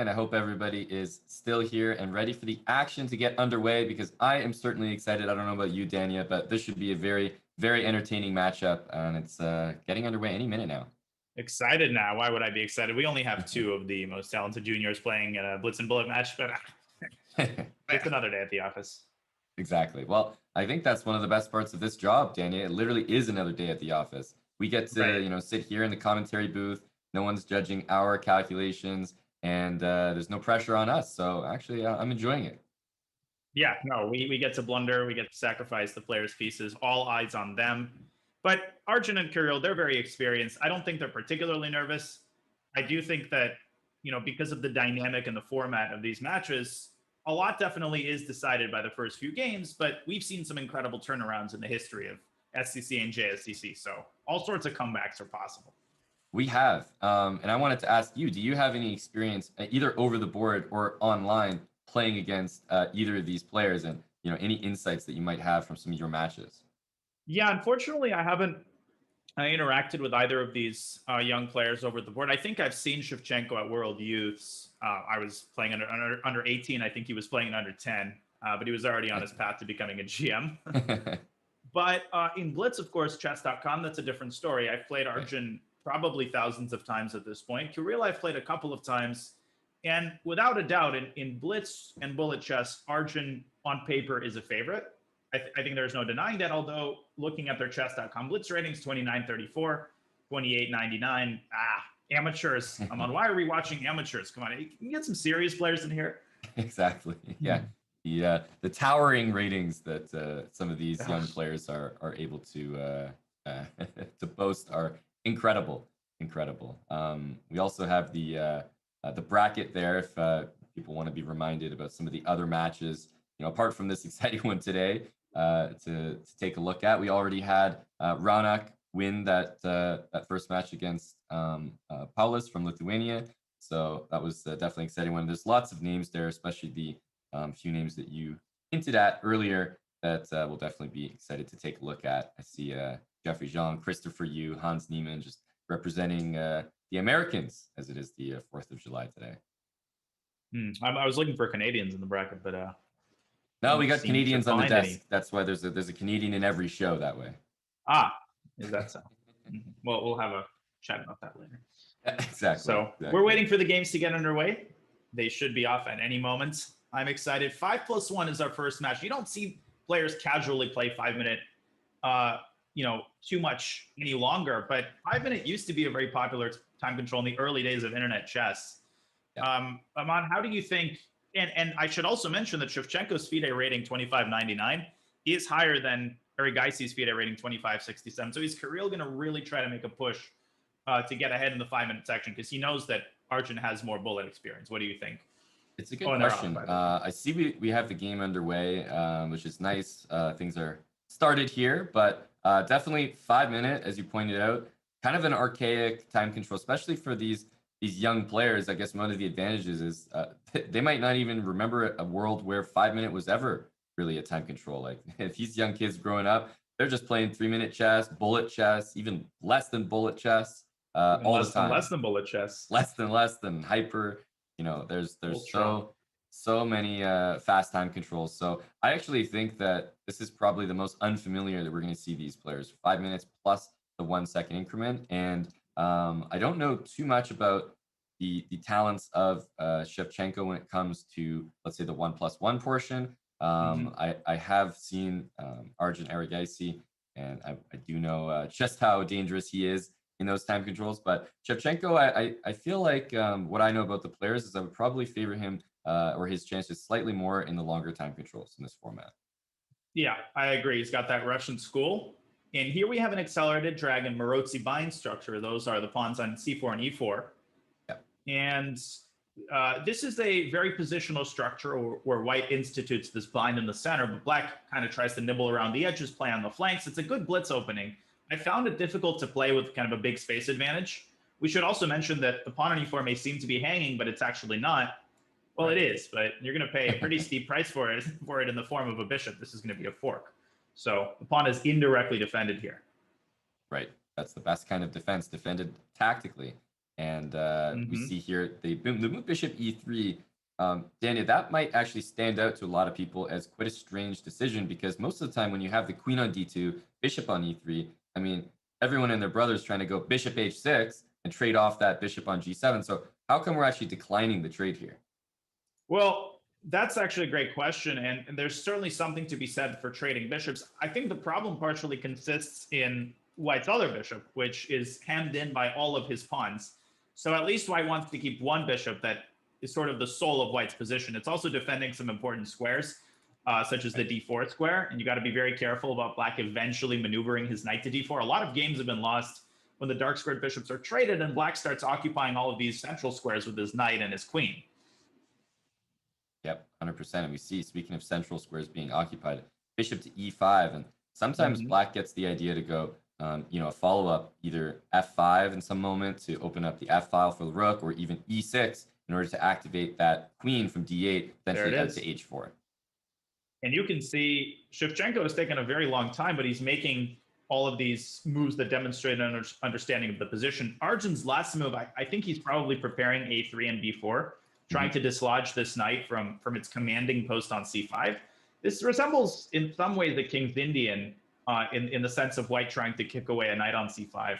And I hope everybody is still here and ready for the action to get underway because I am certainly excited. I don't know about you, Dania, but this should be a very, very entertaining matchup, and it's getting underway any minute now. Excited now. Why would I be excited? We only have two of the most talented juniors playing in a Blitz and Bullet match, but it's another day at the office. Exactly. Well, I think that's one of the best parts of this job, Dania. It literally is another day at the office. We get to, Right. sit here in the commentary booth. No one's judging our calculations, and there's no pressure on us. So actually, I'm enjoying it. Yeah, no, we get to blunder, we get to sacrifice the players' pieces, all eyes on them. But Arjun and Kirill, they're very experienced. I don't think they're particularly nervous. I do think that, because of the dynamic and the format of these matches, a lot definitely is decided by the first few games, but we've seen some incredible turnarounds in the history of SCC and JSCC. So all sorts of comebacks are possible. We have. And I wanted to ask you, do you have any experience either over the board or online playing against either of these players and, any insights that you might have from some of your matches? Yeah, unfortunately, I haven't interacted with either of these young players over the board. I think I've seen Shevchenko at World Youths. I was playing under 18. I think he was playing under 10, but he was already on his path to becoming a GM. But in Blitz, of course, Chess.com, that's a different story. I've played Arjun probably thousands of times at this point. Kirill, I've played a couple of times. And without a doubt, in Blitz and Bullet Chess, Arjun on paper is a favorite. I think there's no denying that, although looking at their chess.com Blitz ratings, 2934, 2899. Amateurs. I'm on. Why are we watching amateurs? Come on, you can get some serious players in here. Exactly. Yeah. The towering ratings that some of these young players are able to to boast are incredible. We also have the bracket there if people want to be reminded about some of the other matches. Apart from this exciting one today, to take a look at. We already had Ranak win that first match against Paulus from Lithuania. So that was definitely exciting one. There's lots of names there, especially the few names that you hinted at earlier that we'll definitely be excited to take a look at. I see Jeffrey Jean, Christopher Yu, Hans Niemann just representing the Americans as it is the 4th of July today. I was looking for Canadians in the bracket, but no, we got Canadians on the desk. That's why there's a Canadian in every show that way. Is that so? Well, we'll have a chat about that later. Exactly. So we're waiting for the games to get underway. They should be off at any moment. I'm excited. 5+1 is our first match. You don't see players casually play 5-minute, too much any longer. But 5-minute used to be a very popular time control in the early days of internet chess. Yeah. Aman, how do you think? And I should also mention that Shevchenko's FIDE rating 2599 is higher than Erigaisi's FIDE rating 2567. So is Kirill going to really try to make a push to get ahead in the 5-minute section because he knows that Arjun has more bullet experience? What do you think? It's a good question. I see we have the game underway, which is nice. Things are started here, but definitely 5-minute, as you pointed out, kind of an archaic time control, especially for these young players. I guess one of the advantages is they might not even remember a world where 5-minute was ever really a time control. Like if these young kids growing up, they're just playing 3-minute chess, bullet chess, even less than bullet chess, all the time. Less than bullet chess. Less than hyper. There's so many fast time controls. So I actually think that this is probably the most unfamiliar that we're going to see these players. 5 minutes plus the 1 second increment. And I don't know too much about the talents of Shevchenko when it comes to, let's say, the 1+1 portion. I have seen Arjun Erigaisi, and I do know just how dangerous he is in those time controls. But Shevchenko, I feel like what I know about the players is I would probably favor him or his chances slightly more in the longer time controls in this format. Yeah, I agree. He's got that Russian school. And here we have an accelerated dragon Marozzi bind structure. Those are the pawns on c4 and e4. Yeah. And this is a very positional structure where white institutes this bind in the center, but black kind of tries to nibble around the edges, play on the flanks. It's a good blitz opening. I found it difficult to play with kind of a big space advantage. We should also mention that the pawn on e4 may seem to be hanging, but it's actually not. Well, right. It is, but you're going to pay a pretty steep price for it in the form of a bishop. This is going to be a fork. So the pawn is indirectly defended here. Right. That's the best kind of defense, defended tactically. And we see here the move bishop e3. Daniel, that might actually stand out to a lot of people as quite a strange decision, because most of the time when you have the queen on d2, bishop on e3, I mean, everyone and their brother's trying to go bishop h6 and trade off that bishop on g7. So how come we're actually declining the trade here? Well, that's actually a great question. And there's certainly something to be said for trading bishops. I think the problem partially consists in White's other bishop, which is hemmed in by all of his pawns. So at least White wants to keep one bishop that is sort of the soul of White's position. It's also defending some important squares, such as the d4 square. And you got to be very careful about Black eventually maneuvering his knight to d4. A lot of games have been lost when the dark squared bishops are traded and Black starts occupying all of these central squares with his knight and his queen. Yep, 100%. And we see, speaking of central squares being occupied, bishop to e5. And sometimes Black gets the idea to go, a follow-up, either f5 in some moment to open up the f file for the rook, or even e6 in order to activate that queen from d8, eventually out to h4. And you can see Shevchenko has taken a very long time, but he's making all of these moves that demonstrate an understanding of the position. Arjun's last move, I think he's probably preparing a3 and b4, trying to dislodge this knight from its commanding post on c5. This resembles in some ways the King's Indian in the sense of White trying to kick away a knight on c5.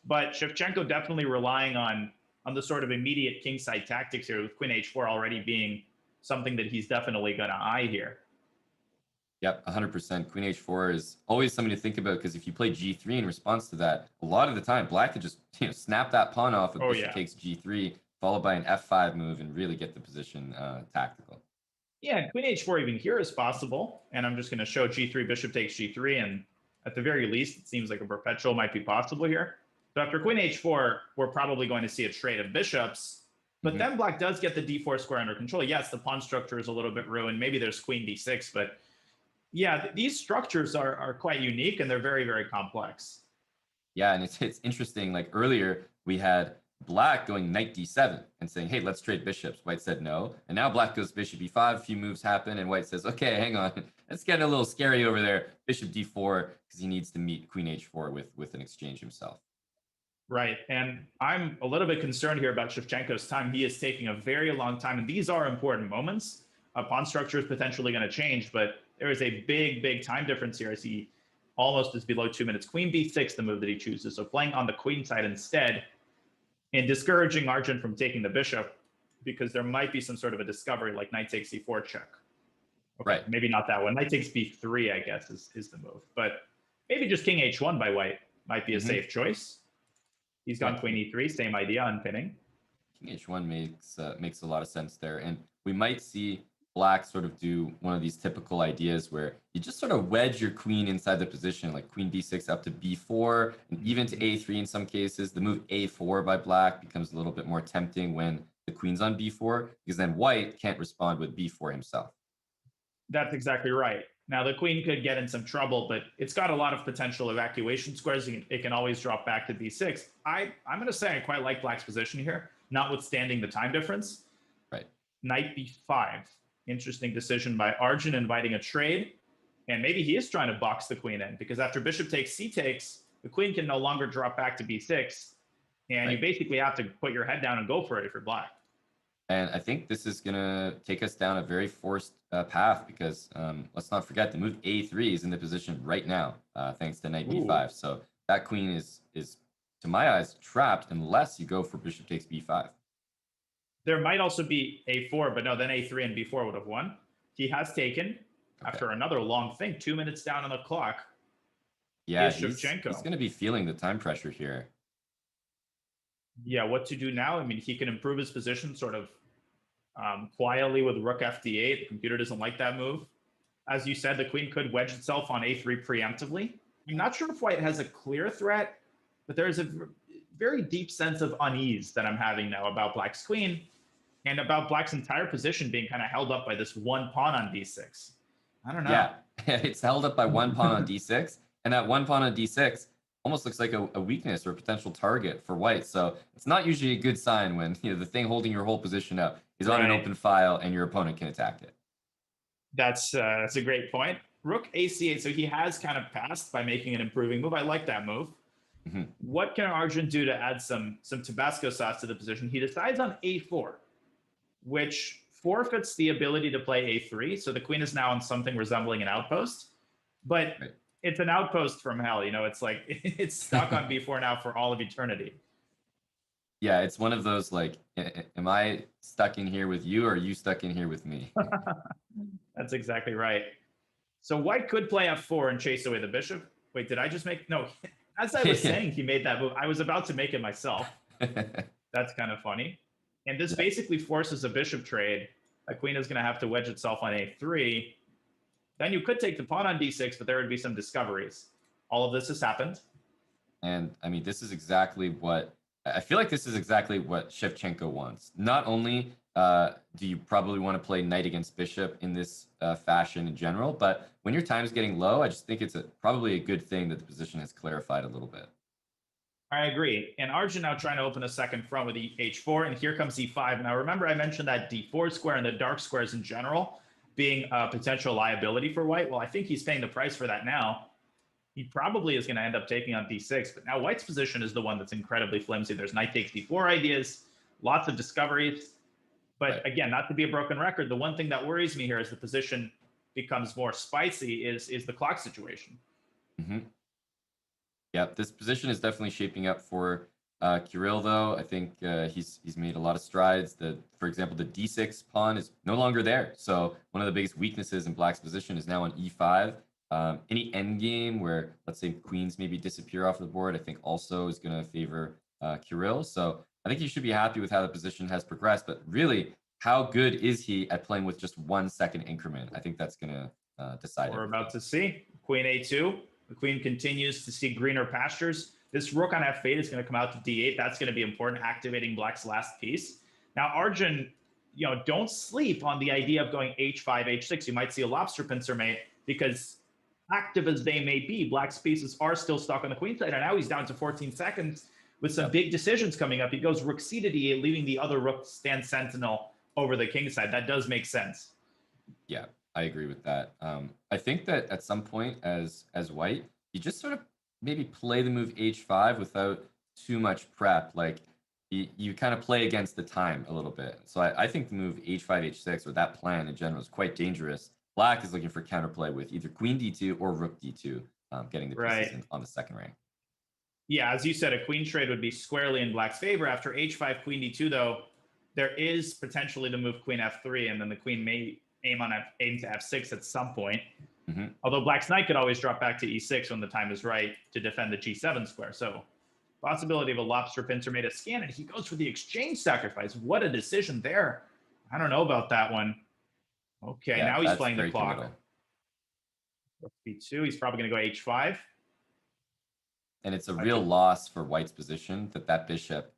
But Shevchenko definitely relying on the sort of immediate kingside tactics here, with queen h4 already being something that he's definitely going to eye here. Yep, 100%. Queen h4 is always something to think about, because if you play g3 in response to that, a lot of the time Black could just snap that pawn off with bishop takes g3, followed by an f5 move, and really get the position tactical. Yeah, queen h4 even here is possible. And I'm just going to show g3, bishop takes g3, and at the very least, it seems like a perpetual might be possible here. So after queen h4, we're probably going to see a trade of bishops. But then Black does get the d4 square under control. Yes, the pawn structure is a little bit ruined. Maybe there's queen d6, but yeah, these structures are quite unique, and they're very, very complex. Yeah, and it's interesting. Like earlier, we had Black going knight d7 and saying, hey, let's trade bishops. White said no. And now Black goes bishop e5. A few moves happen, and White says, okay, hang on. It's getting a little scary over there. Bishop d4, because he needs to meet queen h4 with an exchange himself. Right. And I'm a little bit concerned here about Shevchenko's time. He is taking a very long time, and these are important moments. Pawn structure is potentially going to change, but there is a big, big time difference here as he almost is below 2 minutes. Queen b6, the move that he chooses. So playing on the queen side instead, and discouraging Arjun from taking the bishop, because there might be some sort of a discovery like knight takes c4 check. Okay, right. Maybe not that one. Knight takes b3, I guess, is the move. But maybe just king h1 by White might be a safe choice. He's gone queen e3, same idea, unpinning. King h1 makes a lot of sense there. And we might see Black sort of do one of these typical ideas where you just sort of wedge your queen inside the position, like queen b6 up to b4, and even to a3 in some cases. The move a4 by Black becomes a little bit more tempting when the queen's on b4, because then White can't respond with b4 himself. That's exactly right. Now, the queen could get in some trouble, but it's got a lot of potential evacuation squares. It can always drop back to b6. I'm going to say I quite like Black's position here, notwithstanding the time difference. Right. Knight b5. Interesting decision by Arjun, inviting a trade. And maybe he is trying to box the queen in, because after bishop takes, c takes, the queen can no longer drop back to b6. And you basically have to put your head down and go for it if you're Black. And I think this is going to take us down a very forced path, because let's not forget the move a3 is in the position right now, thanks to knight b5. So that queen is, to my eyes, trapped unless you go for bishop takes b5. There might also be a4, but no, then a3 and b4 would have won. He has taken, after another long thing, 2 minutes down on the clock. Yeah, he's going to be feeling the time pressure here. Yeah, what to do now? I mean, he can improve his position sort of quietly with rook fd8. The computer doesn't like that move. As you said, the queen could wedge itself on a3 preemptively. I'm not sure if White has a clear threat, but there's a very deep sense of unease that I'm having now about Black's queen, and about Black's entire position being kind of held up by this one pawn on d6. I don't know. Yeah, it's held up by one pawn on d6, and that one pawn on d6 almost looks like a weakness or a potential target for White. So it's not usually a good sign when the thing holding your whole position up is on an open file and your opponent can attack it. That's a great point. Rook ac8, so he has kind of passed by making an improving move. I like that move. What can Arjun do to add some Tabasco sauce to the position? He decides on a4, which forfeits the ability to play a3. So the queen is now on something resembling an outpost, but Right. it's an outpost from hell. You know, it's like it's stuck on b4 now for all of eternity. Yeah, it's one of those like, am I stuck in here with you, or are you stuck in here with me? That's exactly right. So white could play f4 and chase away the bishop. Wait, did I just make no? As I was saying, he made that move. I was about to make it myself. That's kind of funny. And this basically forces a bishop trade. A queen is going to have to wedge itself on a3. Then you could take the pawn on d6, but there would be some discoveries. All of this has happened. And I mean, this is exactly what I feel like this is exactly what Shevchenko wants. Not only do you probably want to play knight against bishop in this fashion in general, but when your time is getting low, I just think it's probably a good thing that the position has clarified a little bit. I agree. And Arjun now trying to open a second front with h4, and here comes e5. Now, remember I mentioned that d4 square and the dark squares in general being a potential liability for white? Well, I think he's paying the price for that now. He probably is going to end up taking on d6, but now white's position is the one that's incredibly flimsy. There's knight takes d4 ideas, lots of discoveries. But again, not to be a broken record, the one thing that worries me here as the position becomes more spicy is the clock situation. Yeah, this position is definitely shaping up for Kirill, though. I think he's made a lot of strides. For example, the d6 pawn is no longer there. So one of the biggest weaknesses in black's position is now on e5. Any endgame where, let's say, queens maybe disappear off the board, I think also is going to favor Kirill. So I think he should be happy with how the position has progressed. But really, how good is he at playing with just 1 second increment? I think that's going to decide. We're about to see queen a2. The queen continues to see greener pastures. This rook on f8 is going to come out to d8. That's going to be important, activating black's last piece. Now, Arjun, don't sleep on the idea of going h5, h6. You might see a lobster pincer mate because active as they may be, black's pieces are still stuck on the queen side. And now he's down to 14 seconds with some big decisions coming up. He goes rook c to d8, leaving the other rook stand sentinel over the king side. That does make sense. Yeah, I agree with that. I think that at some point as white, you just sort of maybe play the move h5 without too much prep. Like you kind of play against the time a little bit. So I think the move h5, h6, or that plan in general is quite dangerous. Black is looking for counterplay with either queen d2 or rook d2, getting the pieces on the second rank. Yeah, as you said, a queen trade would be squarely in black's favor. After h5, queen d2, though, there is potentially the move queen f3, and then the queen may aim to f6 at some point. Although black's knight could always drop back to e6 when the time is right to defend the g7 square. So possibility of a lobster pincer made a scan, and he goes for the exchange sacrifice. What a decision there. I don't know about that one. Okay, yeah, now he's playing the clock. Rook b2, he's probably going to go h5. And it's a real loss for white's position that bishop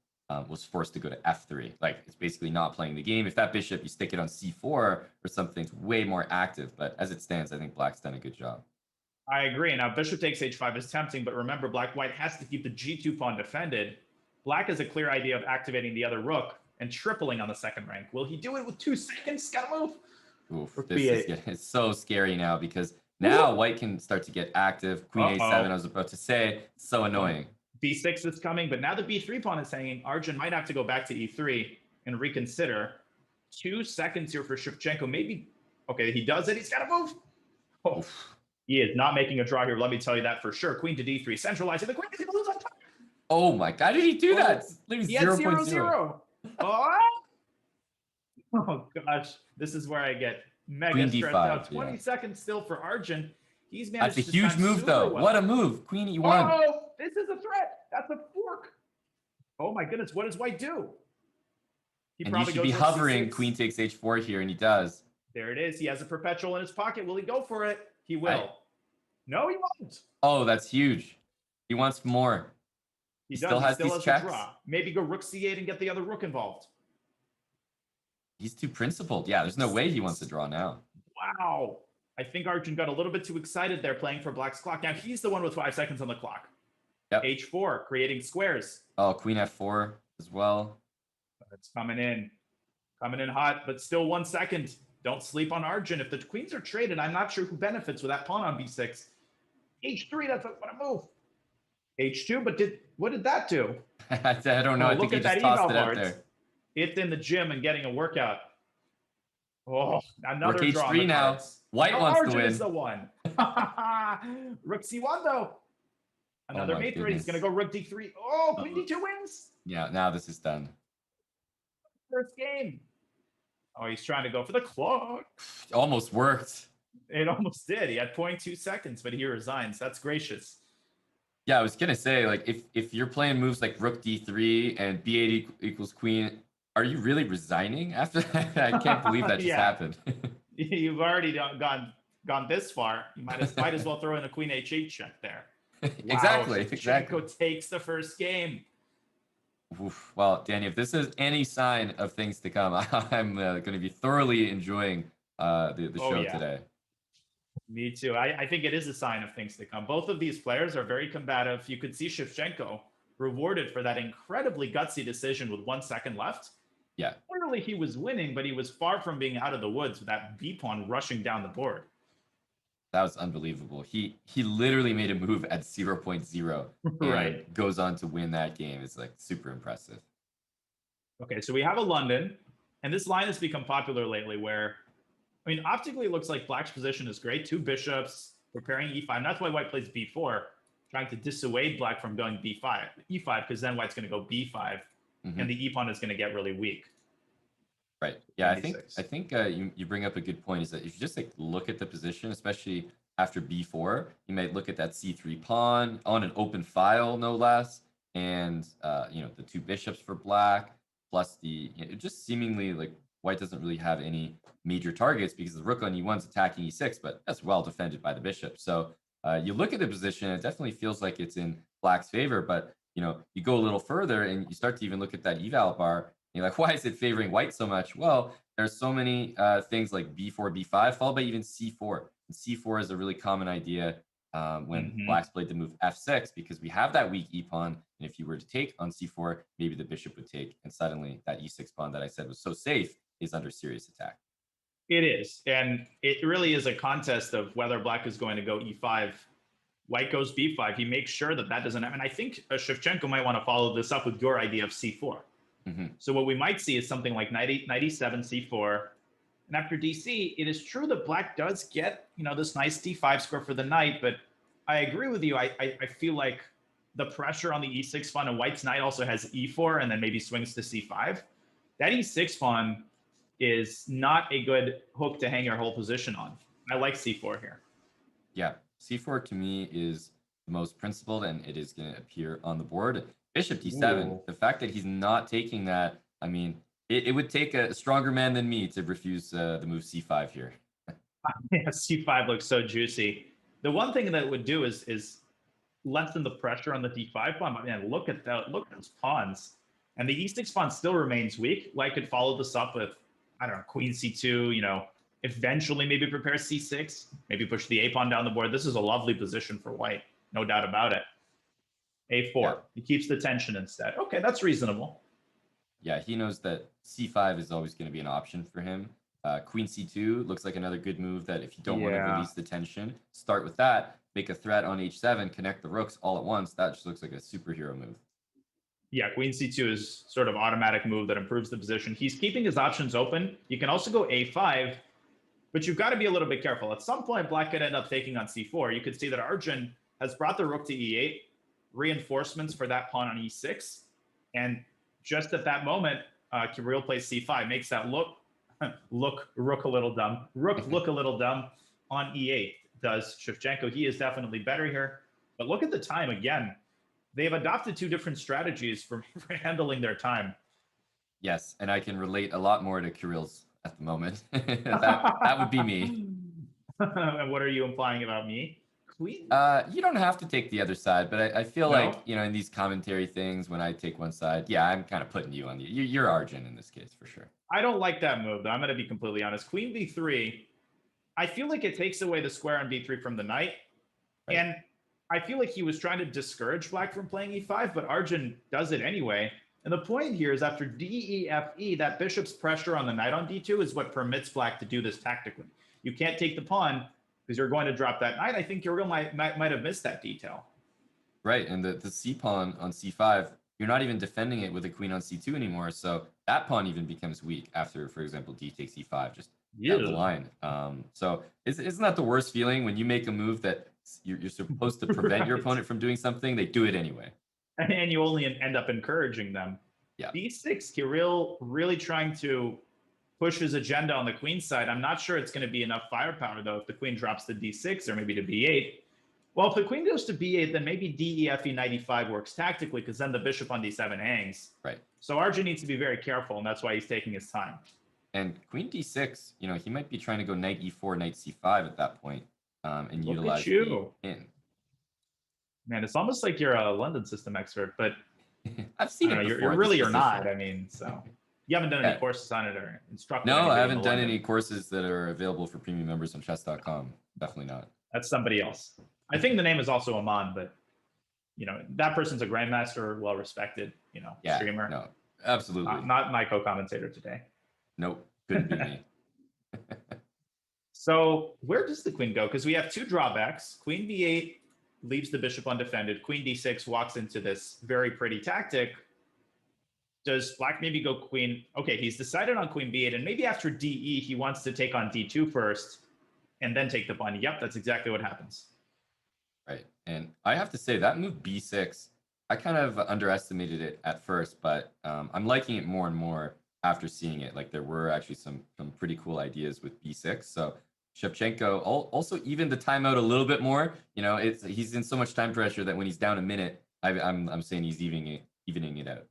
was forced to go to f3. Like, it's basically not playing the game. If that bishop, you stick it on c4 or something, it's way more active. But as it stands, I think black's done a good job. I agree. Now, bishop takes h5 is tempting, but remember, black-white has to keep the g2 pawn defended. Black has a clear idea of activating the other rook and tripling on the second rank. Will he do it with 2 seconds? Gotta move. Oof, it's so scary now because now white can start to get active. Queen a7, I was about to say, so annoying. b6 is coming, but now the b3 pawn is hanging. Arjun might have to go back to e3 and reconsider. 2 seconds here for Shevchenko. Maybe, okay, he does it. He's got to move. Oh, he is not making a draw here. Let me tell you that for sure. Queen to d3, centralizing the queen. He loses on top. Oh my God, did he do that? He had 0-0. Oh gosh, this is where I get mega stressed out. 20 seconds still for Arjun. He's managed. That's a huge move, though. Well. What a move, Queen e1. Oh, this is a threat. That's a fork. Oh my goodness, what does white do? He and probably you should be hovering C6. Queen takes h4 here, and he does. There it is. He has a perpetual in his pocket. Will he go for it? He will. No, he won't. Oh, that's huge. He wants more. He still has these checks. Maybe go rook c8 and get the other rook involved. He's too principled. Yeah, there's no way he wants to draw now. Wow. I think Arjun got a little bit too excited there playing for black's clock. Now he's the one with 5 seconds on the clock. Yep. h4, creating squares. Oh, queen f4 as well. It's coming in hot, but still 1 second. Don't sleep on Arjun. If the queens are traded, I'm not sure who benefits with that pawn on b6. h3, what a move. H2, but what did that do? I don't know. Oh, I think look he at that just tossed eval it out cards. there. It's in the gym and getting a workout. Oh, Rook another draw on H3 the now. cards. White No, wants to Arjun is win. the one. Rook C1 though. Oh Another my mate three. He's goodness. gonna go Rook D3. Oh, Queen Uh, D2 wins. yeah, now this is done. First game. Oh, he's trying to go for the clock. Almost worked. It almost did. He had 0.2 seconds, but he resigns. That's gracious. Yeah, I was gonna say, like, if you're playing moves like Rook D3 and B8 equals Queen, are you really resigning after that? I can't believe that just Yeah, happened. you've already gone this far. You might as well throw in a Queen H8 check there. Wow, Exactly. Shevchenko takes the first game. Oof. Well, Danny, if this is any sign of things to come, I'm going to be thoroughly enjoying the Oh show yeah, today. me too. I think it is a sign of things to come. Both of these players are very combative. You could see Shevchenko rewarded for that incredibly gutsy decision with 1 second left. Yeah. Clearly he was winning, but he was far from being out of the woods with that B pawn rushing down the board. That was unbelievable. He literally made a move at 0.0 Right. and goes on to win that game. It's like super impressive. Okay, so we have a London, and this line has become popular lately where, I mean, optically it looks like Black's position is great. 2 bishops preparing E5. And that's why White plays B4, trying to dissuade Black from going B5, E5, because then White's going to go B5, and the E pawn is going to get really weak. Right. Yeah, I think you bring up a good point. Is that if you just like look at the position, especially after B4, you might look at that C3 pawn on an open file, no less, and the 2 bishops for Black, plus just seemingly like White doesn't really have any major targets because the rook on E1 is attacking E6, but that's well defended by the bishop. So you look at the position, it definitely feels like it's in Black's favor, but you go a little further and you start to even look at that eval bar. You're like, why is it favoring White so much? Well, there's so many things like B4, B5, followed by even C4. And C4 is a really common idea when Black's played the move F6 because we have that weak E pawn. And if you were to take on C4, maybe the bishop would take. And suddenly that E6 pawn that I said was so safe is under serious attack. It is. And it really is a contest of whether Black is going to go E5. White goes B5. He makes sure that doesn't happen. And I think Shevchenko might want to follow this up with your idea of C4. So what we might see is something like 97 C4. And after DC, it is true that Black does get, this nice D5 score for the knight, but I agree with you. I feel like the pressure on the E6 pawn and White's knight also has E4 and then maybe swings to C5. That E6 pawn is not a good hook to hang your whole position on. I like C4 here. Yeah, C4 to me is the most principled and it is going to appear on the board. Bishop D7, Ooh. the fact that he's not taking that, I mean, it would take a stronger man than me to refuse the move C5 here. Yeah, C5 looks so juicy. The one thing that it would do is lessen the pressure on the D5 pawn. But man, look at those pawns. And the E6 pawn still remains weak. White could follow this up with, I don't know, Queen C2, eventually maybe prepare C6, maybe push the A pawn down the board. This is a lovely position for White, no doubt about it. A4. Yeah. He keeps the tension instead. Okay, that's reasonable. Yeah, he knows that C5 is always going to be an option for him. Queen C2 looks like another good move that if you don't want to release the tension, start with that, make a threat on H7, connect the rooks all at once. That just looks like a superhero move. Yeah, Queen C2 is sort of automatic move that improves the position. He's keeping his options open. You can also go A5, but you've got to be a little bit careful. At some point, Black could end up taking on C4. You could see that Arjun has brought the rook to E8, reinforcements for that pawn on E6, and just at that moment, Kirill plays C5, makes that rook a little dumb. Rook look a little dumb on E8 does Shevchenko. He is definitely better here. But look at the time again. They've adopted 2 different strategies for handling their time. Yes, and I can relate a lot more to Kirill's at the moment. that would be me. And what are you implying about me? Queen? You don't have to take the other side, but I feel like, in these commentary things, when I take one side, yeah, I'm kind of putting you on you're Arjun in this case, for sure. I don't like that move, though. I'm going to be completely honest. Queen B3, I feel like it takes away the square on B3 from the knight. Right. And I feel like he was trying to discourage Black from playing E5, but Arjun does it anyway. And the point here is after D, E, F, E, that bishop's pressure on the knight on D2 is what permits Black to do this tactically. You can't take the pawn because you're going to drop that knight. I think Kirill might have missed that detail. Right, and the c pawn on c5, you're not even defending it with a queen on c2 anymore, so that pawn even becomes weak after, for example, d takes e5, just down the Yeah. line. So isn't that the worst feeling when you make a move that you're supposed to prevent your Right. opponent from doing something, they do it anyway. And you only end up encouraging them. Yeah. D6, Kirill really trying to push his agenda on the queen side. I'm not sure it's going to be enough firepower, though, if the queen drops to d6 or maybe to b8. Well, if the queen goes to b8, then maybe d, e, f, e, knight e5 works tactically, because then the bishop on d7 hangs. Right. So Arjun needs to be very careful, and that's why he's taking his time. And queen d6, he might be trying to go knight e4, knight c5 at that point, and Look utilize at you. the pin. Man, it's almost like you're a London system expert, but I've seen I don't it know, before. you're not. I mean, so you haven't done any courses on it or instructed No, anybody I in haven't done London. any courses that are available for premium members on Chess.com. Definitely not. That's somebody else. I think the name is also Aman, but that person's a grandmaster, well respected, streamer. No, absolutely. Not my co-commentator today. Nope, couldn't be me. So where does the queen go? Because we have two drawbacks. Queen b8 leaves the bishop undefended. Queen d6 walks into this very pretty tactic. Does black maybe go queen? Okay, he's decided on queen b8, and maybe after de, he wants to take on d2 first and then take the pawn. Yep, that's exactly what happens. Right, and I have to say that move b6, I kind of underestimated it at first, but I'm liking it more and more after seeing it. Like there were actually some pretty cool ideas with b6. So Shevchenko also even the timeout a little bit more. He's in so much time pressure that when he's down a minute, I'm saying he's evening it out.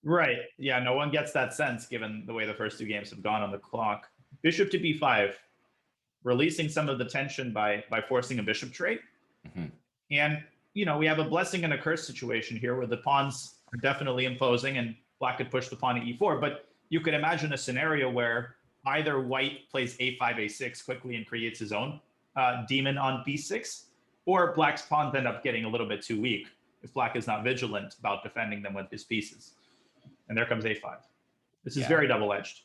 Right. Yeah, no one gets that sense given the way the first two games have gone on the clock. Bishop to b5, releasing some of the tension by forcing a bishop trade. Mm-hmm. And, we have a blessing and a curse situation here where the pawns are definitely imposing and black could push the pawn to e4. But you could imagine a scenario where either white plays a5, a6 quickly and creates his own demon on b6, or black's pawns end up getting a little bit too weak if black is not vigilant about defending them with his pieces. And there comes a5. This is very double-edged.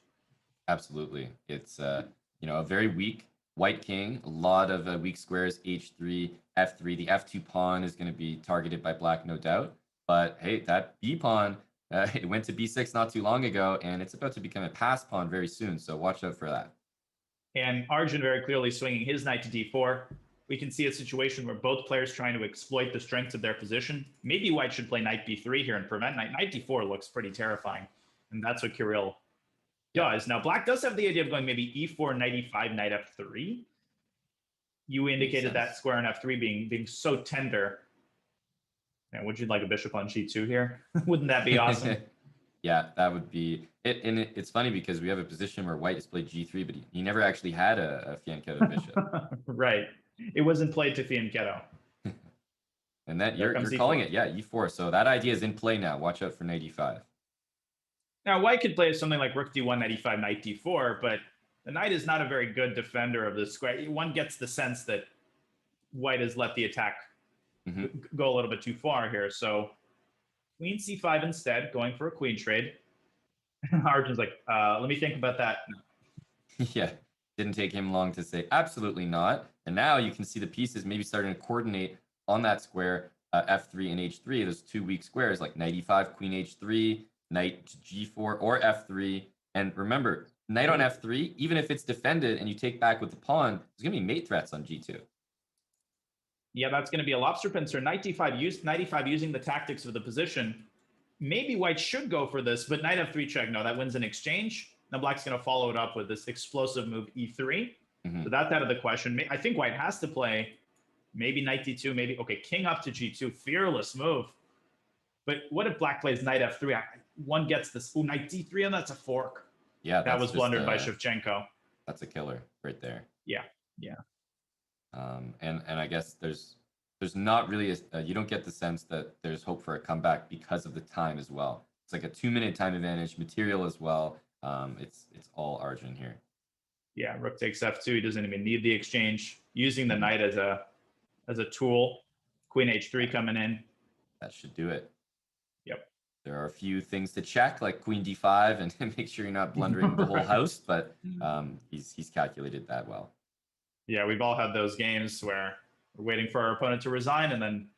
Absolutely. It's a very weak white king, a lot of weak squares, h3, f3. The f2 pawn is going to be targeted by black, no doubt. But hey, that b pawn, it went to b6 not too long ago, and it's about to become a pass pawn very soon. So watch out for that. And Arjun very clearly swinging his knight to d4. We can see a situation where both players trying to exploit the strengths of their position. Maybe white should play knight b3 here and prevent knight. Knight d4 looks pretty terrifying. And that's what Kirill does. Now, black does have the idea of going maybe e4, knight e5, knight f3. You indicated that square on f3 being so tender. Man, would you like a bishop on g2 here? Wouldn't that be awesome? Yeah, that would be it. And it's funny because we have a position where white has played g3, but he never actually had a fianchetto bishop. Right. It wasn't played to fianchetto. And that you're calling it, e4. So that idea is in play now. Watch out for knight e5. Now, white could play something like rook d1, knight e5, knight d4, but the knight is not a very good defender of the square. One gets the sense that white has let the attack go a little bit too far here. So queen c5 instead, going for a queen trade. Arjun's like, let me think about that. Yeah, didn't take him long to say absolutely not. And now you can see the pieces maybe starting to coordinate on that square, f3 and h3. There's two weak squares like knight e5, queen h3, knight to g4 or f3. And remember, knight on f3, even if it's defended and you take back with the pawn, there's going to be mate threats on g2. Yeah, that's going to be a lobster pincer. Knight d5 using the tactics of the position. Maybe white should go for this, but knight f3 check. No, that wins an exchange. Now black's going to follow it up with this explosive move e3. So that's out of the question. I think white has to play maybe knight d2, maybe, okay, king up to g2. Fearless move. But what if black plays knight f3? One gets this, knight d3, and that's a fork. Yeah, that was blundered by Shevchenko. That's a killer right there. Yeah. And I guess there's not really you don't get the sense that there's hope for a comeback because of the time as well. It's like a 2-minute time advantage, material as well. It's all Arjun here. Yeah, rook takes f2. He doesn't even need the exchange. Using the knight as a tool. Queen h3 coming in. That should do it. Yep. There are a few things to check, like queen d5, and make sure you're not blundering the whole house. But he's calculated that well. Yeah, we've all had those games where we're waiting for our opponent to resign, and then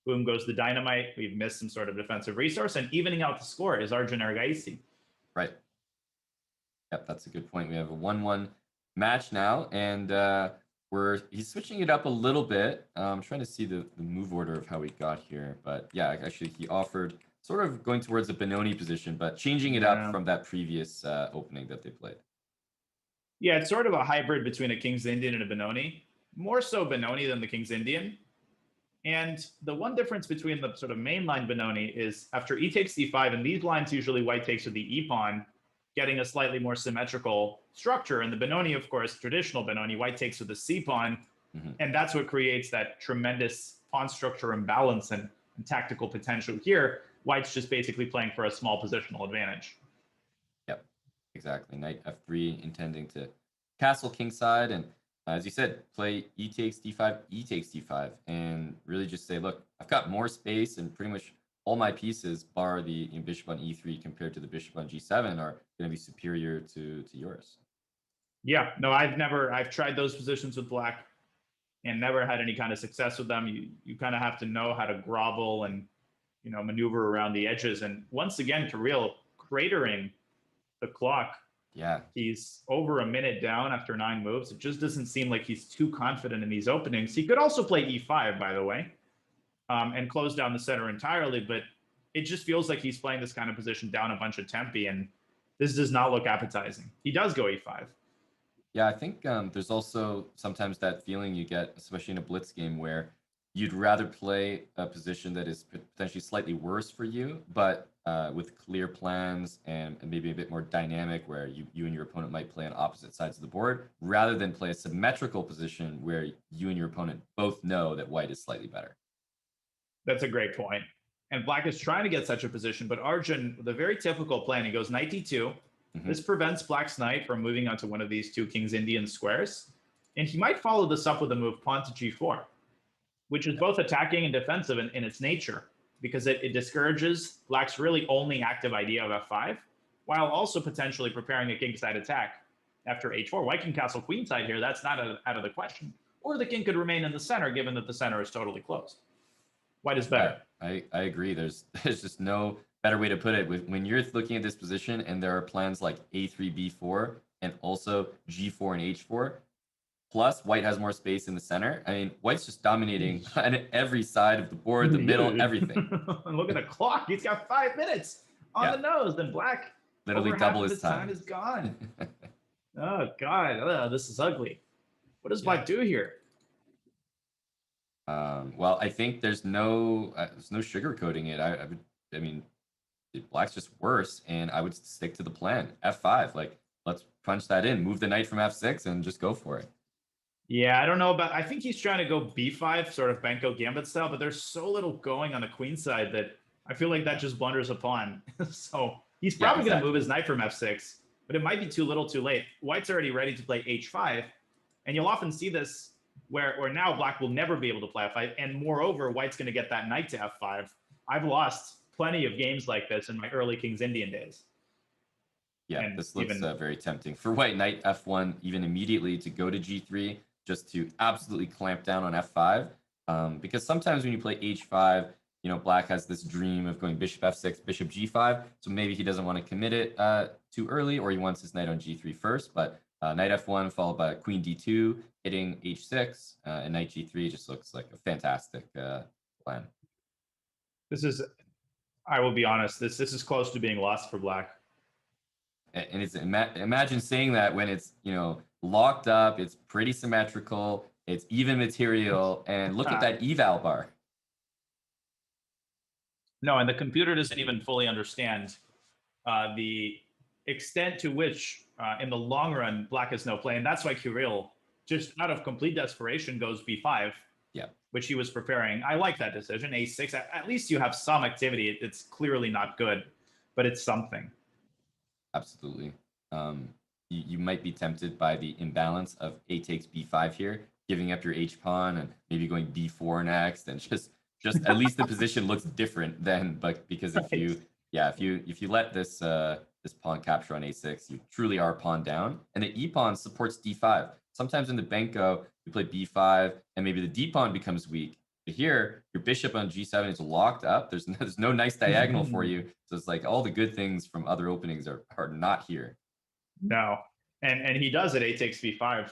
Boom goes the dynamite. We've missed some sort of defensive resource, and evening out the score is Arjun Erigaisi. Right. Yep, that's a good point. We have a 1-1 match now, and he's switching it up a little bit. I'm trying to see the move order of how we got here, but yeah, actually he offered sort of going towards a Benoni position, but changing it up from that previous opening that they played. Yeah, it's sort of a hybrid between a King's Indian and a Benoni. More so Benoni than the King's Indian. And the one difference between the sort of mainline Benoni is after e takes d5, and these lines usually white takes with the e pawn, getting a slightly more symmetrical structure. And the Benoni, of course, traditional Benoni, white takes with the c pawn. And that's what creates that tremendous pawn structure imbalance and tactical potential here. White's just basically playing for a small positional advantage. Yep, exactly. Knight f3, intending to castle kingside, and as you said, play e takes d5, e takes d5, and really just say, look, I've got more space, and pretty much all my pieces, bar the bishop on e3 compared to the bishop on g7, are going to be superior to yours. Yeah, no, I've tried those positions with black and never had any kind of success with them. You kind of have to know how to grovel and, you know, maneuver around the edges. And once again, Kirill cratering the clock. Yeah. He's over a minute down after 9 moves. It just doesn't seem like he's too confident in these openings. He could also play e5, by the way, and close down the center entirely, but it just feels like he's playing this kind of position down a bunch of tempi, and this does not look appetizing. He does go e5. Yeah, I think there's also sometimes that feeling you get, especially in a blitz game, where you'd rather play a position that is potentially slightly worse for you, but with clear plans and maybe a bit more dynamic, where you and your opponent might play on opposite sides of the board, rather than play a symmetrical position where you and your opponent both know that white is slightly better. That's a great point. And black is trying to get such a position, but Arjun, with a very typical plan, he goes knight d2. This prevents black's knight from moving onto one of these two King's Indian squares. And he might follow this up with a move pawn to g4, which is both attacking and defensive in its nature, because it discourages black's really only active idea of f5, while also potentially preparing a kingside attack after h4. White can castle queenside here. That's not out of the question. Or the king could remain in the center, given that the center is totally closed. White is better. I agree. There's just no better way to put it. When you're looking at this position and there are plans like a3, b4, and also g4 and h4, plus white has more space in the center. I mean, white's just dominating on every side of the board, the middle, everything. And look at the clock. He's got 5 minutes on the nose. Then black, literally over double half his of time is gone. Oh, God. This is ugly. What does black do here? Well, I think there's no sugarcoating it. I mean, black's just worse, and I would stick to the plan. f5, like, let's punch that in, move the knight from f6, and just go for it. Yeah, I don't know about. I think he's trying to go b5, sort of Benko Gambit style, but there's so little going on the queen side that I feel like that just blunders a pawn. So he's probably going to move his knight from f6, but it might be too little, too late. White's already ready to play h5, and you'll often see this where now black will never be able to play f5, and moreover, white's going to get that knight to f5. I've lost plenty of games like this in my early King's Indian days. Yeah, and this looks very tempting for white. Knight f1, even immediately to go to g3, just to absolutely clamp down on f5. Because sometimes when you play h5, you know, black has this dream of going bishop f6, bishop g5. So maybe he doesn't want to commit it too early, or he wants his knight on g3 first. But knight f1 followed by queen d2, hitting h6, and knight g3 just looks like a fantastic plan. This is, I will be honest, this is close to being lost for black. And it's imagine saying that when it's, you know, locked up, it's pretty symmetrical, it's even material, and look at that eval bar. No, and the computer doesn't even fully understand the extent to which, in the long run, black has no play, and that's why Kirill, just out of complete desperation, goes b5. Yeah, which he was preparing. I like that decision. a6. At least you have some activity. It's clearly not good, but it's something. Absolutely. You might be tempted by the imbalance of a takes b5 here, giving up your h pawn and maybe going b4 next, and just at least the position looks different then. But because if you let this this pawn capture on a6, you truly are pawn down, and the e pawn supports d5. Sometimes in the Benko, you play b5, and maybe the d pawn becomes weak, But here, your bishop on g7 is locked up. There's no nice diagonal for you. So it's like all the good things from other openings are not here. No. And he does at 8 takes b5.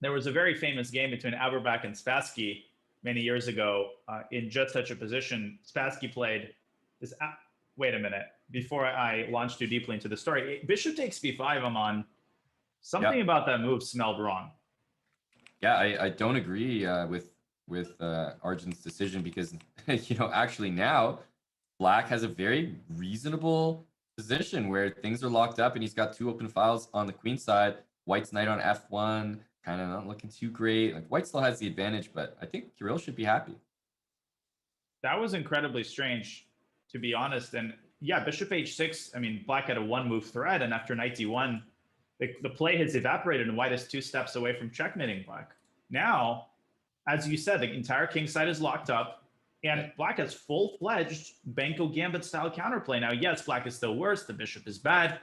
There was a very famous game between Averbach and Spassky many years ago in just such a position. Spassky played this. Wait a minute. Before I launch too deeply into the story, bishop takes b5, I'm on. Something about that move smelled wrong. Yeah, I don't agree with Arjun's decision because actually now Black has a very reasonable position where things are locked up and he's got 2 open files on the queen side. White's knight on f1, kind of not looking too great. Like White still has the advantage, but I think Kirill should be happy. That was incredibly strange, to be honest. And yeah, bishop h6. I mean, Black had a 1-move threat, and after knight d1, the play has evaporated, and White is 2 steps away from checkmating Black. Now, as you said, the entire king side is locked up. And Black has full-fledged Banco Gambit-style counterplay. Now, yes, Black is still worse. The bishop is bad.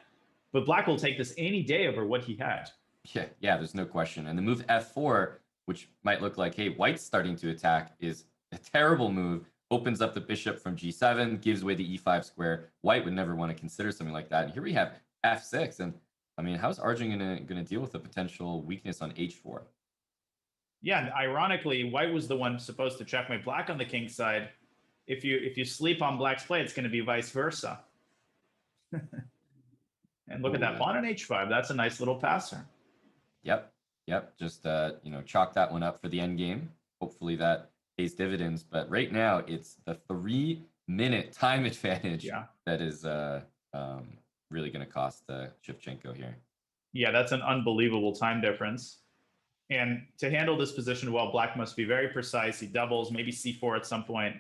But Black will take this any day over what he had. Yeah, there's no question. And the move f4, which might look like, hey, White's starting to attack, is a terrible move. Opens up the bishop from g7, gives away the e5 square. White would never want to consider something like that. And here we have f6. And, I mean, how's Arjun going to deal with the potential weakness on h4? Yeah, and ironically, White was the one supposed to checkmate Black on the king side. If you sleep on Black's play, it's going to be vice versa. And look at that pawn on h5. That's a nice little passer. Yep. Just chalk that one up for the end game. Hopefully that pays dividends. But right now, it's the 3-minute time advantage that is really going to cost Shevchenko here. Yeah, that's an unbelievable time difference. And to handle this position well, Black must be very precise. He doubles, maybe c4 at some point.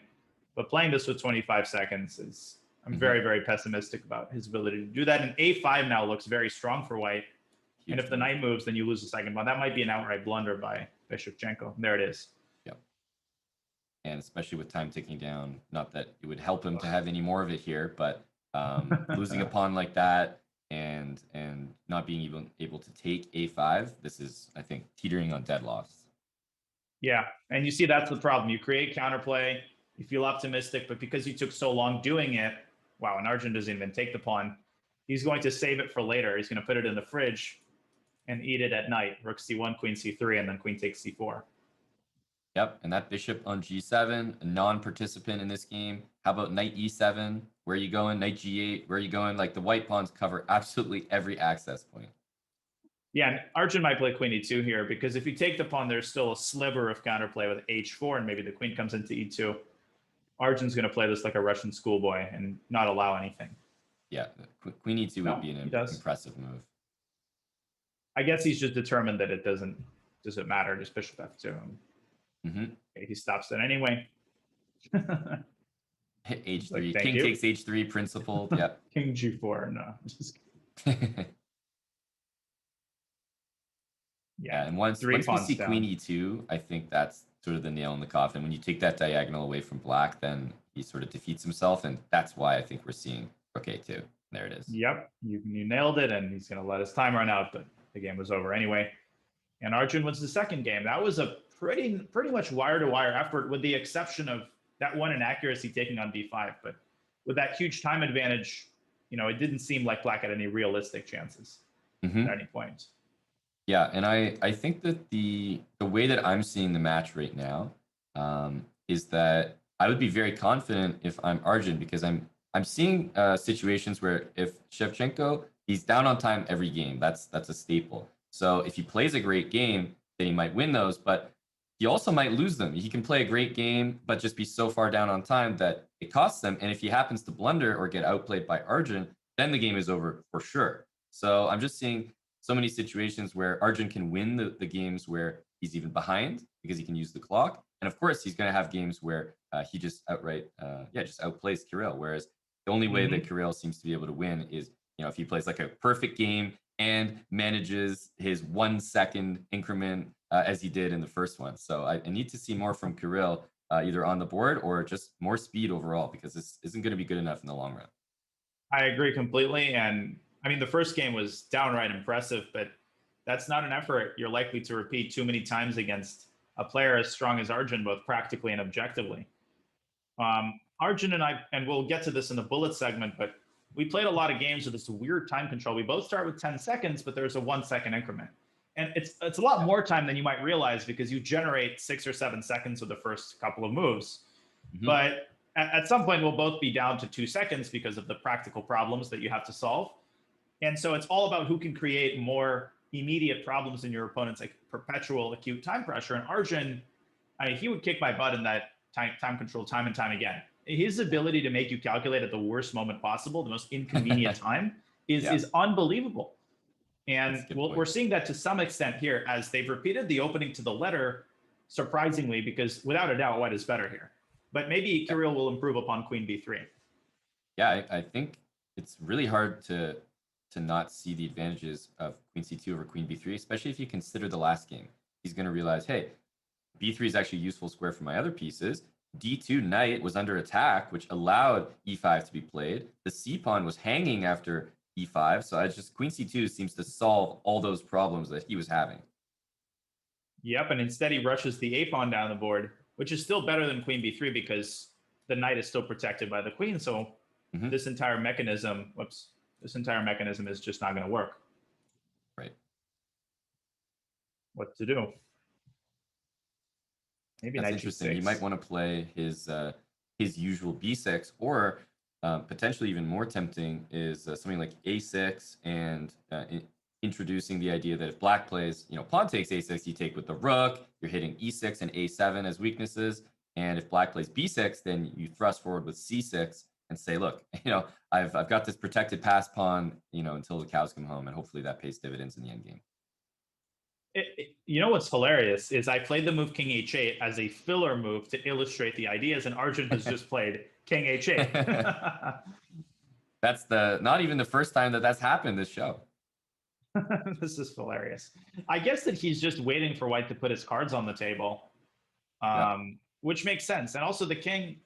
But playing this with 25 seconds is, I'm very, very pessimistic about his ability to do that. And a5 now looks very strong for White. And if the knight moves, then you lose the second pawn. That might be an outright blunder by Shevchenko. There it is. Yep. And especially with time ticking down, not that it would help him to have any more of it here, but losing a pawn like that and not being even able to take a5, this is, I think, teetering on dead loss. Yeah, and you see that's the problem. You create counterplay, you feel optimistic, but because you took so long doing it, wow, and Arjun doesn't even take the pawn, he's going to save it for later. He's going to put it in the fridge and eat it at night. Rook c1, queen c3, and then queen takes c4. Yep, and that bishop on g7, a non-participant in this game. How about knight e7? Where are you going? Knight g8, where are you going? Like, the white pawns cover absolutely every access point. Yeah, and Arjun might play queen e2 here, because if you take the pawn, there's still a sliver of counterplay with h4, and maybe the queen comes into e2. Arjun's going to play this like a Russian schoolboy and not allow anything. Yeah, queen e2 would be an impressive move. I guess he's just determined that it doesn't matter, just bishop f2. Okay, he stops it anyway. H3, like, king takes h3, principled. Yep. King g4, no. Yeah, and once we see queen e2, I think that's sort of the nail in the coffin. When you take that diagonal away from Black, then he sort of defeats himself, and that's why I think we're seeing rook a2. There it is. Yep, you nailed it, and he's going to let his time run out, but the game was over anyway. And Arjun wins the second game. That was a pretty much wire-to-wire effort, with the exception of that one inaccuracy taking on b5. But with that huge time advantage, it didn't seem like Black had any realistic chances at any point. Yeah, and I think that the way that I'm seeing the match right now is that I would be very confident if I'm Arjun, because I'm seeing situations where if Shevchenko, he's down on time every game. That's a staple. So if he plays a great game, then he might win those, but he also might lose them. He can play a great game, but just be so far down on time that it costs them. And if he happens to blunder or get outplayed by Arjun, then the game is over for sure. So I'm just seeing so many situations where Arjun can win the games where he's even behind because he can use the clock. And of course, he's going to have games where he just outright, just outplays Kirill. Whereas the only way that Kirill seems to be able to win is, if he plays like a perfect game and manages his 1 second increment as he did in the first one. So I need to see more from Kirill, either on the board or just more speed overall, because this isn't going to be good enough in the long run. I agree completely. And I mean, the first game was downright impressive, but that's not an effort you're likely to repeat too many times against a player as strong as Arjun, both practically and objectively. Arjun and I, and we'll get to this in the bullet segment, but we played a lot of games with this weird time control. We both start with 10 seconds, but there's a 1 second increment. And it's a lot more time than you might realize because you generate 6 or 7 seconds with the first couple of moves. Mm-hmm. But at some point, we'll both be down to 2 seconds because of the practical problems that you have to solve. And so it's all about who can create more immediate problems in your opponent's like perpetual acute time pressure. And Arjun, I mean, he would kick my butt in that time control time and time again. His ability to make you calculate at the worst moment possible, the most inconvenient time, is unbelievable. And we're seeing that to some extent here as they've repeated the opening to the letter, surprisingly, because without a doubt, white is better here. But maybe Kirill will improve upon queen b3. Yeah, I think it's really hard to not see the advantages of queen c2 over queen b3, especially if you consider the last game. He's going to realize, hey, b3 is actually a useful square for my other pieces. d2 knight was under attack, which allowed e5 to be played. The c pawn was hanging after e5, so I just queen c2 seems to solve all those problems that he was having. Yep, and instead he rushes the a pawn down the board, which is still better than queen b3 because the knight is still protected by the queen. So this entire mechanism, this entire mechanism is just not going to work. Right. What to do? Maybe that's interesting. He might want to play his usual b6, or potentially even more tempting is something like a6, and introducing the idea that if black plays, pawn takes a6, you take with the rook, you're hitting e6 and a7 as weaknesses. And if black plays b6, then you thrust forward with c6 and say, look, I've got this protected pass pawn, until the cows come home, and hopefully that pays dividends in the endgame. What's hilarious is I played the move king h8 as a filler move to illustrate the ideas, and Arjun has just played king h8. That's not even the first time that's happened this show. This is hilarious. I guess that he's just waiting for white to put his cards on the table, which makes sense. And also the king,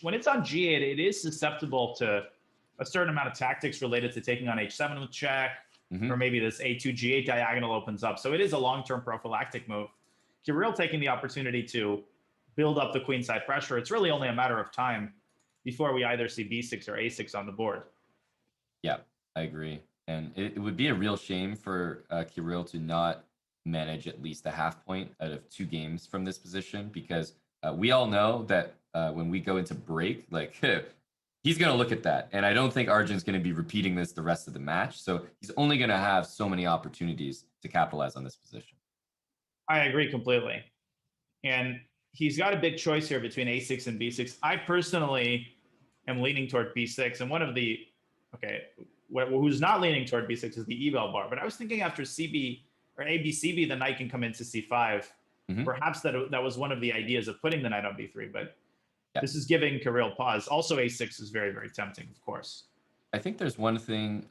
when it's on g8, it is susceptible to a certain amount of tactics related to taking on h7 with check, or maybe this a2 g8 diagonal opens up. So it is a long-term prophylactic move. Kirill taking the opportunity to build up the queenside pressure. It's really only a matter of time before we either see b6 or a6 on the board. Yeah, I agree. And it would be a real shame for Kirill to not manage at least a half point out of 2 games from this position, because we all know that when we go into break, like he's going to look at that. And I don't think Arjun's going to be repeating this the rest of the match. So he's only going to have so many opportunities to capitalize on this position. I agree completely. And he's got a big choice here between a6 and b6. I personally am leaning toward b6. And one of the, who's not leaning toward b6 is the eval bar. But I was thinking after cb or abcb, the knight can come into c5. Perhaps that was one of the ideas of putting the knight on b3. But this is giving Kirill pause. Also, a6 is very, very tempting, of course. I think there's one thing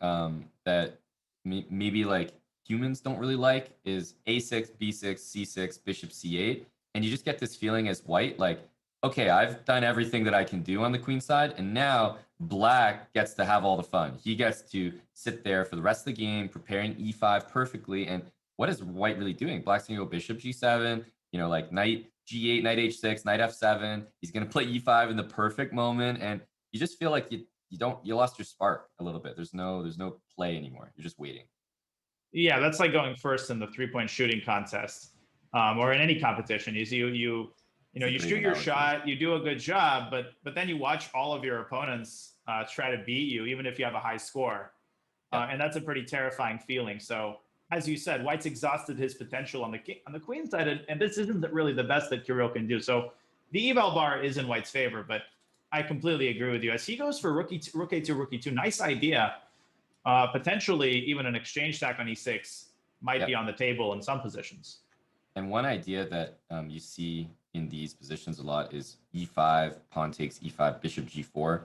that maybe like humans don't really like is a6, b6, c6, bishop c8. And you just get this feeling as white, like, okay, I've done everything that I can do on the queen side, and now black gets to have all the fun. He gets to sit there for the rest of the game, preparing e5 perfectly. And what is white really doing? Black's gonna go bishop g7, like knight g8, knight h6, knight f7. He's gonna play e5 in the perfect moment, and you just feel like you lost your spark a little bit. There's no play anymore. You're just waiting. Yeah, that's like going first in the 3-point shooting contest, or in any competition. You shoot your shot, you do a good job, but then you watch all of your opponents try to beat you, even if you have a high score, and that's a pretty terrifying feeling. So, as you said, white's exhausted his potential on the queen side, and this isn't really the best that Kirill can do. So, the eval bar is in white's favor, but I completely agree with you. As he goes for rook a2, rook e2, nice idea. Potentially, even an exchange stack on e6 might be on the table in some positions. And one idea that you see in these positions a lot is e5, pawn takes e5, bishop g4,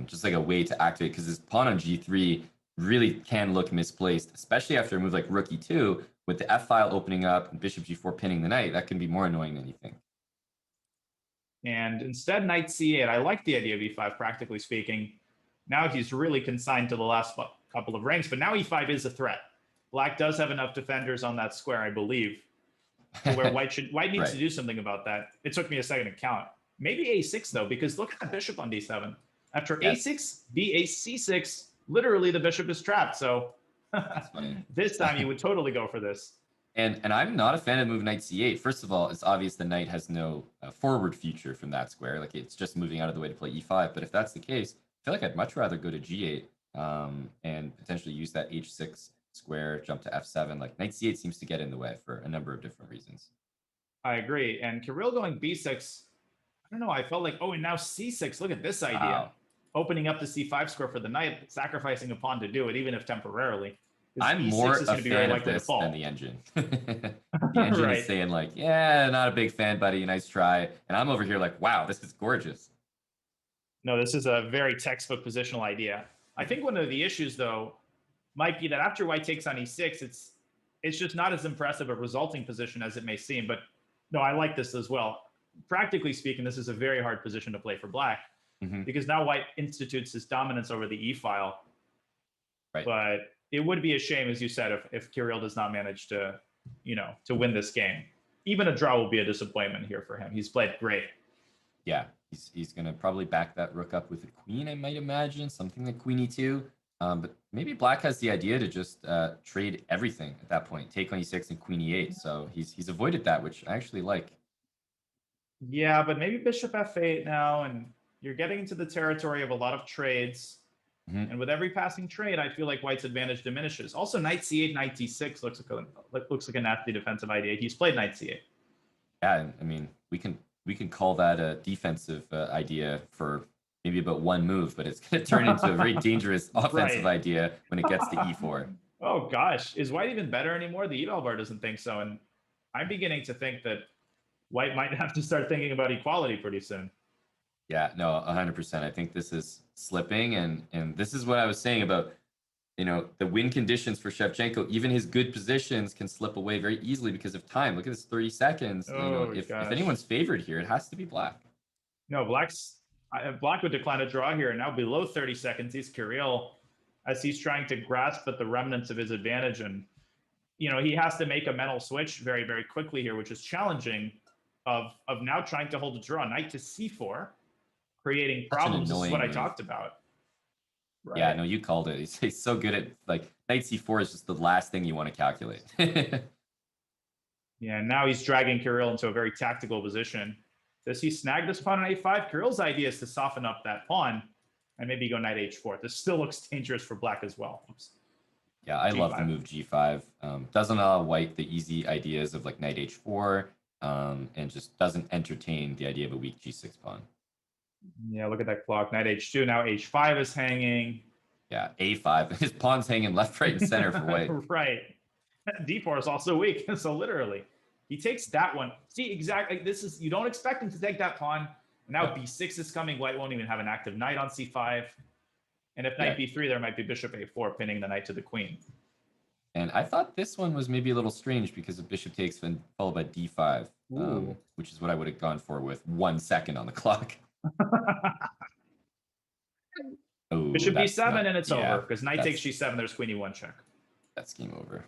just like a way to activate, because this pawn on g3 really can look misplaced, especially after a move like rook e2 with the f file opening up and bishop g4 pinning the knight. That can be more annoying than you think. And instead, knight c8. I like the idea of e5, practically speaking. Now he's really consigned to the last couple of ranks, but now e5 is a threat. Black does have enough defenders on that square, I believe. to where white needs Right. to do something about that. It took me a second to count. Maybe a6 though, because look at that bishop on d7. After Yes. a6, c6, literally the bishop is trapped. So That's funny. this time you would totally go for this. And I'm not a fan of move knight c8. First of all, it's obvious the knight has no forward future from that square. Like it's just moving out of the way to play e5. But if that's the case, I feel like I'd much rather go to g8 and potentially use that h6 square, jump to f7. Like knight c8 seems to get in the way for a number of different reasons. I agree. And Kirill going b6, I don't know. I felt like, oh, and now c6. Look at this idea. Wow. Opening up the c5 square for the knight, sacrificing a pawn to do it, even if temporarily. I'm more a fan of this than the engine. The engine Right. is saying like, yeah, not a big fan, buddy. Nice try. And I'm over here like, wow, this is gorgeous. No, this is a very textbook positional idea. I think one of the issues, though, might be that after white takes on e6, it's just not as impressive a resulting position as it may seem. But no, I like this as well. Practically speaking, this is a very hard position to play for black because now white institutes his dominance over the e file. Right. But it would be a shame, as you said, if Kirill does not manage to, to win this game. Even a draw will be a disappointment here for him. He's played great. Yeah, he's gonna probably back that rook up with a queen, I might imagine, something like queen e2. But maybe black has the idea to just trade everything at that point, take on e6 and queen e8. So he's avoided that, which I actually like. Yeah, but maybe bishop f8 now, and you're getting into the territory of a lot of trades. And with every passing trade, I feel like white's advantage diminishes. Also, knight c8, knight d6 looks like a nasty defensive idea. He's played knight c8. Yeah, I mean, we can call that a defensive idea for maybe about one move, but it's going to turn into a very dangerous offensive idea when it gets to e4. Oh gosh, is white even better anymore? The eval bar doesn't think so, and I'm beginning to think that white might have to start thinking about equality pretty soon. Yeah, no, 100%. I think this is slipping, and this is what I was saying about, the win conditions for Shevchenko. Even his good positions can slip away very easily because of time. Look at this 30 seconds. If anyone's favored here, it has to be black. No, black would decline a draw here, and now below 30 seconds, he's Kirill as he's trying to grasp at the remnants of his advantage, and he has to make a mental switch very, very quickly here, which is challenging. Of now trying to hold a draw, knight to c4. Creating problems. This is what I talked about. Right. Yeah, no, you called it. He's so good at like knight c4 is just the last thing you want to calculate. Yeah, now he's dragging Kirill into a very tactical position. Does he snag this pawn on a5? Kirill's idea is to soften up that pawn and maybe go knight h4. This still looks dangerous for black as well. Oops. Yeah, I love the move g5. Doesn't allow white the easy ideas of like knight h4, and just doesn't entertain the idea of a weak g6 pawn. Yeah, look at that clock. Knight h2. Now h5 is hanging. Yeah, a5. His pawn's hanging left, right, and center for white. Right. d4 is also weak. So literally, he takes that one. See, exactly. This is, you don't expect him to take that pawn. Now b6 is coming. White won't even have an active knight on c5. And if knight b3, there might be bishop a4 pinning the knight to the queen. And I thought this one was maybe a little strange because of bishop takes followed by d5, which is what I would have gone for with 1 second on the clock. Bishop b7 and it's over because knight takes g7. There's queen e1 check. That's game over.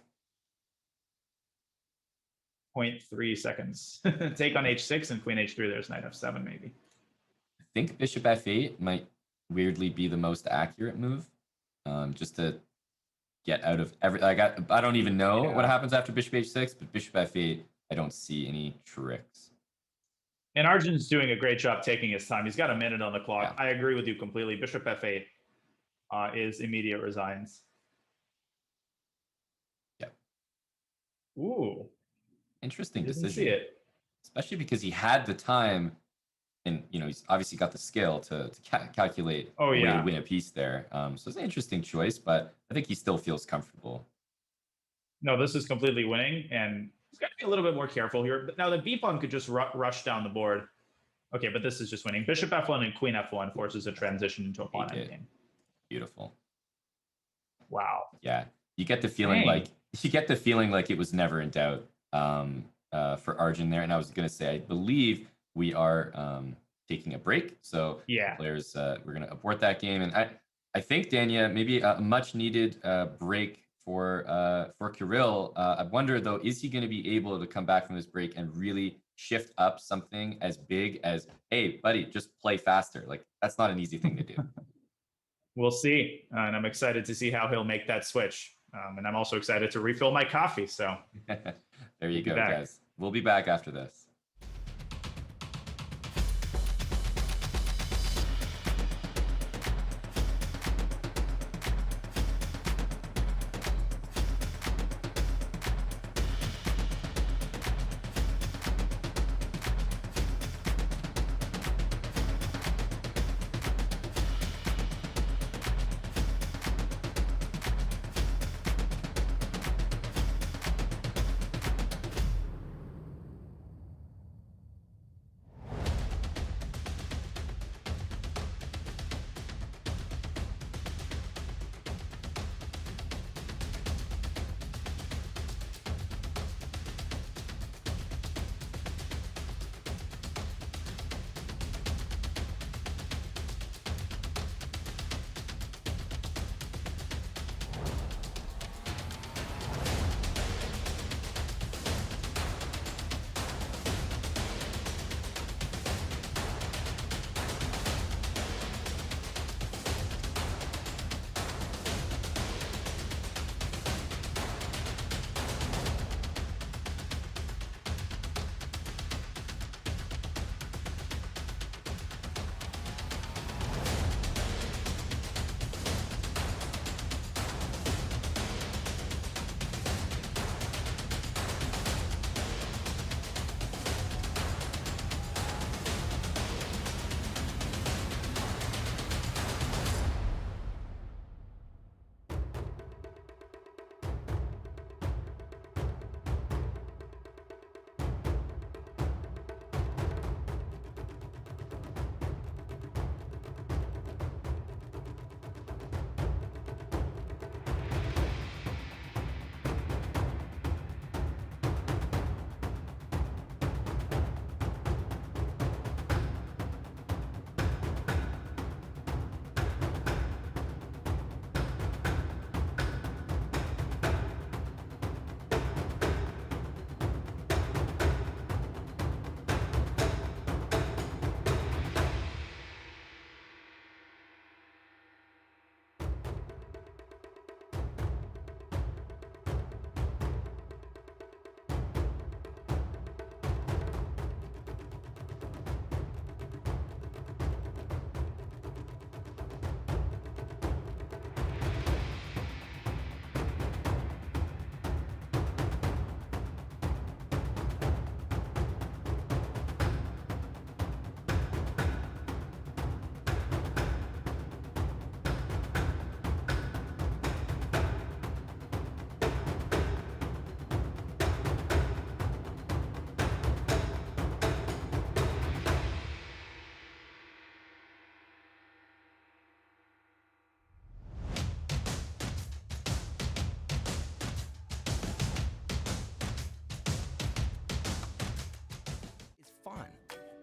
0.3 seconds. Take on h6 and queen h3. There's knight f7 maybe. I think bishop f8 might weirdly be the most accurate move, just to get out of every. I don't even know what happens after bishop h6, but bishop f8, I don't see any tricks. And Arjun's doing a great job taking his time. He's got a minute on the clock. Yeah. I agree with you completely. Bishop f8 is immediate resigns. Yeah. Ooh. Interesting Didn't decision. see it. Especially because he had the time, and he's obviously got the skill to calculate a way to win a piece there. So it's an interesting choice, but I think he still feels comfortable. No, this is completely winning, and he's got to be a little bit more careful here. But now the b pawn could just rush down the board. Okay, but this is just winning. Bishop f1 and queen f1 forces a transition into a pawn endgame. Beautiful. Wow. Yeah, you get the feeling like it was never in doubt for Arjun there. And I was going to say, I believe we are taking a break. So players, we're going to abort that game. And I think, Dania, maybe a much needed break for Kirill. I wonder though, is he going to be able to come back from this break and really shift up something as big as, hey, buddy, just play faster? Like that's not an easy thing to do. We'll see, and I'm excited to see how he'll make that switch. And I'm also excited to refill my coffee. So there you go, guys. We'll be back after this.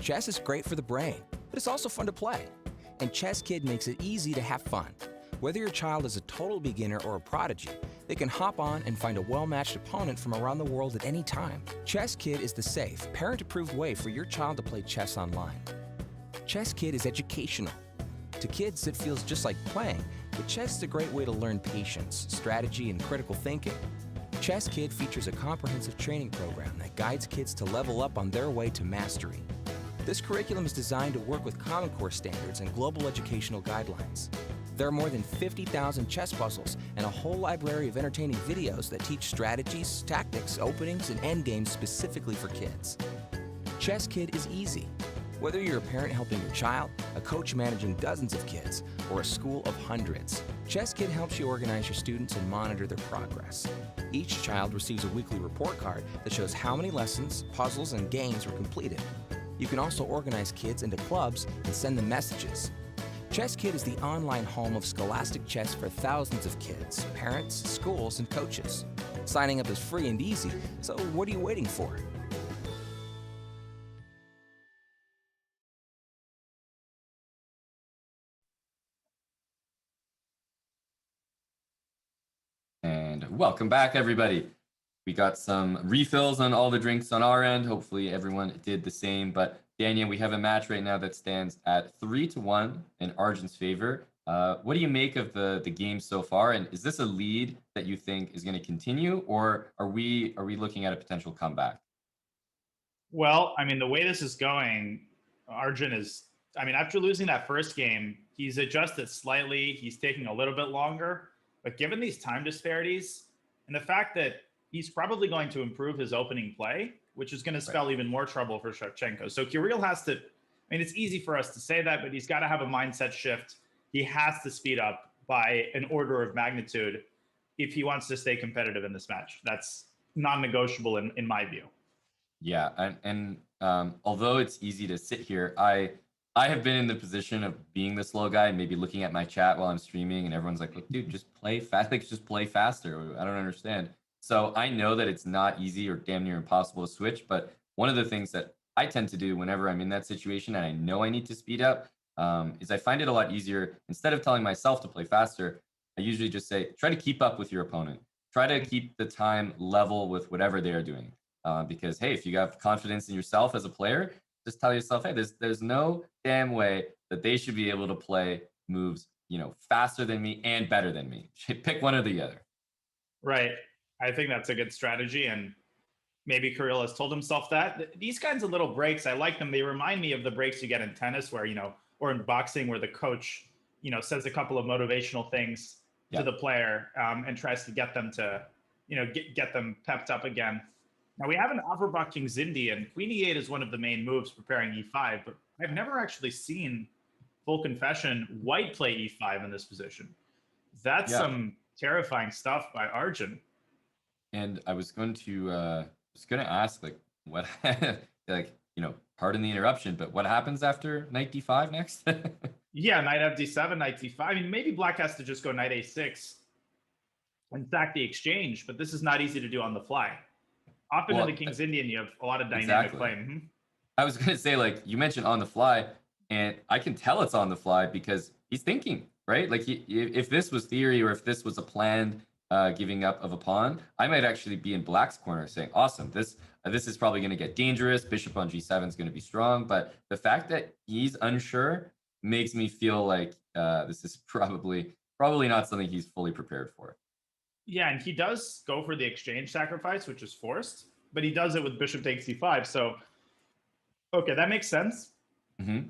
Chess is great for the brain, but it's also fun to play. And ChessKid makes it easy to have fun. Whether your child is a total beginner or a prodigy, they can hop on and find a well-matched opponent from around the world at any time. ChessKid is the safe, parent-approved way for your child to play chess online. ChessKid is educational. To kids, it feels just like playing, but chess is a great way to learn patience, strategy, and critical thinking. ChessKid features a comprehensive training program that guides kids to level up on their way to mastery. This curriculum is designed to work with Common Core standards and global educational guidelines. There are more than 50,000 chess puzzles and a whole library of entertaining videos that teach strategies, tactics, openings, and endgames specifically for kids. ChessKid is easy. Whether you're a parent helping your child, a coach managing dozens of kids, or a school of hundreds, ChessKid helps you organize your students and monitor their progress. Each child receives a weekly report card that shows how many lessons, puzzles, and games were completed. You can also organize kids into clubs and send them messages. ChessKid is the online home of scholastic chess for thousands of kids, parents, schools, and coaches. Signing up is free and easy, so what are you waiting for? welcome back, everybody. We got some refills on all the drinks on our end. Hopefully everyone did the same. But Daniel, we have a match right now that stands at 3-1 in Arjun's favor. What do you make of the game so far? And is this a lead that you think is going to continue, or are we looking at a potential comeback? Well, I mean, the way this is going, Arjun is, I mean, after losing that first game, he's adjusted slightly. He's taking a little bit longer. But given these time disparities and the fact that he's probably going to improve his opening play, which is going to spell even more trouble for Shevchenko. So Kirill has to, I mean, it's easy for us to say that, but he's got to have a mindset shift. He has to speed up by an order of magnitude if he wants to stay competitive in this match. That's non-negotiable in my view. Yeah, and although it's easy to sit here, I have been in the position of being the slow guy, maybe looking at my chat while I'm streaming, and everyone's like, "Look, dude, just play fast. Like, just play faster." I don't understand. So I know that it's not easy or damn near impossible to switch, but one of the things that I tend to do whenever I'm in that situation and I know I need to speed up is I find it a lot easier. Instead of telling myself to play faster, I usually just say, try to keep up with your opponent. Try to keep the time level with whatever they are doing. Because hey, if you have confidence in yourself as a player, just tell yourself, hey, there's no damn way that they should be able to play moves, faster than me and better than me. Pick one or the other. Right. I think that's a good strategy, and maybe Kirill has told himself that. These kinds of little breaks, I like them. They remind me of the breaks you get in tennis, where or in boxing, where the coach, says a couple of motivational things to the player and tries to get them to, get them pepped up again. Now we have an Averbach King Zindi, and Queen E8 is one of the main moves preparing E5, but I've never actually seen, full confession, White play E5 in this position. That's some terrifying stuff by Arjun. And I was going to ask, like, what like, pardon the interruption, but what happens after knight d5 next? Yeah, knight fd7, knight d5. I mean, maybe black has to just go knight a6 and sack the exchange, but this is not easy to do on the fly. Often in the King's Indian, you have a lot of dynamic play. Mm-hmm. I was going to say, like, you mentioned on the fly, and I can tell it's on the fly because he's thinking, right? Like, if this was theory or if this was a planned giving up of a pawn, I might actually be in black's corner saying, awesome, this is probably going to get dangerous. Bishop on g7 is going to be strong. But the fact that he's unsure makes me feel like this is probably not something he's fully prepared for. Yeah, and he does go for the exchange sacrifice, which is forced, but he does it with bishop takes c5. So, okay, that makes sense. Mm-hmm.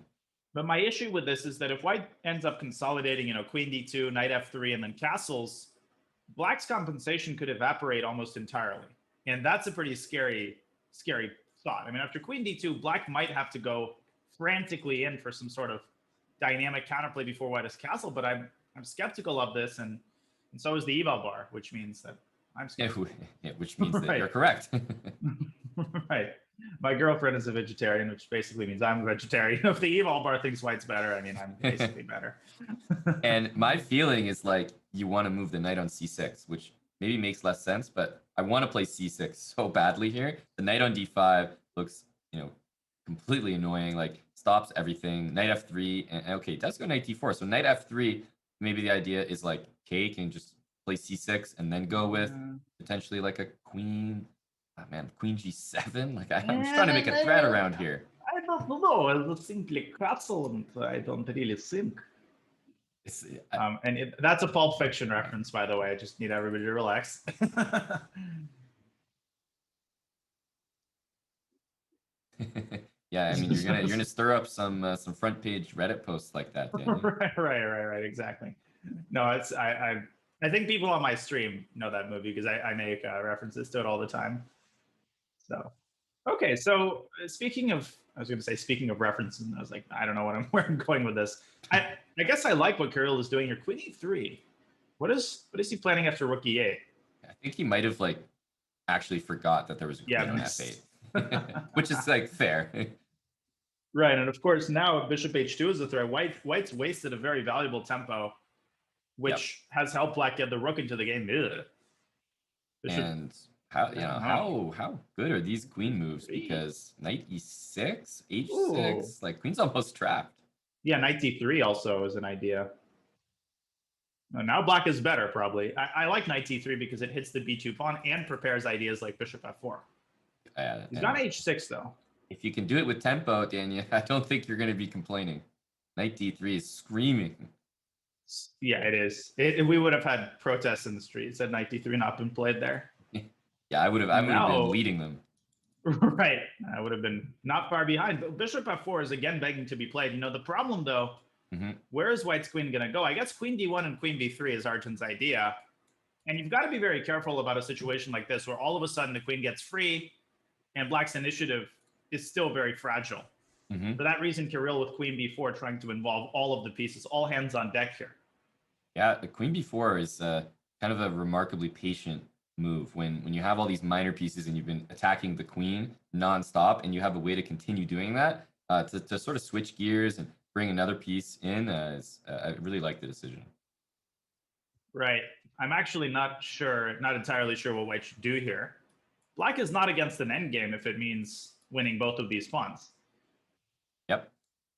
But my issue with this is that if white ends up consolidating, queen d2, knight f3, and then castles, black's compensation could evaporate almost entirely. And that's a pretty scary thought. I mean, after queen d2, black might have to go frantically in for some sort of dynamic counterplay before white has castle, but I'm skeptical of this, and so is the eval bar, which means that I'm skeptical. Yeah, which means that you're correct. Right. My girlfriend is a vegetarian, which basically means I'm a vegetarian. If the eval bar thinks white's better, I mean, I'm basically better. And my feeling is like you want to move the knight on c6, which maybe makes less sense, but I want to play c6 so badly here. The knight on d5 looks, completely annoying, like stops everything. Knight f3, and okay, it does go knight d4. So knight f3, maybe the idea is like K can just play c6 and then go with potentially like a queen. Oh, man, queen g7. Like I'm just trying to make a threat around here. I don't know. I simply castle, and I don't really think. That's a Pulp Fiction reference, by the way. I just need everybody to relax. Yeah, I mean, you're gonna stir up some front page Reddit posts like that, Danny. Right, exactly. No, it's I think people on my stream know that movie because I make references to it all the time. So, okay, so speaking of references, and I was like, I don't know where I'm going with this. I guess I like what Kirill is doing here. Queen e3. What is he planning after rook e8? I think he might have like actually forgot that there was a queen on f8, which is like fair. Right, and of course now bishop h2 is the threat. White's wasted a very valuable tempo, which has helped black get the rook into the game. And how good are these queen moves? Because knight e6, h6, like queen's almost trapped. Yeah, knight d3 also is an idea. Now black is better, probably. I like knight d3 because it hits the b2 pawn and prepares ideas like bishop f4. He's got h6, though. If you can do it with tempo, Daniel, I don't think you're going to be complaining. Knight d3 is screaming. Yeah, it is. We would have had protests in the streets had knight d3 not been played there. Yeah, I would have been leading them. Right. I would have been not far behind. But bishop f4 is again begging to be played. You know, the problem, though, where is white's queen going to go? I guess queen d1 and queen b3 is Arjun's idea. And you've got to be very careful about a situation like this where all of a sudden the queen gets free and black's initiative is still very fragile. For that reason, Kirill with queen b4 trying to involve all of the pieces, all hands on deck here. Yeah, the queen b4 is kind of a remarkably patient move when you have all these minor pieces and you've been attacking the queen nonstop and you have a way to continue doing that to sort of switch gears and bring another piece in. I really like the decision. Right. I'm actually not entirely sure what white should do here. Black is not against an endgame if it means winning both of these pawns. Yep,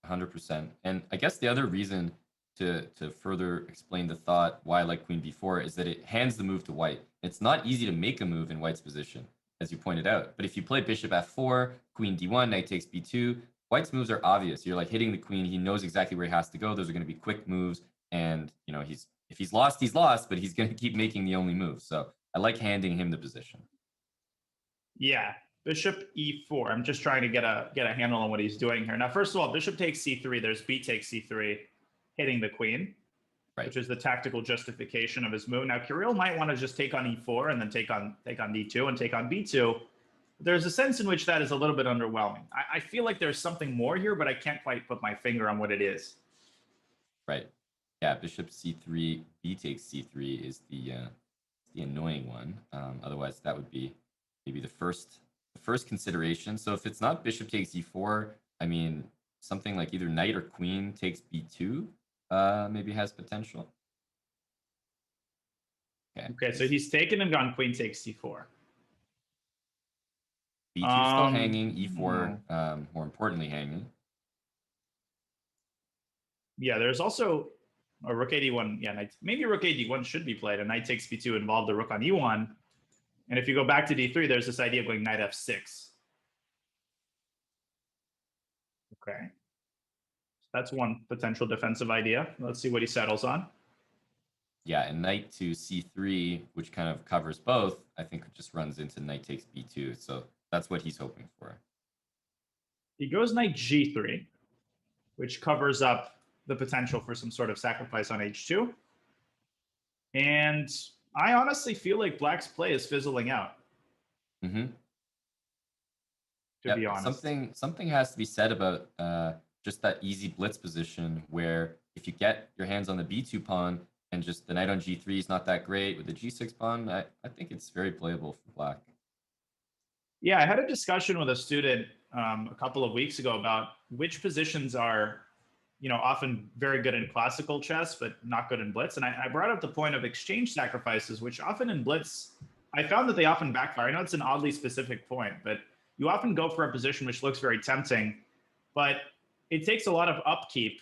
100%. And I guess the other reason to further explain the thought why I like queen b4 is that it hands the move to white. It's not easy to make a move in white's position, as you pointed out. But if you play bishop f4, queen d1, knight takes b2, white's moves are obvious. You're like hitting the queen. He knows exactly where he has to go. Those are going to be quick moves. And, you know, if he's lost, he's lost, but he's going to keep making the only move. So I like handing him the position. Yeah, bishop e4. I'm just trying to get a handle on what he's doing here. Now, first of all, bishop takes c3. There's b takes c3, hitting the queen, which is the tactical justification of his move. Now, Kirill might want to just take on e4 and then take on d2 and take on b2. There's a sense in which that is a little bit underwhelming. I feel like there's something more here, but I can't quite put my finger on what it is. Right. Yeah, bishop c3, b takes c3 is the annoying one. Otherwise, that would be maybe the first consideration. So if it's not bishop takes e4, I mean, something like either knight or queen takes b2 maybe has potential. Okay, so he's taken and gone queen takes c4. b2 still hanging, e4 more importantly hanging. Yeah, there's also a rook ad1. Yeah, maybe rook ad1 should be played. A knight takes b2 involved the rook on e1. And if you go back to d3, there's this idea of going knight f6. Okay. So that's one potential defensive idea. Let's see what he settles on. Yeah, and knight to c3, which kind of covers both, I think it just runs into knight takes b2. So that's what he's hoping for. He goes knight g3, which covers up the potential for some sort of sacrifice on h2. And I honestly feel like black's play is fizzling out. To be honest. Something has to be said about just that easy blitz position where if you get your hands on the b2 pawn and just the knight on g3 is not that great with the g6 pawn, I think it's very playable for black. Yeah, I had a discussion with a student a couple of weeks ago about which positions are, often very good in classical chess, but not good in blitz. And I brought up the point of exchange sacrifices, which often in blitz, I found that they often backfire. I know it's an oddly specific point, but you often go for a position which looks very tempting, but it takes a lot of upkeep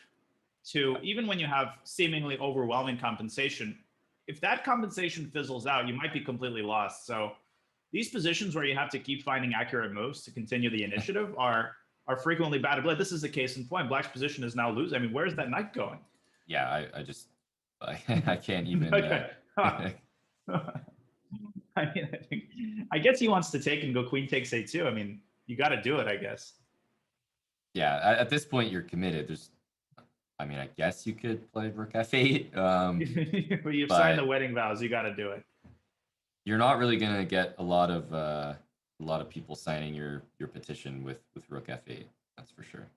to, even when you have seemingly overwhelming compensation, if that compensation fizzles out, you might be completely lost. So these positions where you have to keep finding accurate moves to continue the initiative are frequently bad at blitz. This is a case in point. Black's position is now losing. I mean, where's that knight going? Yeah, I can't even. Okay. I guess he wants to take and go queen takes a2. I mean, you got to do it, I guess. Yeah, at this point, you're committed. I guess you could play rook f8. But you've signed the wedding vows. You got to do it. You're not really going to get a lot of people signing your petition with rook f8. That's for sure.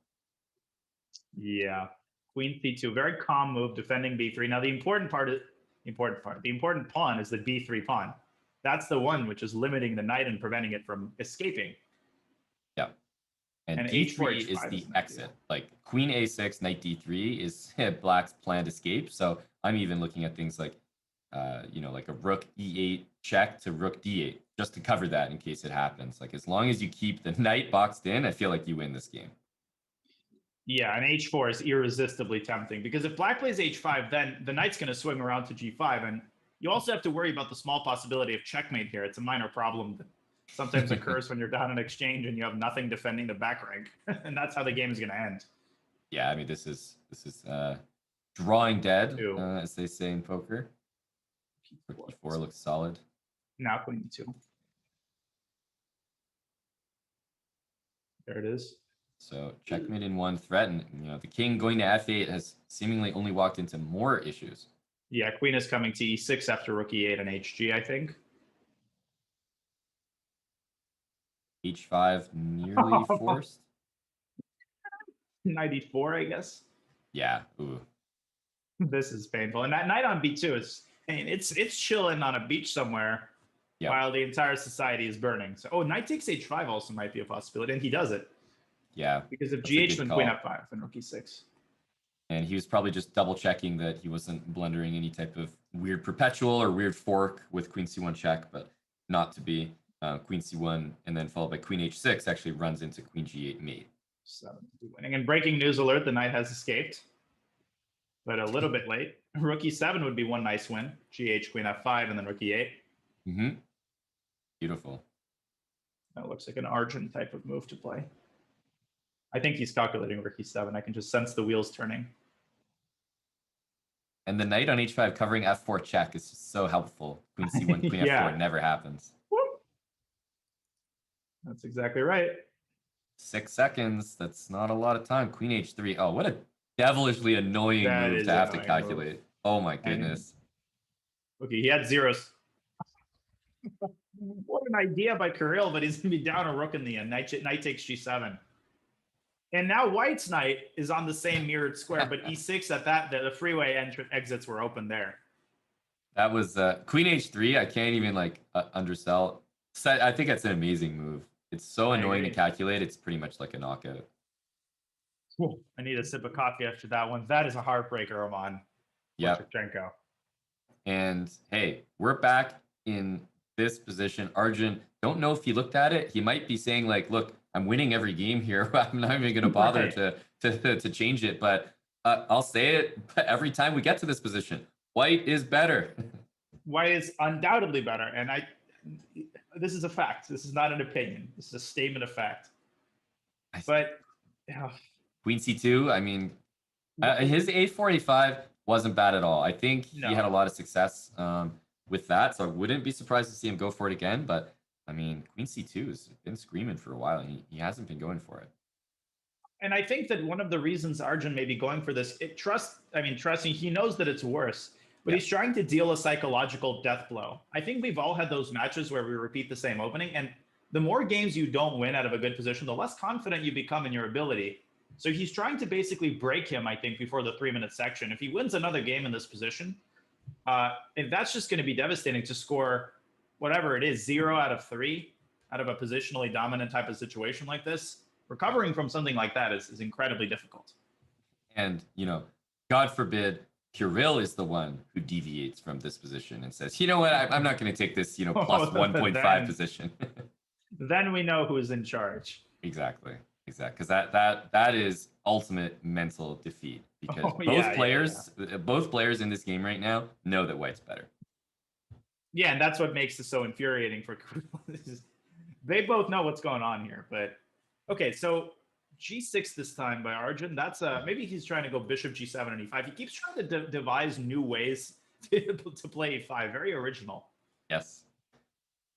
Yeah, queen c2, very calm move, defending b3. Now the important pawn is the b3 pawn. That's the one which is limiting the knight and preventing it from escaping. Yeah, and d3 is the exit. Like queen a6, knight d3 is black's planned escape. So I'm even looking at things like, like a rook e8 check to rook d8, just to cover that in case it happens. Like as long as you keep the knight boxed in, I feel like you win this game. Yeah, and h4 is irresistibly tempting because if black plays h5, then the knight's going to swing around to g5, and you also have to worry about the small possibility of checkmate here. It's a minor problem that sometimes occurs when you're down an exchange and you have nothing defending the back rank, and that's how the game is going to end. Yeah, I mean this is drawing dead, Two. as they say in poker. Rook e4 looks solid. Now queen e2. There it is. So checkmate in one threat, and the king going to f8 has seemingly only walked into more issues. Yeah, queen is coming to e6 after rook e8 and hg, I think. h5 nearly forced. 94, I guess. Yeah. Ooh. This is painful. And that knight on b2 is, I mean, it's chilling on a beach somewhere while the entire society is burning. So, knight takes h5 also might be a possibility, and he does it. Yeah. Because of gh, then queen f5 and rook e6. And he was probably just double checking that he wasn't blundering any type of weird perpetual or weird fork with queen c1 check, but not to be. Queen c1 and then followed by queen h6 actually runs into queen g8 mate. 7 winning. And breaking news alert, the knight has escaped, but a little bit late. Rook e7 would be one nice win. Gh, queen f5, and then rook e8. Mm-hmm. Beautiful. That looks like an Arjun type of move to play. I think he's calculating rook e7. I can just sense the wheels turning. And the knight on h5 covering f4 check is just so helpful. Queen c1, queen f4 never happens. That's exactly right. 6 seconds. That's not a lot of time. Queen h3. Oh, what a devilishly annoying move to have to calculate. Move. Oh my goodness. Okay, he had zeros. What an idea by Kirill, but he's going to be down a rook in the end. Knight takes g7. And now white's knight is on the same mirrored square, but e6 at that, the freeway exits were open there. That was queen h3. I can't even undersell. I think that's an amazing move. It's so annoying to calculate. It's pretty much like a knockout. I need a sip of coffee after that one. That is a heartbreaker, Roman. Yeah. Shevchenko. And hey, we're back in this position. Arjun, don't know if he looked at it. He might be saying look, I'm winning every game here. I'm not even going to bother to change it. But I'll say it every time we get to this position. White is better. White is undoubtedly better. And this is a fact. This is not an opinion. This is a statement of fact. But Queen c2, I mean, his a4, a5 wasn't bad at all. I think he had a lot of success with that, so I wouldn't be surprised to see him go for it again. But I mean, Queen c2 has been screaming for a while. He hasn't been going for it. And I think that one of the reasons Arjun may be going for this, trusting, he knows that it's worse. But he's trying to deal a psychological death blow. I think we've all had those matches where we repeat the same opening. And the more games you don't win out of a good position, the less confident you become in your ability. So he's trying to basically break him, I think, before the 3-minute section. If he wins another game in this position, if that's just going to be devastating to score whatever it is, 0 out of 3 out of a positionally dominant type of situation like this, recovering from something like that is incredibly difficult. And, God forbid, Kirill is the one who deviates from this position and says, you know what, I'm not going to take this, plus 1.5 position. Then we know who is in charge. Exactly. Because that is ultimate mental defeat. Because both players in this game right now know that White's better. Yeah, and that's what makes it so infuriating for Kirill. They both know what's going on here. But okay, so g6 this time by Arjun. That's maybe he's trying to go bishop g7 and e5. He keeps trying to devise new ways to play e5. Very original. Yes.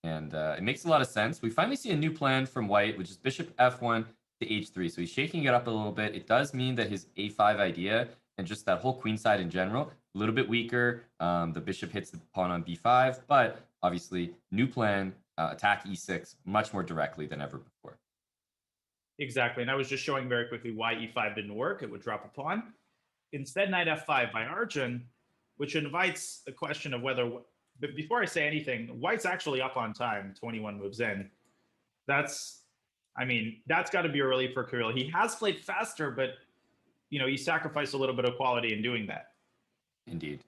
And it makes a lot of sense. We finally see a new plan from White, which is bishop f1 to h3. So he's shaking it up a little bit. It does mean that his a5 idea and just that whole queen side in general, a little bit weaker. The bishop hits the pawn on b5, but obviously new plan, attack e6 much more directly than ever before. Exactly. And I was just showing very quickly why e5 didn't work. It would drop a pawn. Instead, knight f5 by Arjun, which invites the question of whether, but before I say anything, White's actually up on time, 21 moves in. That's got to be a relief for Kirill. He has played faster, but, he sacrificed a little bit of quality in doing that. Indeed.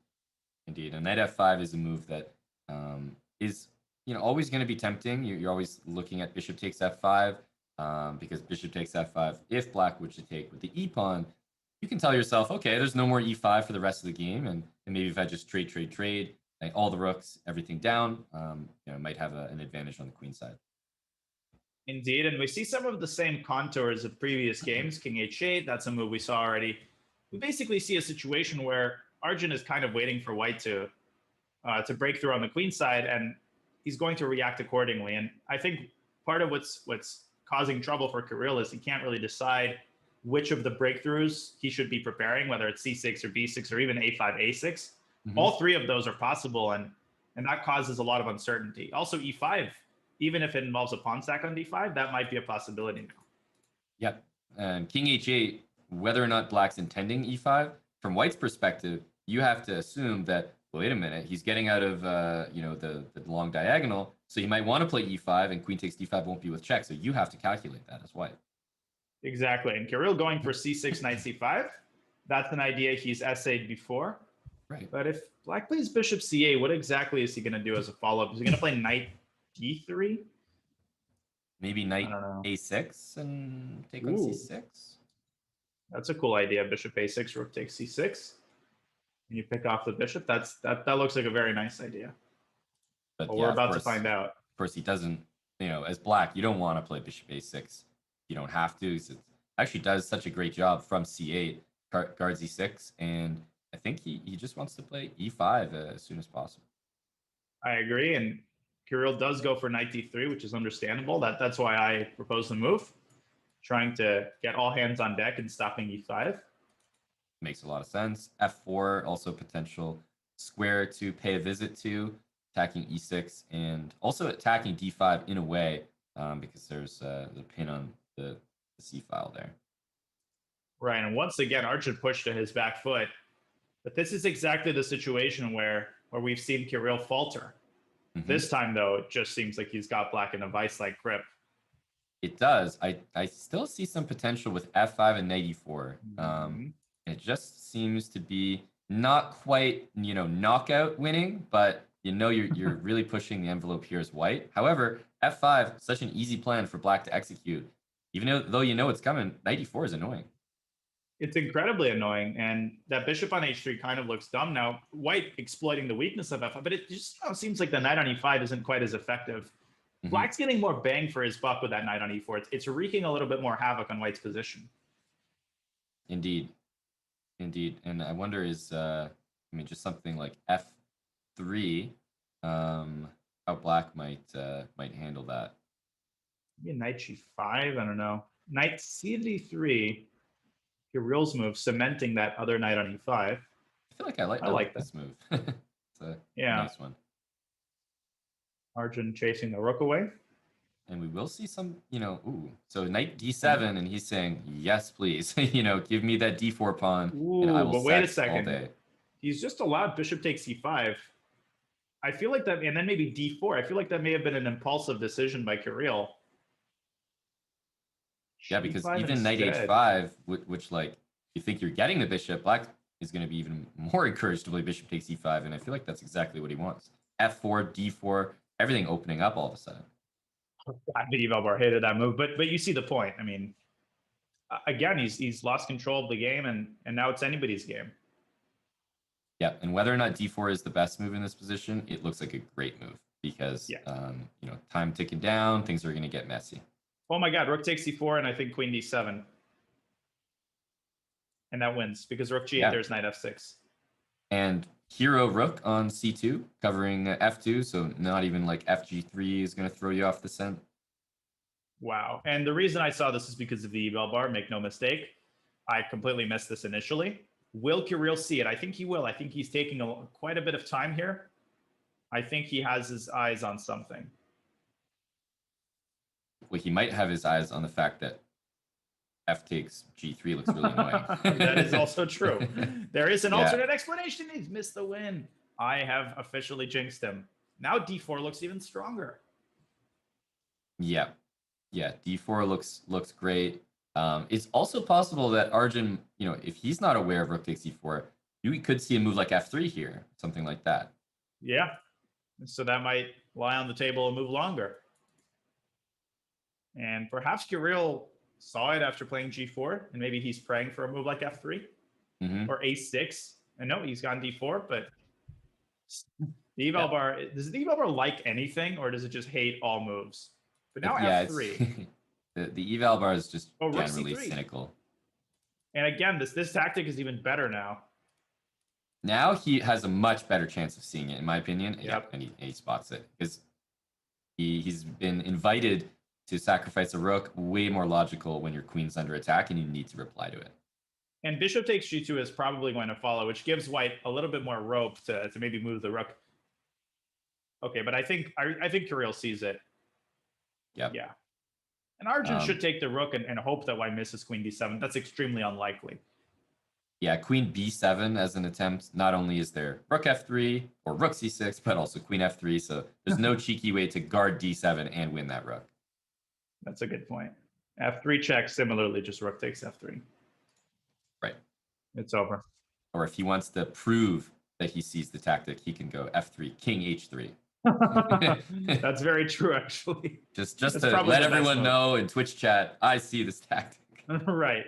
And knight f5 is a move that is, always going to be tempting. You're always looking at bishop takes f5. because bishop takes f5. If black were to take with the e pawn, you can tell yourself, okay, there's no more e5 for the rest of the game, and maybe if I just trade, like all the rooks, everything down, might have an advantage on the queen side. Indeed, and we see some of the same contours of previous games. King h8, that's a move we saw already. We basically see a situation where Arjun is kind of waiting for white to break through on the queen side, and he's going to react accordingly. And I think part of what's causing trouble for Kirill is he can't really decide which of the breakthroughs he should be preparing, whether it's c6 or b6 or even a5, a6. Mm-hmm. All three of those are possible, and that causes a lot of uncertainty. Also, e5, even if it involves a pawn stack on d5, that might be a possibility now. Yep. King h8, whether or not black's intending e5, from white's perspective, you have to assume that, well, wait a minute, he's getting out of the long diagonal, so you might want to play e5, and queen takes d5 won't be with check, so you have to calculate that as white. Exactly. And Kirill going for c6, knight c5, that's an idea he's essayed before. Right. But if black plays bishop c8, what exactly is he going to do as a follow-up? Is he going to play knight d3? Maybe knight a6 and take on c6? That's a cool idea. Bishop a6, rook takes c6. And you pick off the bishop. That looks like a very nice idea. But we're about to find out. Of course, he doesn't, as black, you don't want to play bishop a6. You don't have to. So it actually does such a great job from c8, guards e6, and I think he just wants to play e5 as soon as possible. I agree, and Kirill does go for knight d3, which is understandable. That's why I propose the move, trying to get all hands on deck and stopping e5. Makes a lot of sense. f4, also potential square to pay a visit to, attacking e6, and also attacking d5 in a way, because there's the pin on the c file there. Right, and once again, Arjun pushed to his back foot. But this is exactly the situation where we've seen Kirill falter. Mm-hmm. This time, though, it just seems like he's got black in a vice-like grip. It does. I still see some potential with f5 and knight e4. Mm-hmm. It just seems to be not quite, knockout winning, but you're really pushing the envelope here as white. However, f5, such an easy plan for black to execute. Even though it's coming, knight e4 is annoying. It's incredibly annoying, and that bishop on h3 kind of looks dumb now. White exploiting the weakness of f5, but it just seems like the knight on e5 isn't quite as effective. Mm-hmm. Black's getting more bang for his buck with that knight on e4. It's wreaking a little bit more havoc on white's position. Indeed. And I wonder is, just something like f3, how black might handle that. Maybe knight g5, I don't know. Knight c3. Kirill's move, cementing that other knight on e5. I feel like I like this move. It's a nice one. Arjun chasing the rook away. And we will see some, so knight d7, and he's saying, yes, please. Give me that d4 pawn, and I will but wait a second. All day. He's just allowed bishop takes c5. I feel like that, and then maybe d4. I feel like that may have been an impulsive decision by Kirill. Yeah, because even knight h5, which you think you're getting the bishop, black is going to be even more encouraged to play bishop takes e5, and I feel like that's exactly what he wants. f4, d4, everything opening up all of a sudden. I believe Elbar hated that move, but you see the point. I mean, again, he's lost control of the game, and now it's anybody's game. Yeah, and whether or not d4 is the best move in this position, it looks like a great move because time ticking down, things are going to get messy. Oh my God, rook takes c4, and I think queen d7. And that wins, because rook g8, there's knight f6. And hero rook on c2, covering f2, so not even like fg3 is going to throw you off the scent. Wow. And the reason I saw this is because of the eval bar, make no mistake. I completely missed this initially. Will Kirill see it? I think he will. I think he's taking quite a bit of time here. I think he has his eyes on something. Well, he might have his eyes on the fact that f takes g3 looks really annoying. That is also true. There is an alternate explanation. He's missed the win. I have officially jinxed him. Now d4 looks even stronger. Yeah, d4 looks great. It's also possible that Arjun, if he's not aware of rook takes e4, you could see a move like f3 here, something like that. Yeah, so that might lie on the table and move longer. And perhaps Kirill saw it after playing g4, and maybe he's praying for a move like f3 or a6. And no, he's gone d4, but the eval bar, does the eval bar like anything, or does it just hate all moves? But now f3. The eval bar is just rook generally c3. cynical. And again, this tactic is even better now. Now he has a much better chance of seeing it, in my opinion. Yep. Yeah, and he spots it because he's been invited to sacrifice a rook. Way more logical when your queen's under attack and you need to reply to it. And bishop takes g2 is probably going to follow, which gives white a little bit more rope to maybe move the rook. Okay, but I think Kirill sees it. Yep. Yeah. And Arjun should take the rook and hope that white misses queen d7. That's extremely unlikely. Yeah, queen b7 as an attempt. Not only is there rook f3 or rook c6, but also queen f3. So there's no cheeky way to guard d7 and win that rook. That's a good point. f3 check, similarly, just rook takes f3. Right. It's over. Or if he wants to prove that he sees the tactic, he can go f3, king h3. That's very true, actually. Just to let everyone know in Twitch chat, I see this tactic. Right.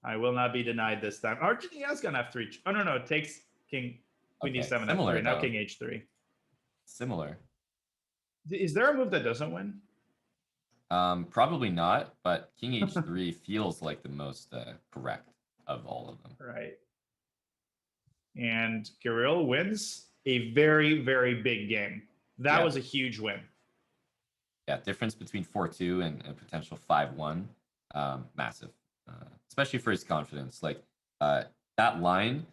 I will not be denied this time. Arjun, he has gone f3. Oh, no, it takes king, queen d7, similar, f3. Now king h3. Similar. Is there a move that doesn't win? Probably not, but king h3 feels like the most correct of all of them. Right. And Kirill wins a very, very big game. That was a huge win. Yeah, difference between 4-2 and a potential 5-1, massive. Especially for his confidence. Like that line,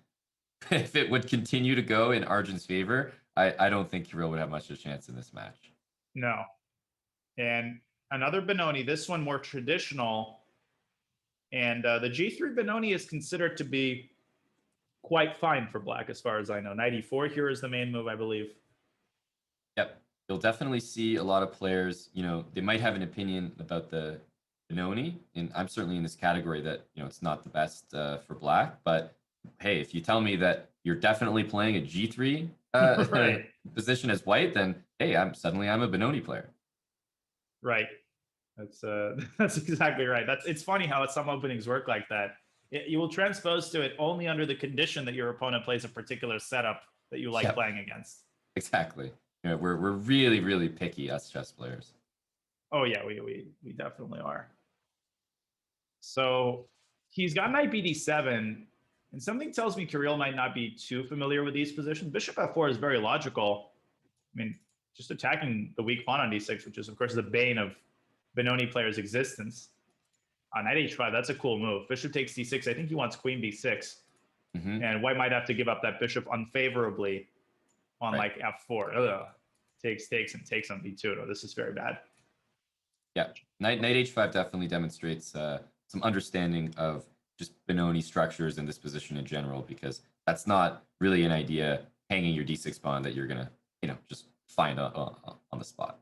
if it would continue to go in Arjun's favor, I don't think Kirill would have much of a chance in this match. No. And another Benoni, this one more traditional. And the G3 Benoni is considered to be quite fine for black, as far as I know. Knight e4 here is the main move, I believe. Yep. You'll definitely see a lot of players, they might have an opinion about the Benoni, and I'm certainly in this category that, it's not the best for black. But hey, if you tell me that you're definitely playing a G3 right. position as white, then hey, I'm a Benoni player. Right. That's exactly right. It's funny how some openings work like that. You will transpose to it only under the condition that your opponent plays a particular setup that you like playing against. Exactly. We're really, really picky, us chess players. Oh yeah, we definitely are. So he's got knight bd7, and something tells me Kirill might not be too familiar with these positions. Bishop f4 is very logical. I mean, just attacking the weak pawn on d6, which is of course the bane of Benoni players' existence. On knight h5, that's a cool move. Bishop takes d6. I think he wants queen b6. And white might have to give up that bishop unfavorably on like f4. Ugh. Takes on b2. No, this is very bad. Yeah, knight h5 definitely demonstrates some understanding of just Benoni structures in this position in general, because that's not really an idea hanging your d6 pawn that you're gonna just find on the spot.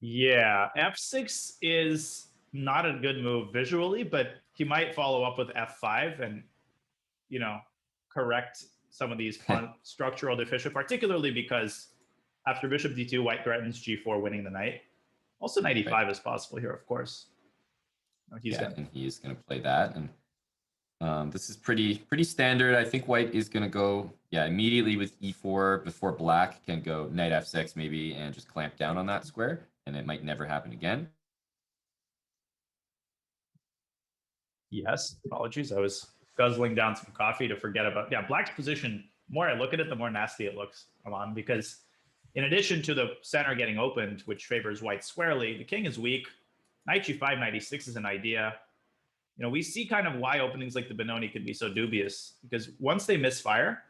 Yeah, f6 is not a good move visually, but he might follow up with f5 and correct some of these pawn structural deficient, particularly because after bishop d2, white threatens g4, winning the knight. Also, knight e5 is possible here, of course. And he's going to play that. And this is pretty standard. I think white is going to go, immediately with e4 before black can go knight f6 maybe and just clamp down on that square. And it might never happen again. Yes, apologies. I was guzzling down some coffee to forget about. Yeah, black's position, the more I look at it, the more nasty it looks, Alon, because in addition to the center getting opened, which favors white squarely, the king is weak. Knight g5, knight e6 is an idea. We see kind of why openings like the Benoni could be so dubious, because once they misfire,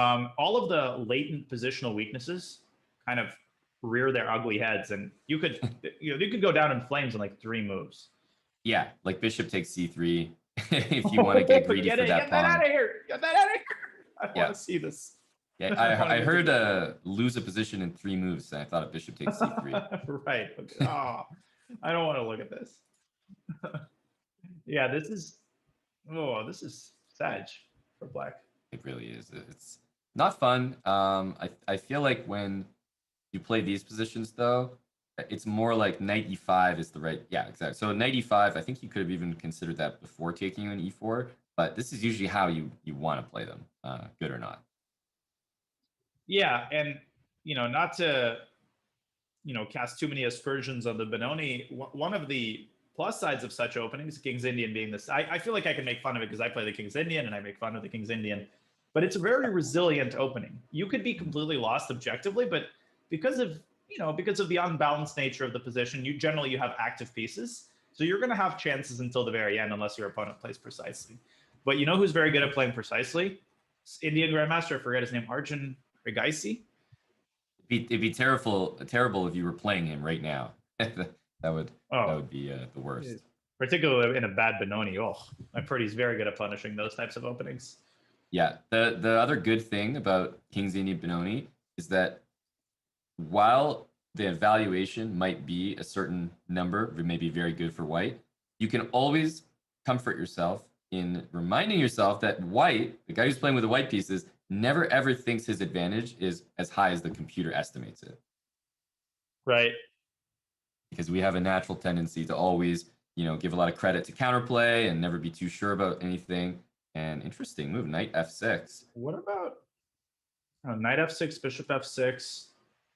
all of the latent positional weaknesses kind of rear their ugly heads, and you could go down in flames in like 3 moves. Yeah, like bishop takes c3 if you want to get greedy for that pawn. Get that out of here! Get that out of here! I want to see this. Yeah, I heard lose a position in 3 moves, and I thought a bishop takes c3. Right. Okay. Oh, I don't want to look at this. Yeah, this is sag for black. It really is. It's not fun. I feel like when you play these positions, though, it's more like knight e5 is the right. Yeah, exactly. So knight e5, I think you could have even considered that before taking on e4, but this is usually how you want to play them, good or not. Yeah, and not to cast too many aspersions on the Benoni. One of the plus sides of such openings, King's Indian being this, I feel like I can make fun of it because I play the King's Indian and I make fun of the King's Indian, but it's a very resilient opening. You could be completely lost objectively, but because of because of the unbalanced nature of the position, you have active pieces, so you're going to have chances until the very end unless your opponent plays precisely. But you know who's very good at playing precisely? Indian Grandmaster, I forget his name, Arjun Erigaisi. It'd be terrible if you were playing him right now. that would be the worst. Particularly in a bad Benoni. Oh, I've heard he's very good at punishing those types of openings. Yeah. The other good thing about King's Indian Benoni is that while the evaluation might be a certain number, it may be very good for white, you can always comfort yourself in reminding yourself that white, the guy who's playing with the white pieces, never ever thinks his advantage is as high as the computer estimates it. Right. Because we have a natural tendency to always, give a lot of credit to counterplay and never be too sure about anything. And interesting move, knight f6. What about knight f6, bishop f6,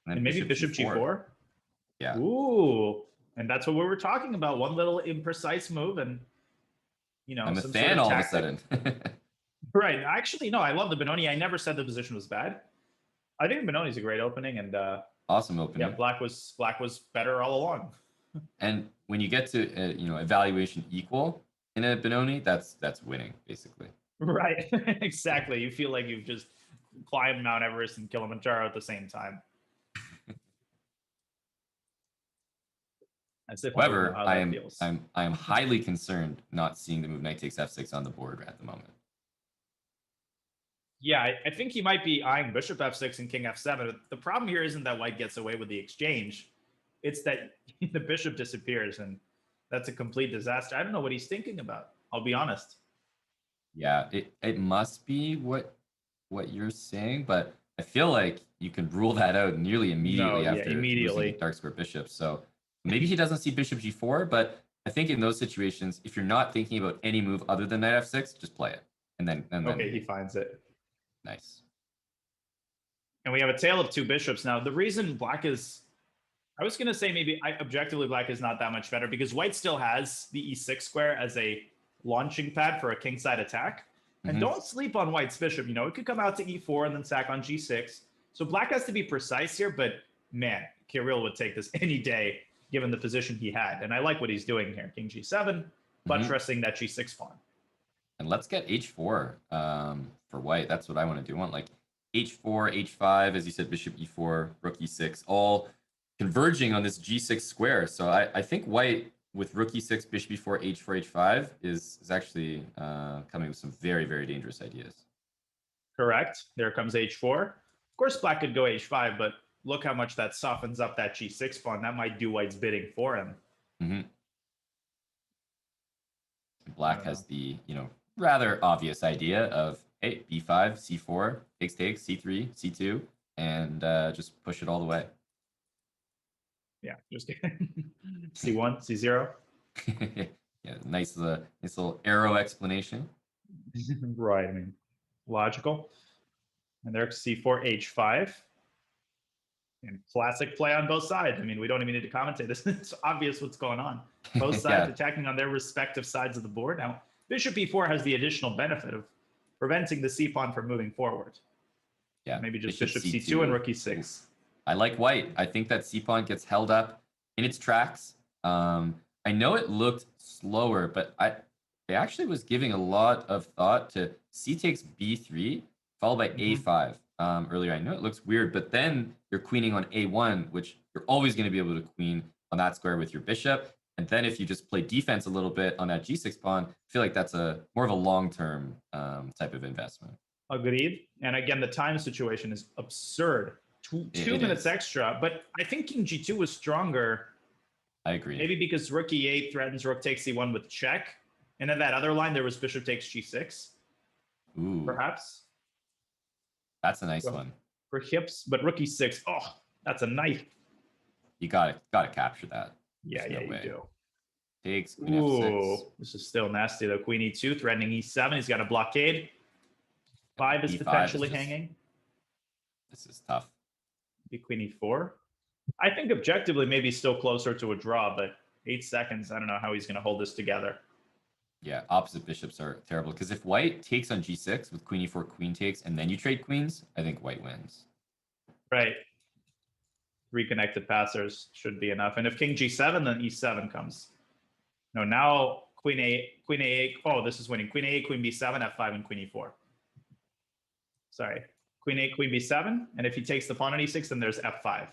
and maybe bishop g4? Yeah. Ooh, and that's what we were talking about. One little imprecise move, and I'm a fan all of a sudden. Right. Actually, no, I love the Benoni. I never said the position was bad. I think Benoni's a great opening, and awesome opening. Yeah, black was better all along. And when you get to evaluation equal in a Benoni, that's winning basically. Right. Exactly. You feel like you've just climbed Mount Everest and Kilimanjaro at the same time. However, I am highly concerned not seeing the move knight takes f6 on the board at the moment. Yeah, I think he might be eyeing bishop f6 and king f7. The problem here isn't that white gets away with the exchange. It's that the bishop disappears, and that's a complete disaster. I don't know what he's thinking about. I'll be honest. Yeah, it must be what you're saying, but I feel like you can rule that out nearly immediately after losing dark square bishop. So maybe he doesn't see bishop g4, but I think in those situations, if you're not thinking about any move other than knight f6, just play it. And then okay, he finds it. Nice. And we have a tale of two bishops now. The reason black is, I was going to say maybe objectively black is not that much better because white still has the e6 square as a launching pad for a kingside attack. And don't sleep on white's bishop. It could come out to e4 and then sack on g6. So black has to be precise here, but man, Kirill would take this any day given the position he had. And I like what he's doing here. King g7, buttressing that g6 pawn. And let's get h4 for white. That's what I want to do. I want like h4, h5, as you said, bishop e4, rook e6, all converging on this g6 square. So I think white with rook e6, bishop e4, h4, h5 is actually coming with some very, very dangerous ideas. Correct. There comes h4. Of course, black could go h5, but look how much that softens up that g6 pawn. That might do white's bidding for him. Black has the, rather obvious idea of, hey, b5, c4, takes, c3, c2, and just push it all the way. Yeah, just c1, c0. Yeah, nice little arrow explanation. Right, I mean, logical. And there's c4, h5. And classic play on both sides. I mean, we don't even need to commentate this. It's obvious what's going on. Both sides attacking on their respective sides of the board. Now, bishop e4 has the additional benefit of preventing the c-pawn from moving forward. Yeah, maybe just bishop c2 and rook e6. I like white. I think that c-pawn gets held up in its tracks. I know it looked slower, but I actually was giving a lot of thought to c takes b3, followed by a5 earlier. I know it looks weird, but then you're queening on a1, which you're always going to be able to queen on that square with your bishop. And then if you just play defense a little bit on that g6 pawn, I feel like that's more of a long-term type of investment. Agreed. And again, the time situation is absurd. Two minutes extra, but I think king g2 was stronger. I agree. Maybe because rook e8 threatens rook takes c1 with check. And then that other line, there was bishop takes g6. Ooh. Perhaps. That's a nice one. For hips, but rook e6, oh, that's a knife. You gotta capture that. Yeah, There's yeah, no you way. do. Takes queen Ooh, f6. this is still nasty though. Queen e2, threatening e7. He's got a blockade. 5 is E5 potentially is just- hanging. This is tough. Be queen e4. I think objectively maybe still closer to a draw, but 8 seconds. I don't know how he's going to hold this together. Yeah, opposite bishops are terrible because if white takes on g6 with queen e4, queen takes, and then you trade queens, I think white wins. Right. Reconnected passers should be enough. And if king g7, then e7 comes. No, now queen a8. Oh, this is winning. Queen a8, queen b7, f5, and queen e4. Sorry. Queen 8, queen b7. And if he takes the pawn on e6, then there's f5.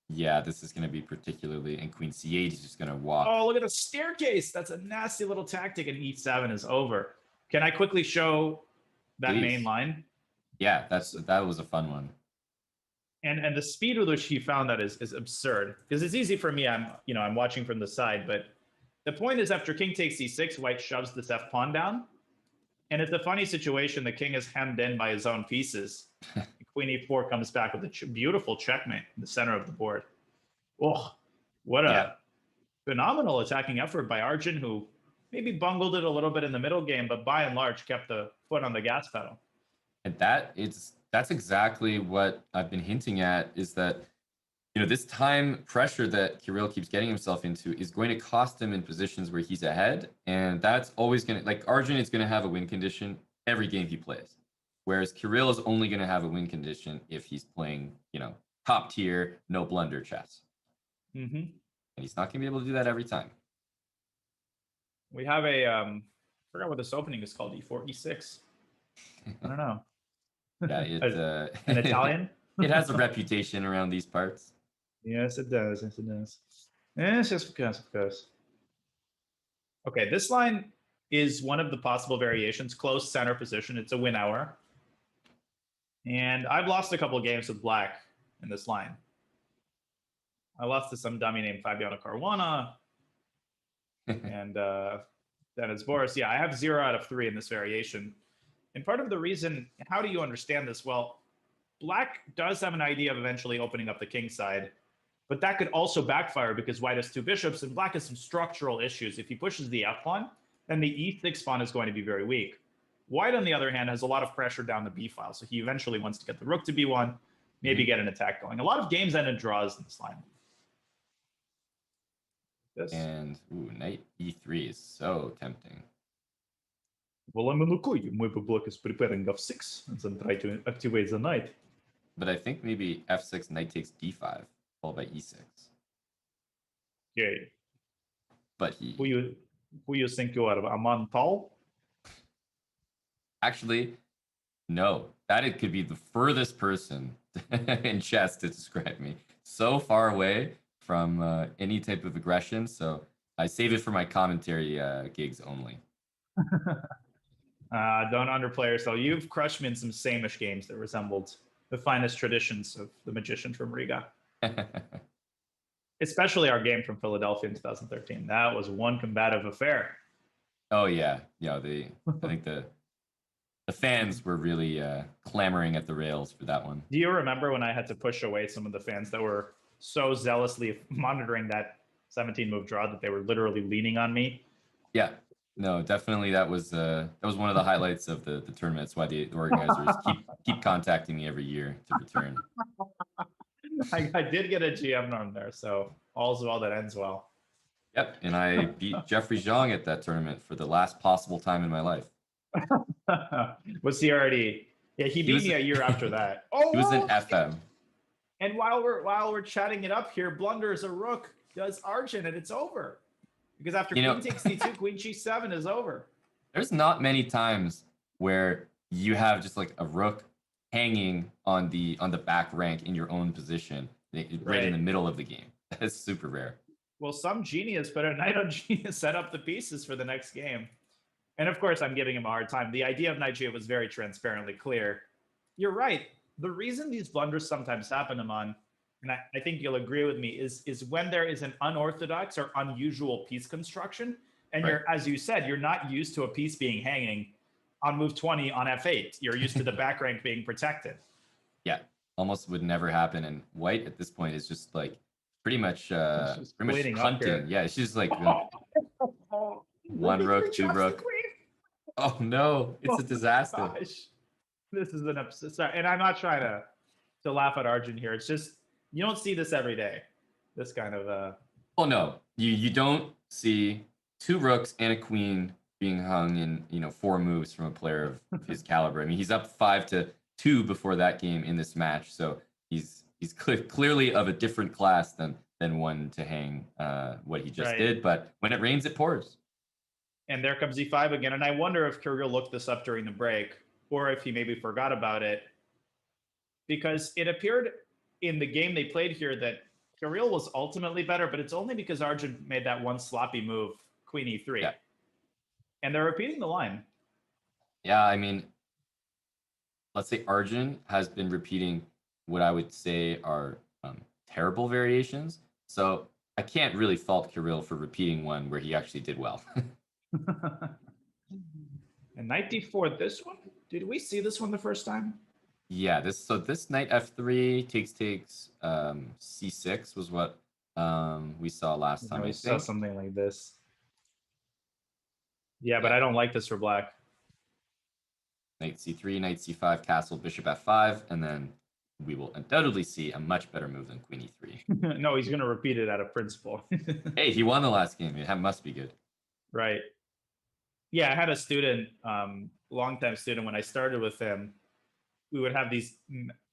Yeah, this is going to be particularly, and queen c8 is just going to walk. Oh, look at the staircase. That's a nasty little tactic, and e7 is over. Can I quickly show that Please. main line? Yeah, that was a fun one. And the speed with which he found that is absurd. Because it's easy for me. I'm watching from the side, but the point is after king takes e6, white shoves this f pawn down. And it's a funny situation. The king is hemmed in by his own pieces. Queen e4 comes back with a beautiful checkmate in the center of the board. Oh, what a phenomenal attacking effort by Arjun, who maybe bungled it a little bit in the middle game, but by and large kept the foot on the gas pedal. And that's exactly what I've been hinting at, is that this time pressure that Kirill keeps getting himself into is going to cost him in positions where he's ahead, and that's always going to, like, Arjun is going to have a win condition every game he plays, whereas Kirill is only going to have a win condition if he's playing top tier, no blunder chess. Mm-hmm. And he's not going to be able to do that every time. We have a I forgot what this opening is called. E4, E6. I don't know. Yeah, it's an Italian. It has a reputation around these parts. Yes, it does. Yes, it does. Yes, of course. Okay, this line is one of the possible variations. Close center position. It's a win hour. And I've lost a couple of games with black in this line. I lost to some dummy named Fabiano Caruana. And Dennis Boris. Yeah, I have 0 out of 3 in this variation. And part of the reason, how do you understand this? Well, black does have an idea of eventually opening up the king side, but that could also backfire because white has 2 bishops and black has some structural issues. If he pushes the f pawn, then the e6 pawn is going to be very weak. White, on the other hand, has a lot of pressure down the b file, so he eventually wants to get the rook to b1, maybe get an attack going. A lot of games end in draws in this line. And knight e3 is so tempting. Well, I'm my block is preparing f6 and then try to activate the knight. But I think maybe f6, knight takes d5, followed by e6. Okay. But who you think you are, Aman Tal? Actually, no. That it could be the furthest person in chess to describe me. So far away from any type of aggression. So I save it for my commentary gigs only. Don't underplay yourself. You've crushed me in some samish games that resembled the finest traditions of the magician from Riga. Especially our game from Philadelphia in 2013. That was one combative affair. Oh yeah, I think the fans were really clamoring at the rails for that one. Do you remember when I had to push away some of the fans that were so zealously monitoring that 17-move draw that they were literally leaning on me? Yeah, no, definitely that was one of the highlights of the tournament. That's why the organizers keep contacting me every year to return. I did get a GM norm there, so all's well that ends well. Yep, and I beat Jeffrey Zhang at that tournament for the last possible time in my life. Was he already? Yeah, he beat me a year after that. Oh, he was in FM. And while we're chatting it up here, blunders a rook, does Arjun, and it's over. Because after queen takes d2, queen g7 is over. There's not many times where you have just like a rook hanging on the back rank in your own position, right in the middle of the game. That's super rare. Well, some genius put a knight on g, set up the pieces for the next game. And of course, I'm giving him a hard time. The idea of knight g was very transparently clear. You're right. The reason these blunders sometimes happen, Aman, and I think you'll agree with me, is when there is an unorthodox or unusual piece construction, and you're, as you said, you're not used to a piece being hanging on move 20 on f8. You're used to the back rank being protected. Yeah. almost would never happen. And white at this point is just like pretty much cleaning up here. hunting. Yeah, she's like one Rook rook, E3 two traps the rook. queen. Oh no, it's a disaster. Gosh. This is an upset. Sorry, and I'm not trying to laugh at Arjun here. It's just you don't see this every day. This kind of Oh no, you don't see two rooks and a queen being hung in 4 moves from a player of his caliber. I mean, he's up 5-2 before that game in this match, so he's clearly of a different class than one to hang what he just did. But when it rains, it pours. And there comes E5 again. And I wonder if Kirill looked this up during the break, or if he maybe forgot about it, because it appeared in the game they played here that Kirill was ultimately better, but it's only because Arjun made that one sloppy move, Queen E3. Yeah. And they're repeating the line. Yeah, I mean, let's say Arjun has been repeating what I would say are terrible variations. So I can't really fault Kirill for repeating one where he actually did well. And knight d4, this one? Did we see this one the first time? Yeah, this knight f3 takes c6 was what we saw last time. We I saw think something like this. Yeah, but I don't like this for black. Knight c3, knight c5, castle, bishop f5, and then we will undoubtedly see a much better move than queen e3. No, he's going to repeat it out of principle. Hey, he won the last game. It must be good. Right. Yeah, I had a student, longtime student, when I started with him, we would have these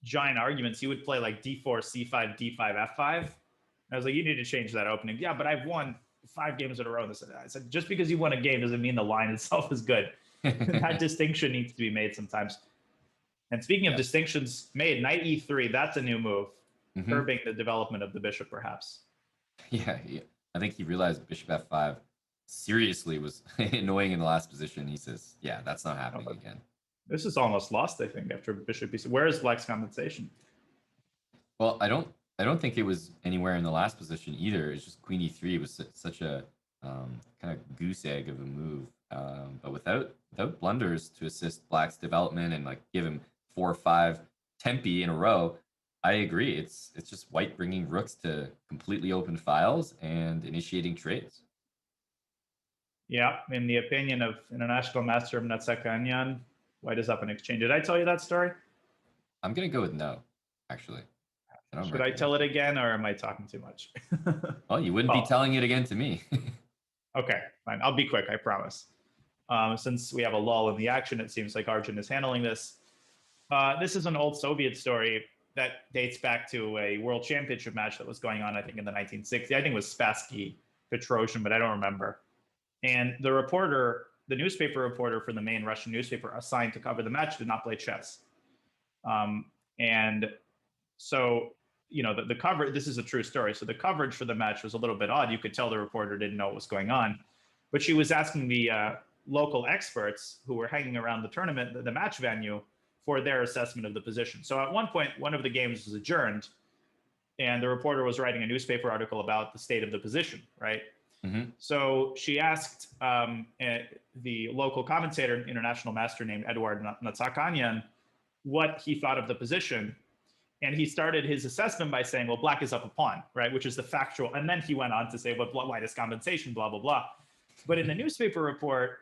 giant arguments. He would play like d4, c5, d5, f5. I was like, you need to change that opening. Yeah, but I've won 5 games in a row. I said, just because you won a game doesn't mean the line itself is good. That distinction needs to be made sometimes. And speaking of distinctions made, knight e3, that's a new move, curbing the development of the bishop, perhaps. Yeah, I think he realized bishop f5 seriously was annoying in the last position. He says, yeah, that's not happening again. This is almost lost, I think, after bishop e6. Where is black's compensation? Well, I don't think it was anywhere in the last position either. It's just queen e3 was such a kind of goose egg of a move. But without blunders to assist black's development and like give him 4 or 5 tempi in a row, I agree. It's just white bringing rooks to completely open files and initiating trades. Yeah, in the opinion of international master Mnatsakanyan, white is up in exchange. Did I tell you that story? I'm gonna go with no, actually. Should I tell it again, or am I talking too much? Well, you wouldn't be telling it again to me. Okay, fine. I'll be quick, I promise. Since we have a lull in the action, it seems like Arjun is handling this. This is an old Soviet story that dates back to a world championship match that was going on, I think, in the 1960s. I think it was Spassky, Petrosian, but I don't remember. And the reporter, the newspaper reporter for the main Russian newspaper assigned to cover the match, did not play chess. And so, the cover, this is a true story. So the coverage for the match was a little bit odd. You could tell the reporter didn't know what was going on. But she was asking the local experts who were hanging around the tournament, the match venue, for their assessment of the position. So at one point, one of the games was adjourned, and the reporter was writing a newspaper article about the state of the position, right? So she asked the local commentator, international master named Eduard Natsakanyan, what he thought of the position. And he started his assessment by saying, well, black is up a pawn, right? Which is the factual. And then he went on to say, well, white is compensation, blah, blah, blah. But in the newspaper report,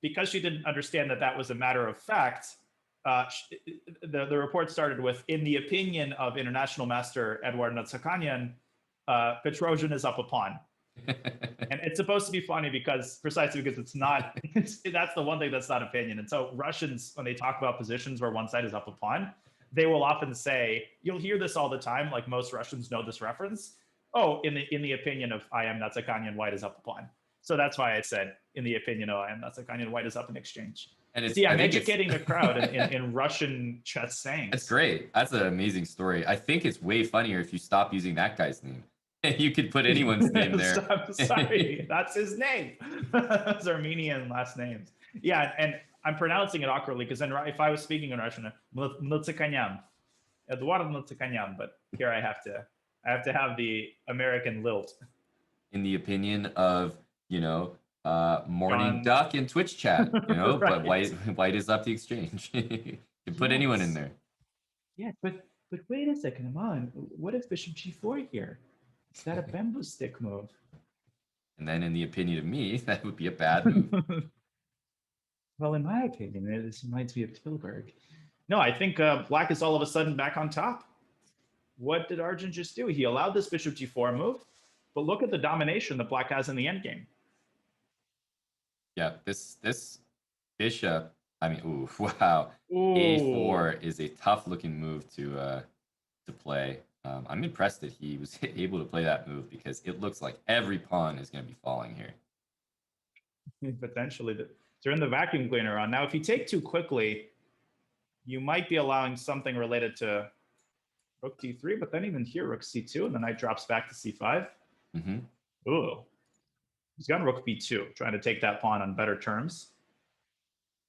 because she didn't understand that that was a matter of fact, the report started with, in the opinion of international master Eduard Natsakanyan, Petrosian is up a pawn. And it's supposed to be funny precisely because it's not, that's the one thing that's not opinion. And so Russians, when they talk about positions where one side is up a pawn, they will often say, you'll hear this all the time, like most Russians know this reference. Oh, in the opinion of I am Natsakanyan, white is up a pawn. So that's why I said, in the opinion of I am Natsakanyan, white is up in exchange. And see, I'm educating the crowd in Russian chess sayings. That's great. That's an amazing story. I think it's way funnier if you stop using that guy's name. You could put anyone's name there. I'm sorry, that's his name. It's Armenian last names. Yeah, and I'm pronouncing it awkwardly because then if I was speaking in Russian, Mnatsakanyan, Eduard Mnatsakanyan, but here I have to have the American lilt. In the opinion of, Morning Duck in Twitch chat, right. But white is up the exchange. You can put anyone in there. Yeah, but But wait a second, come on. What is bishop g4 here? Is that a bamboo stick move? And then in the opinion of me, that would be a bad move. Well, in my opinion, this reminds me of Tilburg. No, I think black is all of a sudden back on top. What did Arjun just do? He allowed this bishop g4 move, but look at the domination that black has in the endgame. Yeah, this bishop, I mean, ooh, wow. Ooh. A4 is a tough looking move to play. I'm impressed that he was able to play that move because it looks like every pawn is going to be falling here. Potentially. Turn the vacuum cleaner on. Now, if you take too quickly, you might be allowing something related to rook d3, but then even here, rook c2, and the knight drops back to c5. Mm-hmm. Ooh. He's got rook b2, trying to take that pawn on better terms.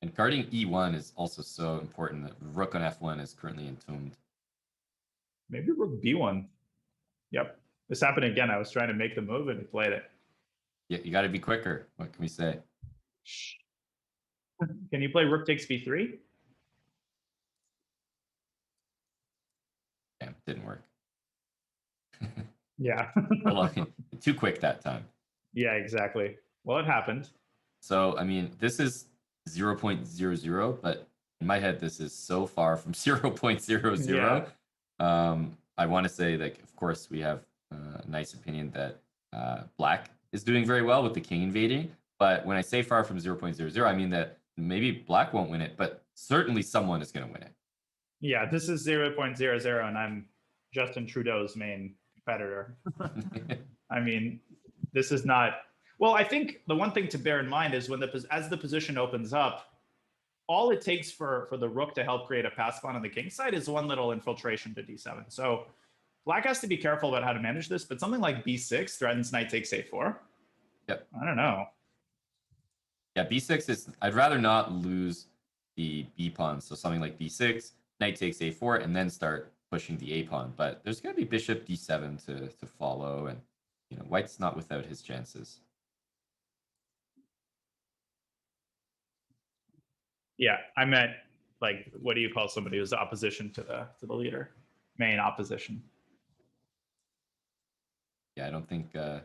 And guarding e1 is also so important that rook on f1 is currently entombed. Maybe rook b1. Yep. This happened again. I was trying to make the move and he played it. Yeah, you got to be quicker. What can we say? Can you play rook takes b3? Yeah, didn't work. Yeah. Too quick that time. Yeah, exactly. Well, it happened. So, I mean, this is 0.00, but in my head, this is so far from 0.00. Yeah. I want to say, like, of course, we have a nice opinion that black is doing very well with the king invading. But when I say far from 0.00, I mean that maybe black won't win it, but certainly someone is going to win it. Yeah, this is 0.00, and I'm Justin Trudeau's main competitor. I mean, this is not. Well, I think the one thing to bear in mind is as the position opens up, all it takes for the rook to help create a pass pawn on the king side is one little infiltration to d7. So black has to be careful about how to manage this, but something like b6 threatens knight takes a4. Yep. I don't know. Yeah, b6 is. I'd rather not lose the b pawn. So something like b6, knight takes a4, and then start pushing the a pawn. But there's going to be bishop d7 to follow, and white's not without his chances. Yeah, I meant like, what do you call somebody who's opposition to the leader? Main opposition. Yeah, I don't think you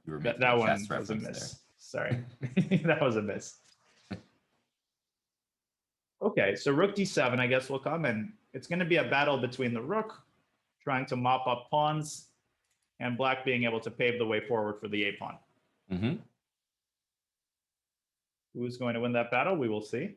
were making that a one chess was a reference miss. there. Sorry, that was a miss. Okay, so rook d7, I guess will come, and it's going to be a battle between the rook trying to mop up pawns and black being able to pave the way forward for the a pawn. Mm-hmm. Who's going to win that battle? We will see.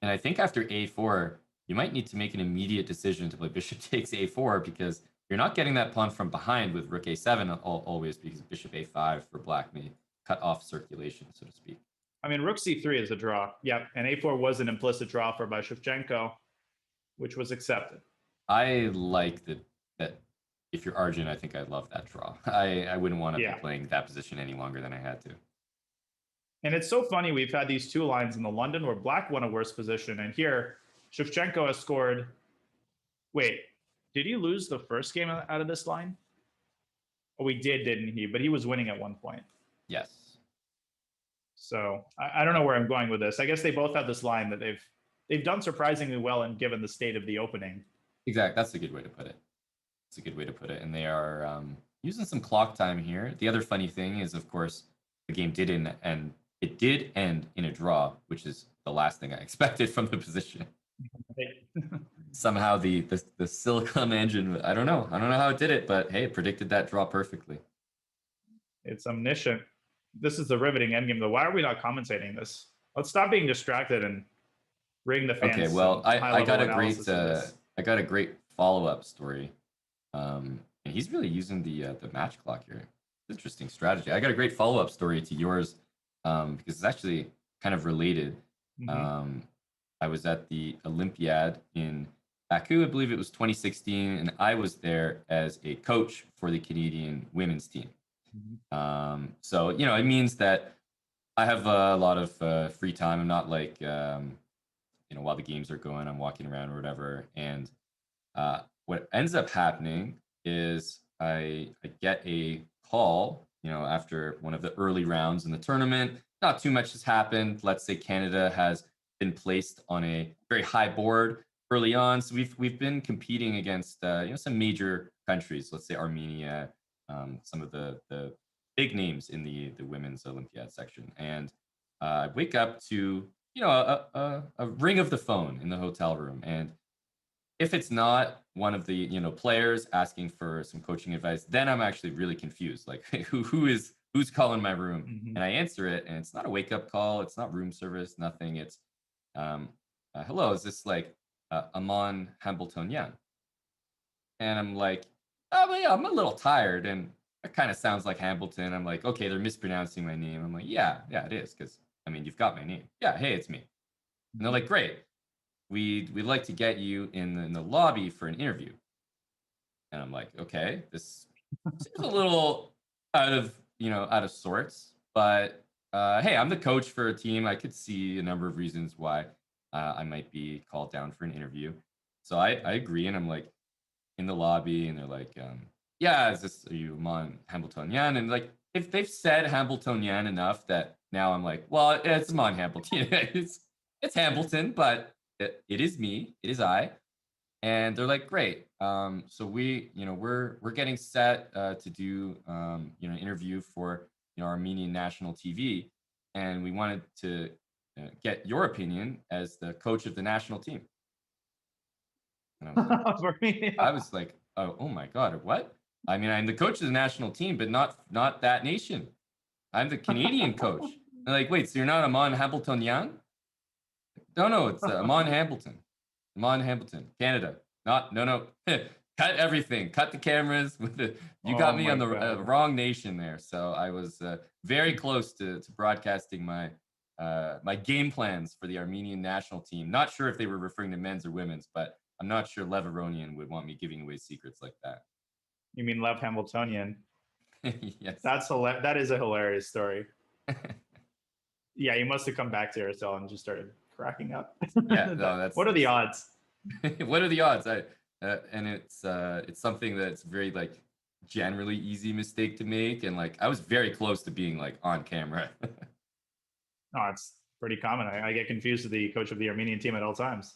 And I think after a4, you might need to make an immediate decision to play bishop takes a4 because you're not getting that pawn from behind with rook a7 always, because bishop a5 for black may cut off circulation, so to speak. I mean, rook c3 is a draw. Yeah, and a4 was an implicit draw for by Shevchenko, which was accepted. I like that if you're Arjun, I think I'd love that draw. I wouldn't want to be playing that position any longer than I had to. And it's so funny, we've had these two lines in the London where black won a worse position, and here Shevchenko has scored. Wait, did he lose the first game out of this line? Oh, we did, didn't he? But he was winning at one point. Yes. So I don't know where I'm going with this. I guess they both have this line that they've done surprisingly well, and given the state of the opening. Exactly. That's a good way to put it. It's a good way to put it. And they are using some clock time here. The other funny thing is, of course, the game did end, and it did end in a draw, which is the last thing I expected from the position. Somehow the Silicon engine, I don't know how it did it, but hey, it predicted that draw perfectly. It's omniscient. This is the riveting endgame, though. Why are we not commentating this? Let's stop being distracted and bring the fans. Okay, well, I got a great follow-up story. And he's really using the match clock here. Interesting strategy. I got a great follow-up story to yours because it's actually kind of related. Mm-hmm. I was at the Olympiad in Baku, I believe it was 2016, and I was there as a coach for the Canadian women's team. Mm-hmm. So, it means that I have a lot of free time. I'm not like, while the games are going, I'm walking around or whatever. And what ends up happening is I get a call, after one of the early rounds in the tournament. Not too much has happened. Let's say Canada has been placed on a very high board, early on. So we've been competing against some major countries. Let's say Armenia, some of the big names in the women's Olympiad section, and I wake up to a ring of the phone in the hotel room, and if it's not one of the players asking for some coaching advice, then I'm actually really confused. Like who's calling my room? Mm-hmm. And I answer it, and it's not a wake up call. It's not room service. Nothing. It's hello. Is this like Amon Hambletonian? And I'm like, oh, but yeah, I'm a little tired, and it kind of sounds like Hambleton. I'm like, okay, they're mispronouncing my name. I'm like, yeah, it is, because I mean, you've got my name. Yeah, hey, it's me. And they're like, great. We'd like to get you in the lobby for an interview. And I'm like, okay, this seems a little out of sorts, but hey, I'm the coach for a team. I could see a number of reasons why I might be called down for an interview. So I agree, and I'm like in the lobby, and they're like, yeah, are you Mon Hambletonian? And like, if they've said Hambletonian enough that now I'm like, well, it's Mon Hambleton. it's Hambleton, but it is me. It is I. And they're like, great. So we're getting set to do an interview for Armenian national TV, and we wanted to get your opinion as the coach of the national team. And I was like, oh my God, what? I mean, I'm the coach of the national team, but not that nation. I'm the Canadian coach. They're like, wait, so you're not Amon Hambletonian? No, it's Amon Hambleton. Amon Hambleton, Canada. No. Cut everything. Cut the cameras. You got me on the wrong nation there. So I was very close to broadcasting my game plans for the Armenian national team. Not sure if they were referring to men's or women's, but I'm not sure Lev Aronian would want me giving away secrets like that. You mean Lev Hambletonian? Yes. That is a hilarious story. Yeah, you must have come back to Aircel and just started cracking up. Yeah, no, what are the odds? What are the odds? And it's something that's very like generally easy mistake to make, and like I was very close to being like on camera. No, it's pretty common. I get confused with the coach of the Armenian team at all times.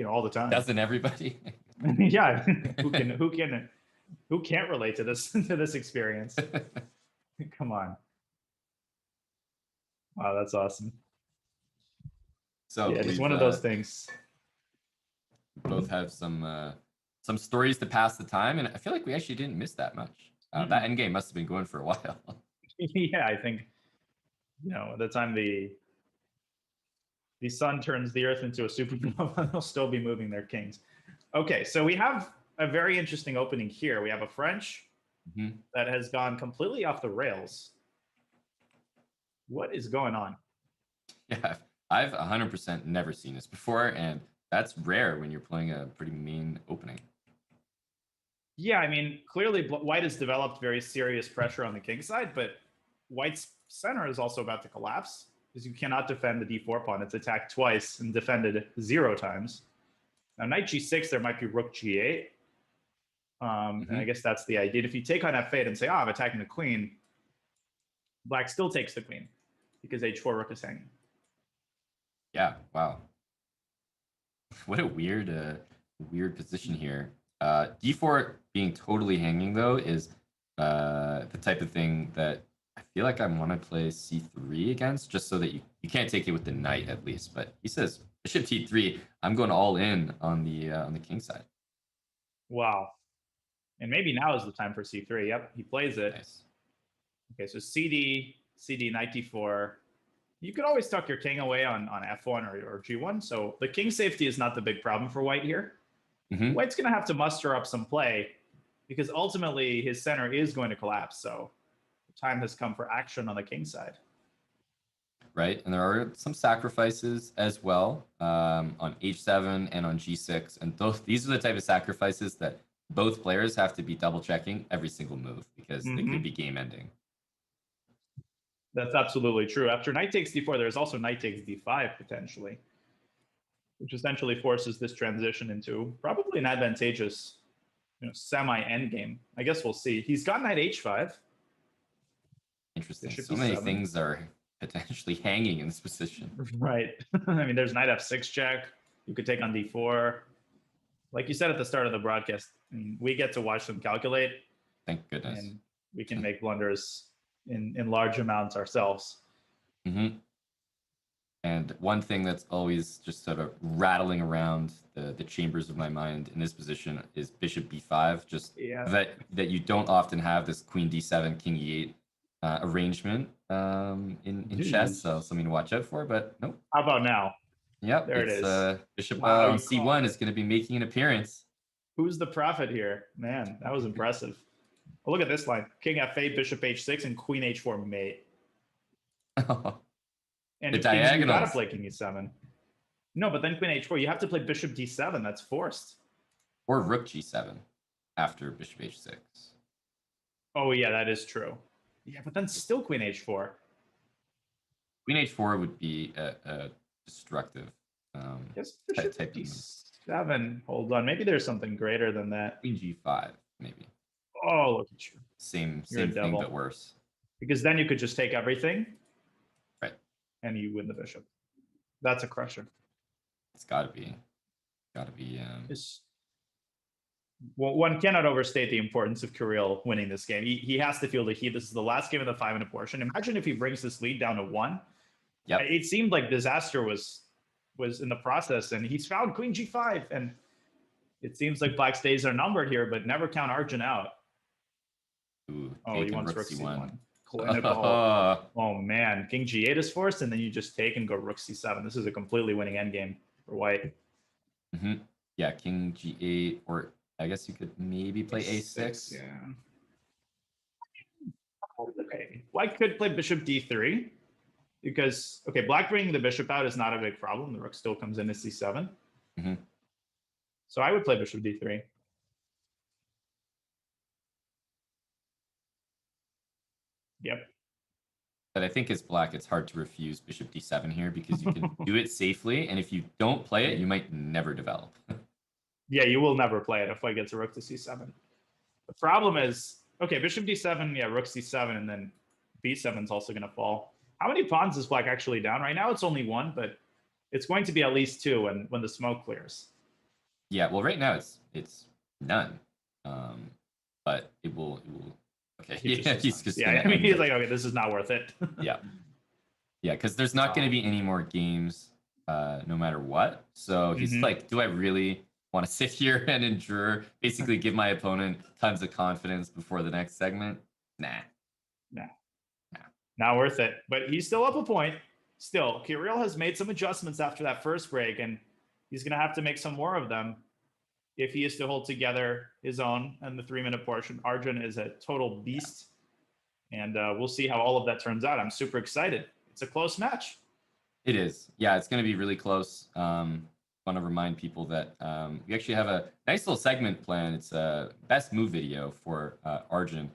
All the time. Doesn't everybody? Yeah, who can't relate to this experience? Come on. Wow, that's awesome. So yeah, it's one of those things. Both have some stories to pass the time, and I feel like we actually didn't miss that much. That Endgame must have been going for a while. Yeah, I think the time the sun turns the earth into a supernova, they'll still be moving their kings. Okay, so we have a very interesting opening here. We have a French that has gone completely off the rails. What is going on? Yeah, I've 100% never seen this before, and that's rare when you're playing a pretty mean opening. Yeah, I mean, clearly White has developed very serious pressure on the king side, but White's center is also about to collapse because you cannot defend the d4 pawn. It's attacked twice and defended 0 times. Now, knight g6, there might be rook g8. And I guess that's the idea. If you take on f8 and say, I'm attacking the queen, Black still takes the queen because h4 rook is hanging. Yeah, wow. What a weird position here. D4 being totally hanging, though, is the type of thing that I feel like I want to play c3 against, just so that you can't take it with the knight at least. But he says bishop t3. I'm going all in on the king side. Wow. And maybe now is the time for c3. Yep, he plays it. Nice. Okay, so CD, knight d4. You could always tuck your king away on f1 or g1. So the king safety is not the big problem for White here. White's going to have to muster up some play because ultimately his center is going to collapse. So the time has come for action on the king side. Right, and there are some sacrifices as well on h7 and on g6. And these are the type of sacrifices that both players have to be double checking every single move because they could be game ending. That's absolutely true. After knight takes d4, there's also knight takes d5 potentially, which essentially forces this transition into probably an advantageous, semi-endgame. I guess we'll see. He's got knight h5. Interesting. So many things are potentially hanging in this position. Right. I mean, there's knight f6 check. You could take on d4. like you said at the start of the broadcast, I mean, we get to watch them calculate, Thank goodness. and we can make blunders in large amounts ourselves. Mm-hmm. And one thing that's always just sort of rattling around the chambers of my mind in this position is bishop b5. Just that you don't often have this queen d7, king e8 arrangement in chess. So something to watch out for. But nope. How about now? Yep, there it is. Bishop on c1 is going to be making an appearance. Who's the prophet here? Man, that was impressive. Oh, look at this line: king f8, bishop h6, and queen h4 mate. And the you diagonals. gotta play king e7. No, but then queen h4, you have to play bishop d7. That's forced. Or rook g7 after bishop h6. Oh yeah, that is true. Yeah, but then still queen h4. Queen h4 would be a destructive Yes, bishop type d7. Hold on, maybe there's something greater than that. Queen g5, maybe. Oh, look at you. Same You're thing, but worse. Because then you could just take everything. Right. And you win the bishop. That's a crusher. It's gotta be. Well, one cannot overstate the importance of Kirill winning this game. He has to feel the heat. This is the last game of the 5-minute portion. Imagine if he brings this lead down to 1. Yep. It seemed like disaster was in the process, and he's found queen g5, and it seems like Black's days are numbered here, but never count Arjun out. Ooh, he wants rook c1. Clinical. Oh man, king g8 is forced, and then you just take and go rook c7. This is a completely winning endgame for white. Mm-hmm. Yeah, king g8, or I guess you could maybe play a6. Yeah. Okay, white could play bishop d3 because Black bringing the bishop out is not a big problem. The rook still comes in to c7. Mm-hmm. So I would play bishop d3. Yep. But I think as Black, it's hard to refuse bishop d7 here because you can do it safely, and if you don't play it, you might never develop. Yeah, you will never play it if White gets a rook to c7. The problem is, bishop d7, yeah, rook c7, and then b7 is also going to fall. How many pawns is Black actually down? Right now it's only 1, but it's going to be at least 2 when the smoke clears. Yeah, well, right now it's none, but it will. Okay, he's just I mean, he's like, okay, this is not worth it. yeah, because there's not going to be any more games, no matter what. So he's like, do I really want to sit here and endure, basically give my opponent tons of confidence before the next segment? Nah. Not worth it. But he's still up a point. Still, Kirill has made some adjustments after that first break, and he's going to have to make some more of them if he is to hold together his own and the 3-minute portion. Arjun is a total beast, and we'll see how all of that turns out. I'm super excited. It's a close match. It is. Yeah, it's going to be really close. Want to remind people that we actually have a nice little segment planned. It's a best move video for Arjun,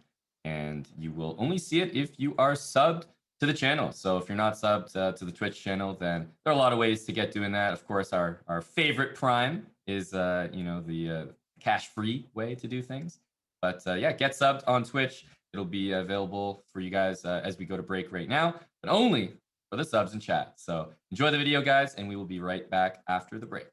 and you will only see it if you are subbed to the channel. So if you're not subbed to the Twitch channel, then there are a lot of ways to get doing that. Of course, our favorite prime is the cash-free way to do things. But get subbed on Twitch. It'll be available for you guys as we go to break right now, but only for the subs and chat. So enjoy the video, guys, and we will be right back after the break.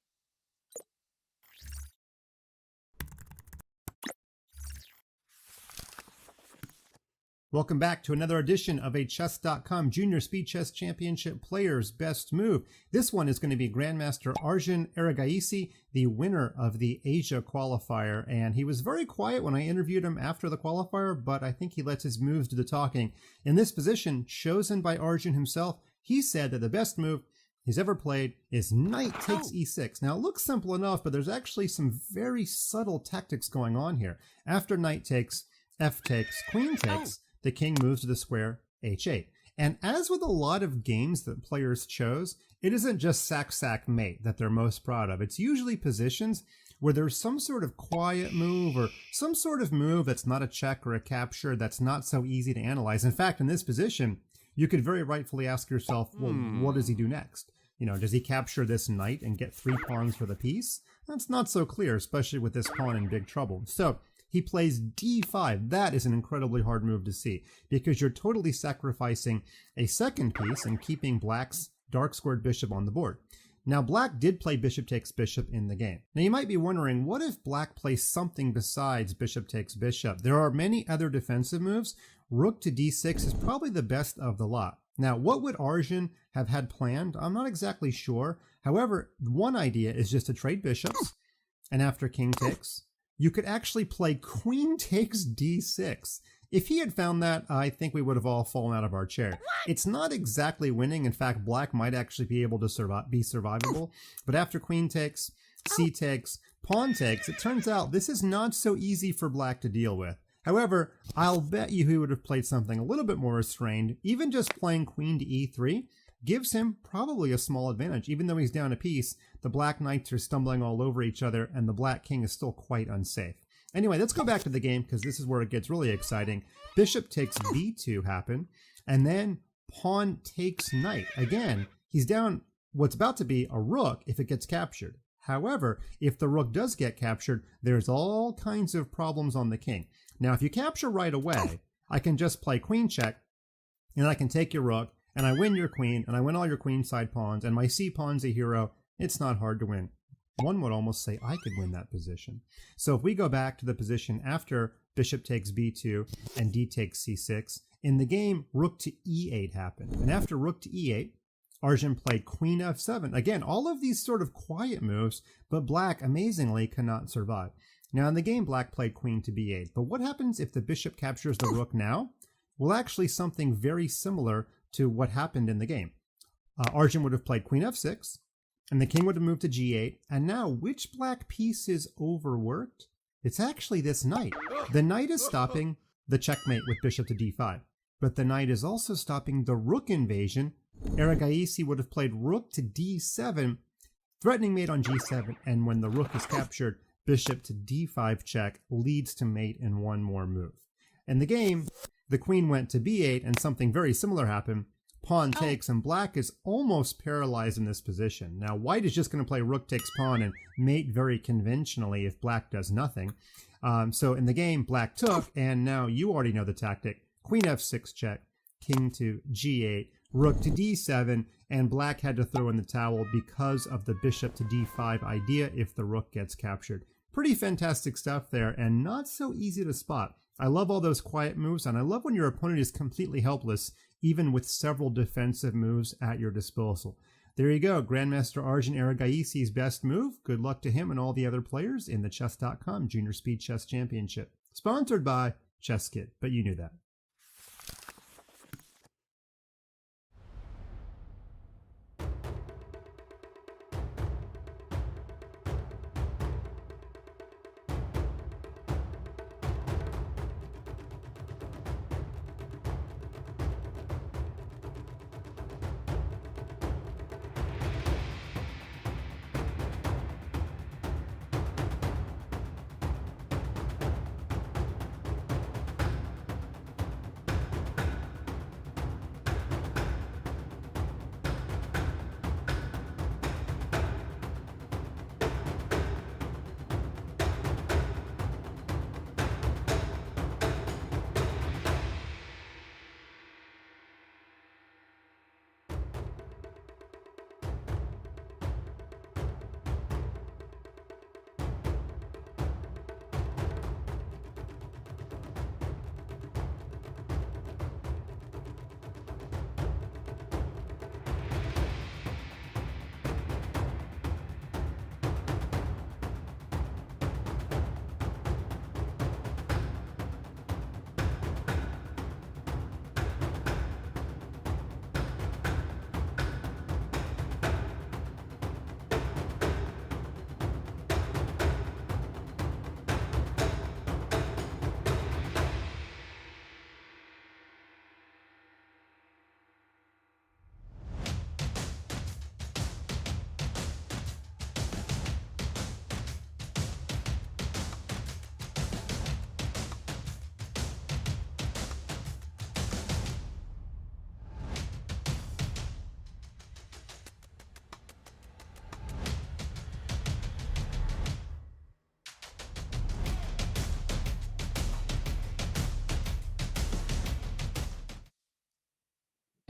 Welcome back to another edition of a Chess.com Junior Speed Chess Championship Players Best Move. This one is going to be Grandmaster Arjun Erigaisi, the winner of the Asia qualifier. And he was very quiet when I interviewed him after the qualifier, but I think he lets his moves do the talking. In this position, chosen by Arjun himself, he said that the best move he's ever played is knight takes e6. Now, it looks simple enough, but there's actually some very subtle tactics going on here. After knight takes, f takes, queen takes, the king moves to the square h8. And as with a lot of games that players chose, it isn't just sack mate that they're most proud of. It's usually positions where there's some sort of quiet move or some sort of move that's not a check or a capture that's not so easy to analyze. In fact, in this position, you could very rightfully ask yourself, well, what does he do next? Does he capture this knight and get 3 pawns for the piece? That's not so clear, especially with this pawn in big trouble. So he plays d5. That is an incredibly hard move to see because you're totally sacrificing a second piece and keeping Black's dark squared bishop on the board. Now, black did play bishop takes bishop in the game. Now, you might be wondering, what if black plays something besides bishop takes bishop? There are many other defensive moves. Rook to d6 is probably the best of the lot. Now, what would Arjun have had planned? I'm not exactly sure. However, one idea is just to trade bishops, and after king takes, you could actually play queen takes d6. If he had found that, I think we would have all fallen out of our chair. It's not exactly winning. In fact, black might actually be able to be survivable. But after queen takes, c takes, pawn takes, it turns out this is not so easy for black to deal with. However, I'll bet you he would have played something a little bit more restrained. Even just playing queen to e3 gives him probably a small advantage. Even though he's down a piece, the black knights are stumbling all over each other, and the black king is still quite unsafe. Anyway, let's go back to the game because this is where it gets really exciting. Bishop takes b2 happen, and then pawn takes knight. Again, he's down what's about to be a rook if it gets captured. However, if the rook does get captured, there's all kinds of problems on the king. Now, if you capture right away, I can just play queen check, and I can take your rook, and I win your queen, and I win all your queenside pawns, and my c pawn's a hero. It's not hard to win. One would almost say I could win that position. So if we go back to the position after bishop takes b2 and d takes c6, in the game, rook to e8 happened. And after rook to e8, Arjun played queen f7. Again, all of these sort of quiet moves, but black amazingly cannot survive. Now in the game, black played queen to b8. But what happens if the bishop captures the rook now? Well, actually something very similar to what happened in the game. Arjun would have played queen f6, and the king would have moved to g8. And now, which black piece is overworked? It's actually this knight. The knight is stopping the checkmate with bishop to d5, but the knight is also stopping the rook invasion. Erigaisi would have played rook to d7, threatening mate on g7, and when the rook is captured, bishop to d5 check leads to mate in one more move. In the game, the queen went to b8, and something very similar happened. Pawn takes, and black is almost paralyzed in this position. Now, white is just going to play rook takes pawn and mate very conventionally if black does nothing. So in the game, black took, and now you already know the tactic. Queen f6 check, king to g8, rook to d7, and black had to throw in the towel because of the bishop to d5 idea if the rook gets captured. Pretty fantastic stuff there, and not so easy to spot. I love all those quiet moves, and I love when your opponent is completely helpless, even with several defensive moves at your disposal. There you go, Grandmaster Arjun Erigaisi's best move. Good luck to him and all the other players in the Chess.com Junior Speed Chess Championship. Sponsored by ChessKid, but you knew that.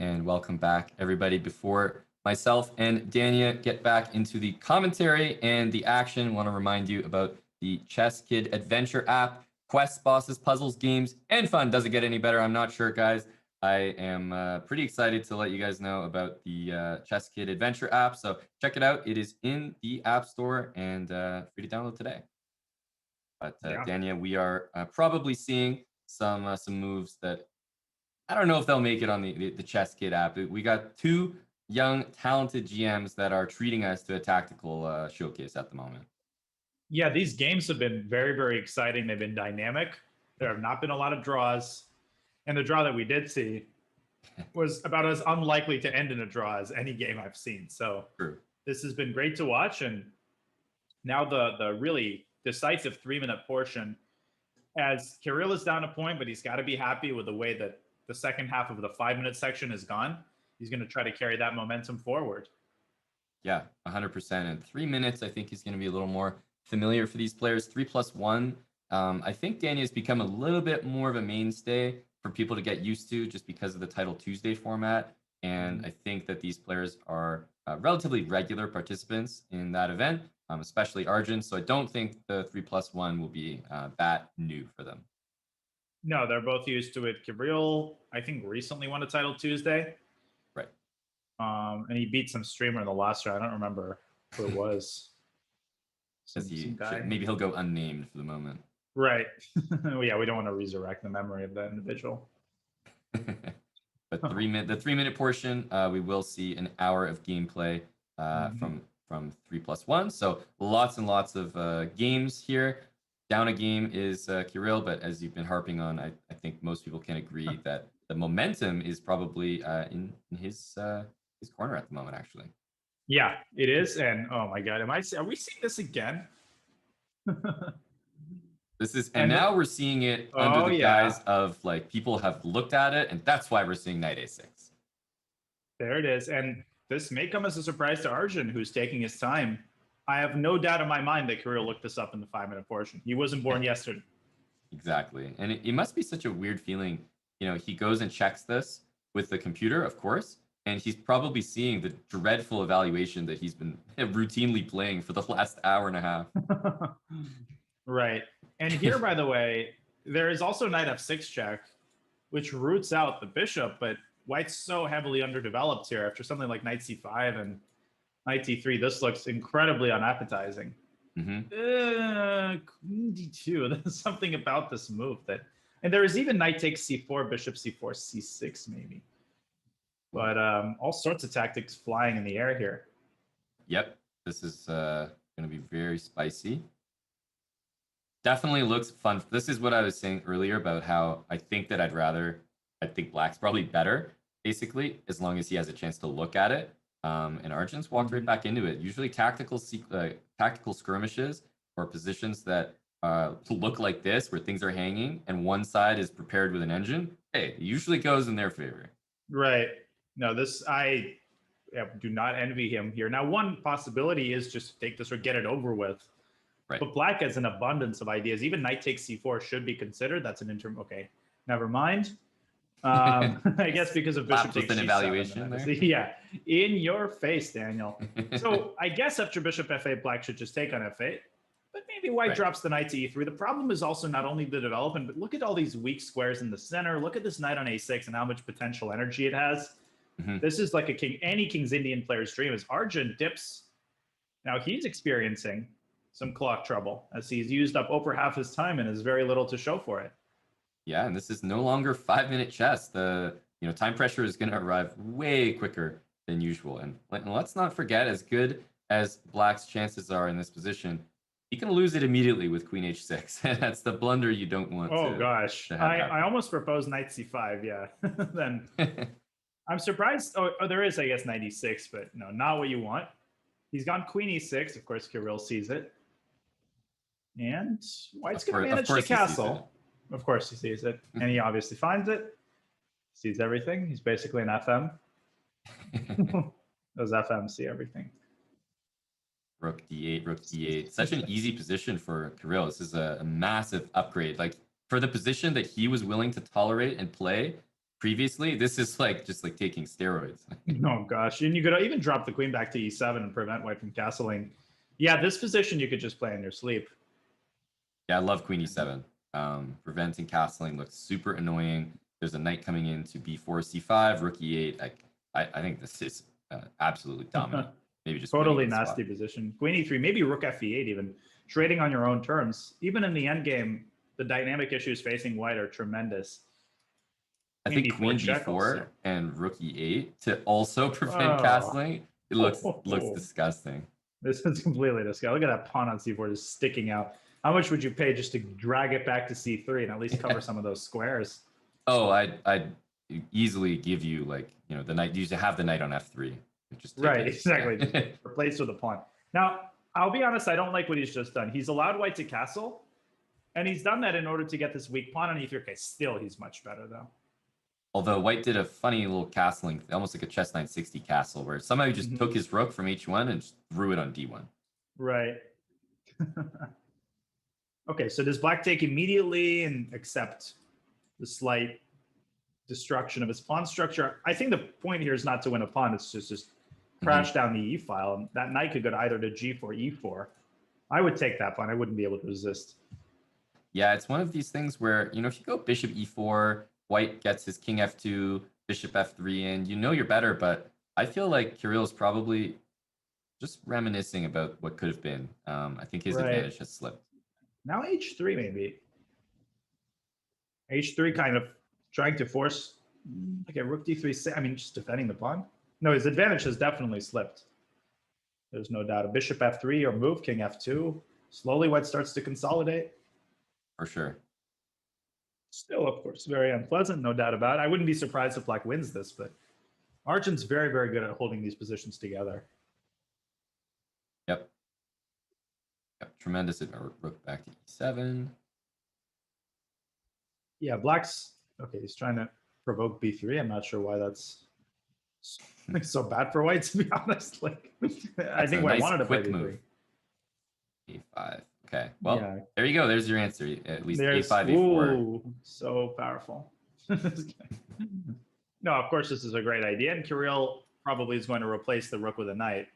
And welcome back, everybody. Before myself and Dania get back into the commentary and the action. Want to remind you about the ChessKid Adventure app. Quests, bosses, puzzles, games, and fun. Does it get any better? I'm not sure, guys. I am pretty excited to let you guys know about the ChessKid Adventure app. So check it out. It is in the App Store and free to download today. But Dania, we are probably seeing some moves that I don't know if they'll make it on the ChessKid app. We got two young, talented GMs that are treating us to a tactical showcase at the moment. Yeah, these games have been very, very exciting. They've been dynamic. There have not been a lot of draws. And the draw that we did see was about as unlikely to end in a draw as any game I've seen. So True. This has been great to watch. And now the really decisive 3-minute portion, as Kirill is down a point, but he's got to be happy with the way that the second half of the 5-minute section is gone. He's going to try to carry that momentum forward. Yeah, 100%. In 3 minutes, I think he's going to be a little more familiar for these players. 3+1. I think Dania has become a little bit more of a mainstay for people to get used to just because of the Title Tuesday format. And I think that these players are relatively regular participants in that event, especially Arjun. So I don't think the 3+1 will be that new for them. No, they're both used to it. Kirill, I think, recently won a Title Tuesday. Right. And he beat some streamer in the last round. I don't remember who it was. Maybe he'll go unnamed for the moment. Right. Yeah, we don't want to resurrect the memory of that individual. But the 3-minute portion, we will see an hour of gameplay from 3+1. So lots and lots of games here. Down a game is Kirill, but as you've been harping on, I think most people can agree that the momentum is probably in his corner at the moment, actually. Yeah, it is. And oh my God, are we seeing this again? Now we're seeing it under the guise of like people have looked at it, and that's why we're seeing knight a6. There it is. And this may come as a surprise to Arjun, who's taking his time. I have no doubt in my mind that Kirill looked this up in the 5-minute portion. He wasn't born yesterday. Exactly. And it must be such a weird feeling. You know, he goes and checks this with the computer, of course, and he's probably seeing the dreadful evaluation that he's been routinely playing for the last hour and a half. Right. And here, by the way, there is also knight f6 check, which roots out the bishop, but white's so heavily underdeveloped here after something like knight c5 and knight d3. This looks incredibly unappetizing. Queen d2. There's something about this move and there is even knight takes c4, bishop c4, c6 maybe. But all sorts of tactics flying in the air here. Yep. This is going to be very spicy. Definitely looks fun. This is what I was saying earlier about how I think black's probably better, basically, as long as he has a chance to look at it. And Arjun's walked right back into it. Usually tactical skirmishes or positions that look like this, where things are hanging and one side is prepared with an engine, it usually goes in their favor. Right. No, I do not envy him here. Now, one possibility is just to take this or get it over with. Right. But black has an abundance of ideas. Even knight takes c4 should be considered. That's an interim. Okay, never mind. I guess because of bishop takes an evaluation there. Yeah, in your face, Daniel. So I guess after bishop f8, black should just take on f8. But maybe white drops the knight to e3. The problem is also not only the development, but look at all these weak squares in the center. Look at this knight on a6 and how much potential energy it has. This is like any King's Indian player's dream. As Arjun dips, now he's experiencing some clock trouble as he's used up over half his time and has very little to show for it. Yeah, and this is no longer 5-minute chess. The time pressure is going to arrive way quicker than usual. And let's not forget, as good as black's chances are in this position, he can lose it immediately with queen h6. That's the blunder you don't want. Oh gosh, I almost proposed knight c5. Yeah, then I'm surprised. Oh, there is, I guess, knight e6, but no, not what you want. He's gone queen e6. Of course, Kirill sees it. And white's going to manage the castle. Of course he sees it. And he obviously finds it. Sees everything. He's basically an FM. Those FMs see everything. Rook d8, rook d8. Such an easy position for Kirill. This is a massive upgrade. Like, for the position that he was willing to tolerate and play previously, this is like just like taking steroids. Oh gosh, and you could even drop the queen back to e7 and prevent white from castling. Yeah, this position you could just play in your sleep. Yeah, I love queen e7. Preventing castling looks super annoying. There's a knight coming in to b4, c5, rook e8. I think this is absolutely dominant. Maybe just totally nasty position. Queen e3, maybe rook fe8 even. Trading on your own terms. Even in the endgame, the dynamic issues facing white are tremendous. I think queen b4 and rook e8 to also prevent castling. It looks disgusting. This is completely disgusting. Look at that pawn on c4 just sticking out. How much would you pay just to drag it back to c3 and at least cover some of those squares? Oh, I'd easily give you like, you know, the knight. You used to have the knight on f3. Just right, exactly. Just replace with a pawn. Now, I'll be honest, I don't like what he's just done. He's allowed white to castle, and he's done that in order to get this weak pawn on e3. Okay, still he's much better though. Although white did a funny little castling, almost like a chess 960 castle, where somehow he just took his rook from h1 and just threw it on d1. Right. Okay, so does black take immediately and accept the slight destruction of his pawn structure? I think the point here is not to win a pawn. It's just crash down the e file. And that knight could go to either to g4, e4. I would take that pawn. I wouldn't be able to resist. Yeah, it's one of these things where, you know, if you go bishop e4, white gets his king f2, bishop f3, and you know you're better, but I feel like Kirill is probably just reminiscing about what could have been. I think his advantage has slipped. Now h3 maybe. h3 kind of trying to force, okay, rook d3, I mean, just defending the pawn. No, his advantage has definitely slipped. There's no doubt. A bishop f3 or move, king f2. Slowly white starts to consolidate. For sure. Still, of course, very unpleasant, no doubt about it. I wouldn't be surprised if black wins this, but Arjun's very, very good at holding these positions together. Yep. Tremendous. Rook back to e7. Yeah, black's, okay, he's trying to provoke b3. I'm not sure why that's so bad for white, to be honest. Like, I think white wanted to play b3. Move. a5. Okay, well, yeah. There you go. There's your answer. At least a5, a4. Ooh, so powerful. No, of course, this is a great idea. And Kirill probably is going to replace the rook with a knight.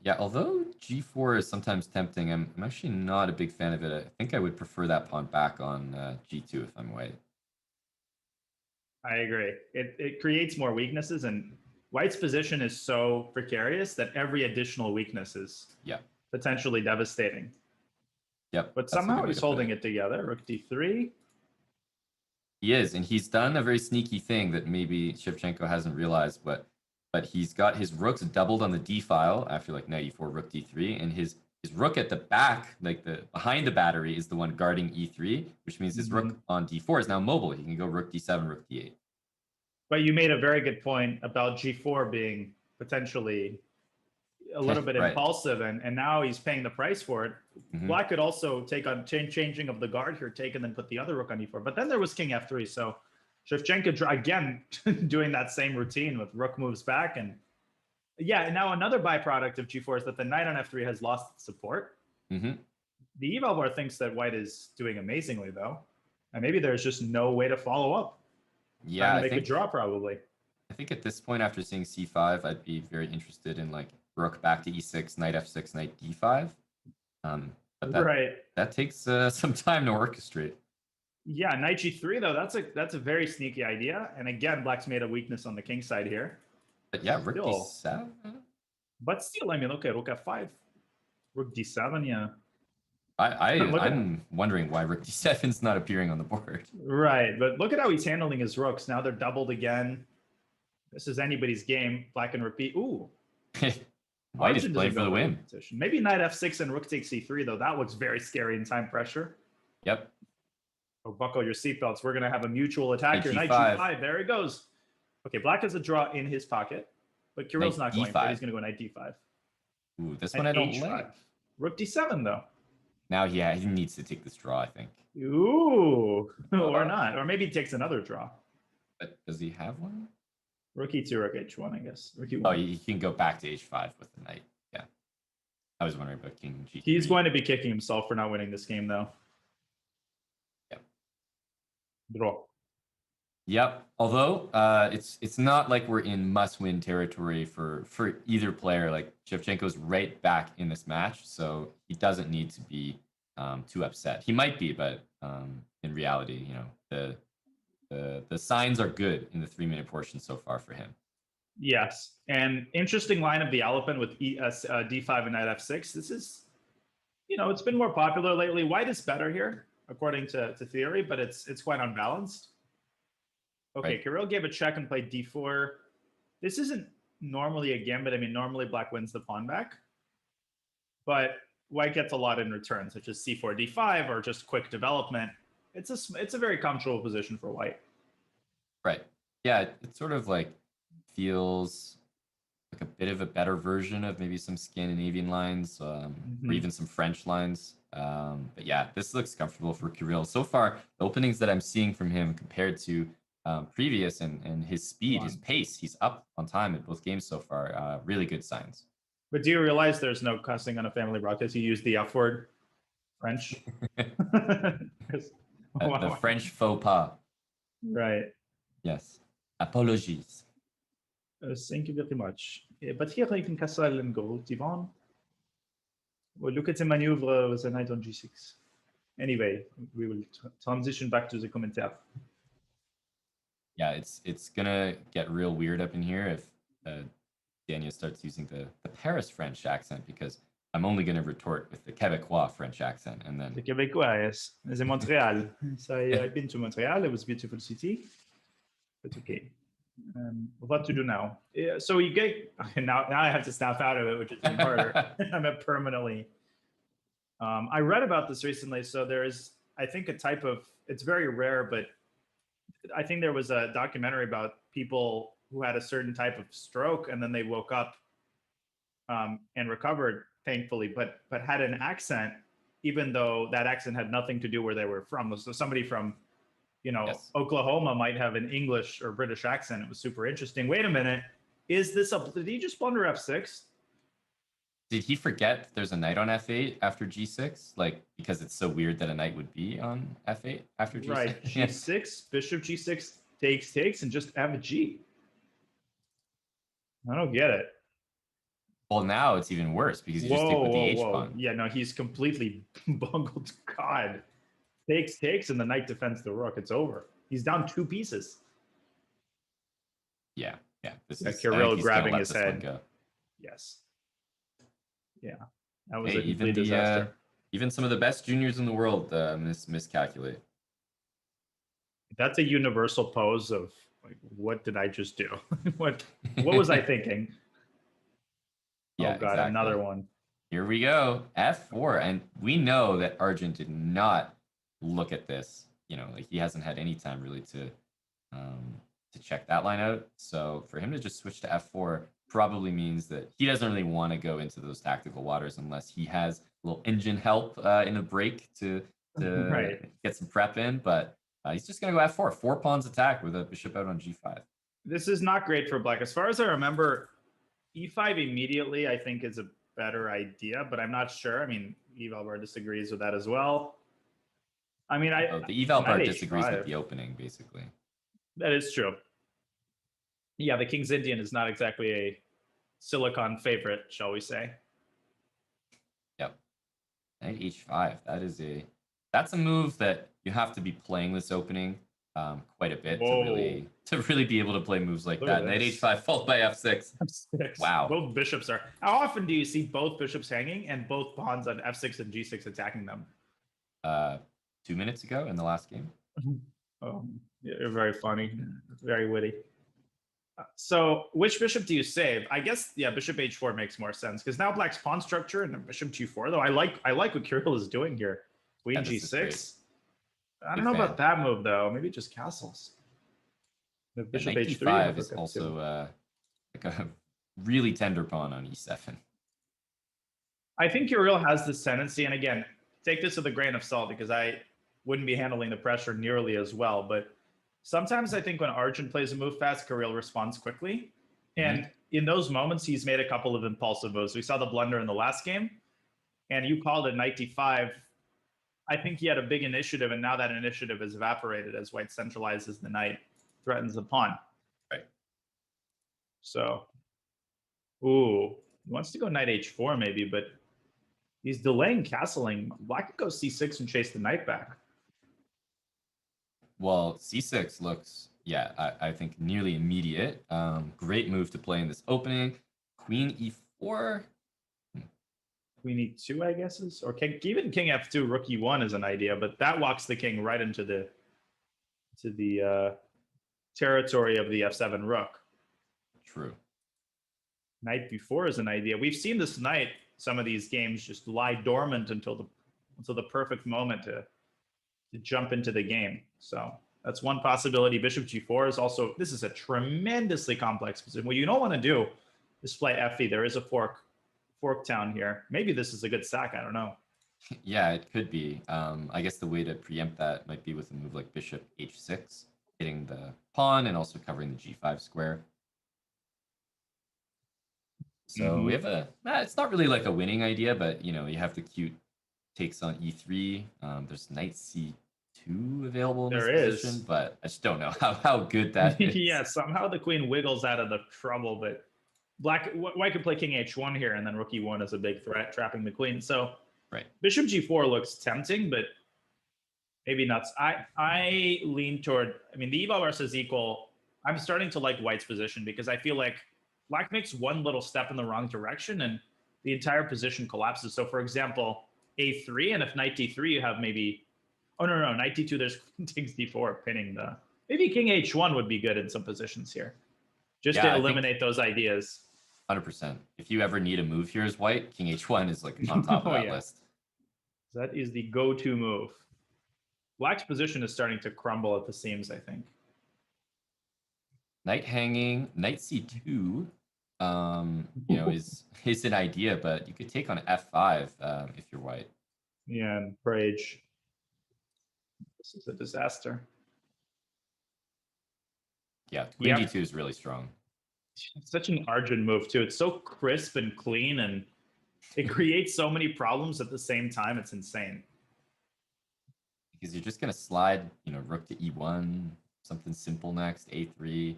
Yeah, although g4 is sometimes tempting, I'm actually not a big fan of it. I think I would prefer that pawn back on g2 if I'm white. I agree. It creates more weaknesses, and white's position is so precarious that every additional weakness is potentially devastating. Yep. But somehow he's holding it together. Rook d3. He is, and he's done a very sneaky thing that maybe Shevchenko hasn't realized, but he's got his rooks doubled on the d file after like knight e4, rook d3, and his rook at the back, like the behind the battery, is the one guarding e3, which means his rook on d4 is now mobile. He can go rook d7, rook d8. But you made a very good point about g4 being potentially a little bit impulsive, and now he's paying the price for it. Black could also take on changing of the guard here, take and then put the other rook on e4. But then there was king f3, so Shevchenko again doing that same routine with rook moves back, and now another byproduct of g4 is that the knight on f3 has lost support. The eval bar thinks that white is doing amazingly though, and maybe there's just no way to follow up. Yeah, I think a draw probably. I think at this point, after seeing c5, I'd be very interested in like rook back to e6, knight f6, knight d5. But that takes some time to orchestrate. Yeah, knight g3 though, that's a very sneaky idea. And again, black's made a weakness on the king side here. But yeah, rook d7. But still, I mean, okay, rook f5, rook d7, yeah. I'm wondering why rook d7 is not appearing on the board. Right, but look at how he's handling his rooks. Now they're doubled again. This is anybody's game. Black can repeat. Ooh. White is playing for the win. Maybe knight f6 and rook takes c3, though. That looks very scary in time pressure. Yep. Oh, buckle your seatbelts. We're going to have a mutual attack here. Knight g5. There it goes. Okay, black has a draw in his pocket, but Kirill's not going for it. He's going to go knight d5. Ooh, this one I don't like. Rook d7, though. Now, yeah, he needs to take this draw, I think. Ooh, or not. Or maybe he takes another draw. But does he have one? Rook e2, rook h1, I guess. Rook e1. Oh, he can go back to h5 with the knight. Yeah. I was wondering about king g3. He's going to be kicking himself for not winning this game, though. Yeah. Draw. Yep. Although it's not like we're in must-win territory for either player. Like Shevchenko's right back in this match, so he doesn't need to be too upset. He might be, but in reality, the signs are good in the 3-minute portion so far for him. Yes, and interesting line of the elephant with d5 and knight f6. This is, it's been more popular lately. White is better here, according to theory, but it's quite unbalanced. Okay, Right. Kirill gave a check and played d4. This isn't normally a gambit. I mean, normally black wins the pawn back, but white gets a lot in return, such as c4, d5, or just quick development. It's a very comfortable position for white. Right. Yeah, it sort of like feels like a bit of a better version of maybe some Scandinavian lines, or even some French lines. But yeah, this looks comfortable for Kirill. So far, the openings that I'm seeing from him compared to previous and his speed, his pace, he's up on time in both games so far. Really good signs. But do you realize there's no cussing on a family broadcast? You use the F word, French. The French faux pas. Right. Yes. Apologies. Thank you very much. But here I can castle and go, Yvonne. Well, look at the maneuver with the knight on g6. Anyway, we will transition back to the commentaire. Yeah, it's gonna get real weird up in here if Daniel starts using the Paris French accent, because I'm only gonna retort with the Quebecois French accent, and then the Quebecois, yes, the Montreal. So I've been to Montreal. It was a beautiful city. But okay. What to do now? So you get now I have to snap out of it, which is even harder. I'm at permanently. I read about this recently. So there is, I think, a type of, it's very rare, but I think there was a documentary about people who had a certain type of stroke and then they woke up and recovered, thankfully, but had an accent, even though that accent had nothing to do where they were from. So somebody from, yes, Oklahoma might have an English or British accent. It was super interesting. Wait a minute. Did he just blunder f6? Did he forget there's a knight on f8 after g6? Like, because it's so weird that a knight would be on f8 after g6? Right, g6, bishop g6 takes, and just f(g). I don't get it. Well, now it's even worse because you just take with the h-pawn. Yeah, no, he's completely bungled. God. Takes, and the knight defends the rook. It's over. He's down 2 pieces. Yeah. This is Kirill grabbing his head. Go. Yes. Yeah, that was a complete disaster. Even some of the best juniors in the world miscalculate. That's a universal pose of like, what did I just do? what was I thinking? Yeah, oh God, exactly. Another one. Here we go, f4, and we know that Arjun did not look at this. Like he hasn't had any time really to check that line out. So for him to just switch to f4 probably means that he doesn't really want to go into those tactical waters unless he has a little engine help in a break to get some prep in. But he's just going to go f4, 4 pawns attack with a bishop out on g5. This is not great for black. As far as I remember, e5 immediately, I think, is a better idea, but I'm not sure. I mean, Evalbar disagrees with that as well. I mean, the Evalbar disagrees with the opening, basically. That is true. Yeah, the King's Indian is not exactly a Silicon favorite, shall we say. Yep. Knight h5. That's a move that you have to be playing this opening quite a bit to really be able to play moves like that. Knight h5 followed by f6. f6. Wow. Both bishops are. How often do you see both bishops hanging and both pawns on f6 and g6 attacking them? 2 minutes ago in the last game. You're very funny, very witty. So which bishop do you save? I guess, yeah, bishop h4 makes more sense because now black's pawn structure and then bishop g4, though. I like what Kirill is doing here. Queen g6. I don't know about that move, though. Maybe just castles. The bishop h3 is also like a really tender pawn on e7. I think Kirill has this tendency, and again, take this with a grain of salt because I wouldn't be handling the pressure nearly as well, but sometimes I think when Arjun plays a move fast, Kirill responds quickly. And in those moments, he's made a couple of impulsive moves. We saw the blunder in the last game, and you called it knight d5. I think he had a big initiative, and now that initiative has evaporated as white centralizes the knight, threatens the pawn. Right. So, ooh, he wants to go knight h4 maybe, but he's delaying castling. Black could go c6 and chase the knight back. Well, c6 looks, yeah, I think nearly immediate. Great move to play in this opening. Queen e4. Queen e2, I guess is, or even king f2, rook e1 is an idea, but that walks the king right into the territory of the f7 rook. True. Knight b4 is an idea. We've seen this knight, some of these games, just lie dormant until the perfect moment to jump into the game. So that's one possibility. Bishop g4 is also, this is a tremendously complex position. What you don't want to do is play fe. There is a fork town here. Maybe this is a good sack. I don't know. Yeah, it could be. I guess the way to preempt that might be with a move like bishop h6, hitting the pawn and also covering the g5 square. So we have it's not really like a winning idea, but you know, you have the cute takes on e3. There's knight c2 available in this position, but I just don't know how good that is. Yeah, somehow the queen wiggles out of the trouble, but white could play king h1 here, and then rook e1 is a big threat, trapping the queen. So right, bishop g4 looks tempting, but maybe not. I lean toward, I mean, the eval versus equal, I'm starting to like white's position because I feel like black makes one little step in the wrong direction and the entire position collapses. So for example, a3, and if knight d3, you have maybe, oh no, knight d2, there's queen takes d4, pinning the, maybe king h1 would be good in some positions here, just to eliminate those ideas. 100%. If you ever need a move here as white, king h1 is like on top of that list. That is the go-to move. Black's position is starting to crumble at the seams, I think. Knight hanging, knight c2, you know, is an idea, but you could take on f5 if you're white. Yeah, and Brage. This is a disaster. Yeah, queen d2 is really strong. It's such an Arjun move too. It's so crisp and clean, and it creates so many problems at the same time. It's insane. Because you're just gonna slide, you know, rook to e1, something simple next, a3.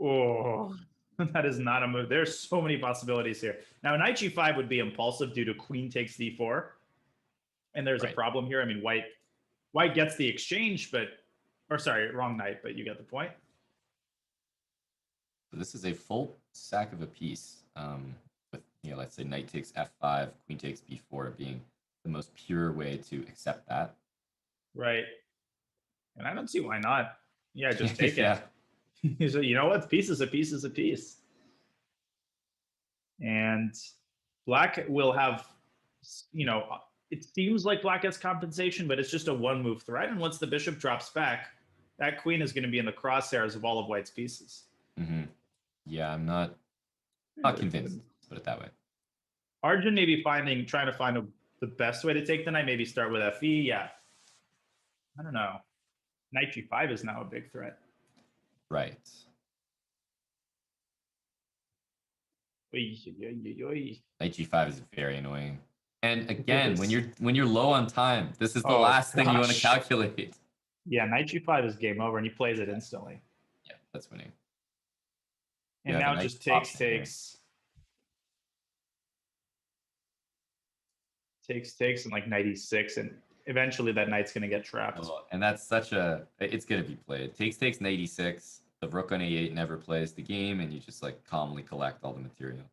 Oh, that is not a move. There's so many possibilities here. Now, knight g5 would be impulsive due to queen takes d4, and there's a problem here. I mean, white gets the exchange, but, or sorry, wrong knight, but you get the point. So this is a full sack of a piece, with, you know, let's say knight takes f5, queen takes b4 being the most pure way to accept that. Right. And I don't see why not. Yeah, just take yeah. it. So, you know what? Piece is a piece is a piece. And black will have, you know, it seems like black has compensation, but it's just a one move threat. And once the bishop drops back, that queen is going to be in the crosshairs of all of white's pieces. Yeah, I'm not convinced. Let's put it that way. Arjun maybe trying to find the best way to take the knight. Maybe start with fe. Yeah, I don't know. Knight g5 is now a big threat. Right. Knight g5 is very annoying. And again, when you're low on time, this is the last thing you want to calculate. Yeah, knight g5 is game over, and he plays it instantly. Yeah, that's winning. And now it just takes. Takes, and like knight e6, and eventually that knight's going to get trapped. Oh, and that's it's going to be played. Takes, knight e6. The rook on a8 never plays the game, and you just like calmly collect all the material.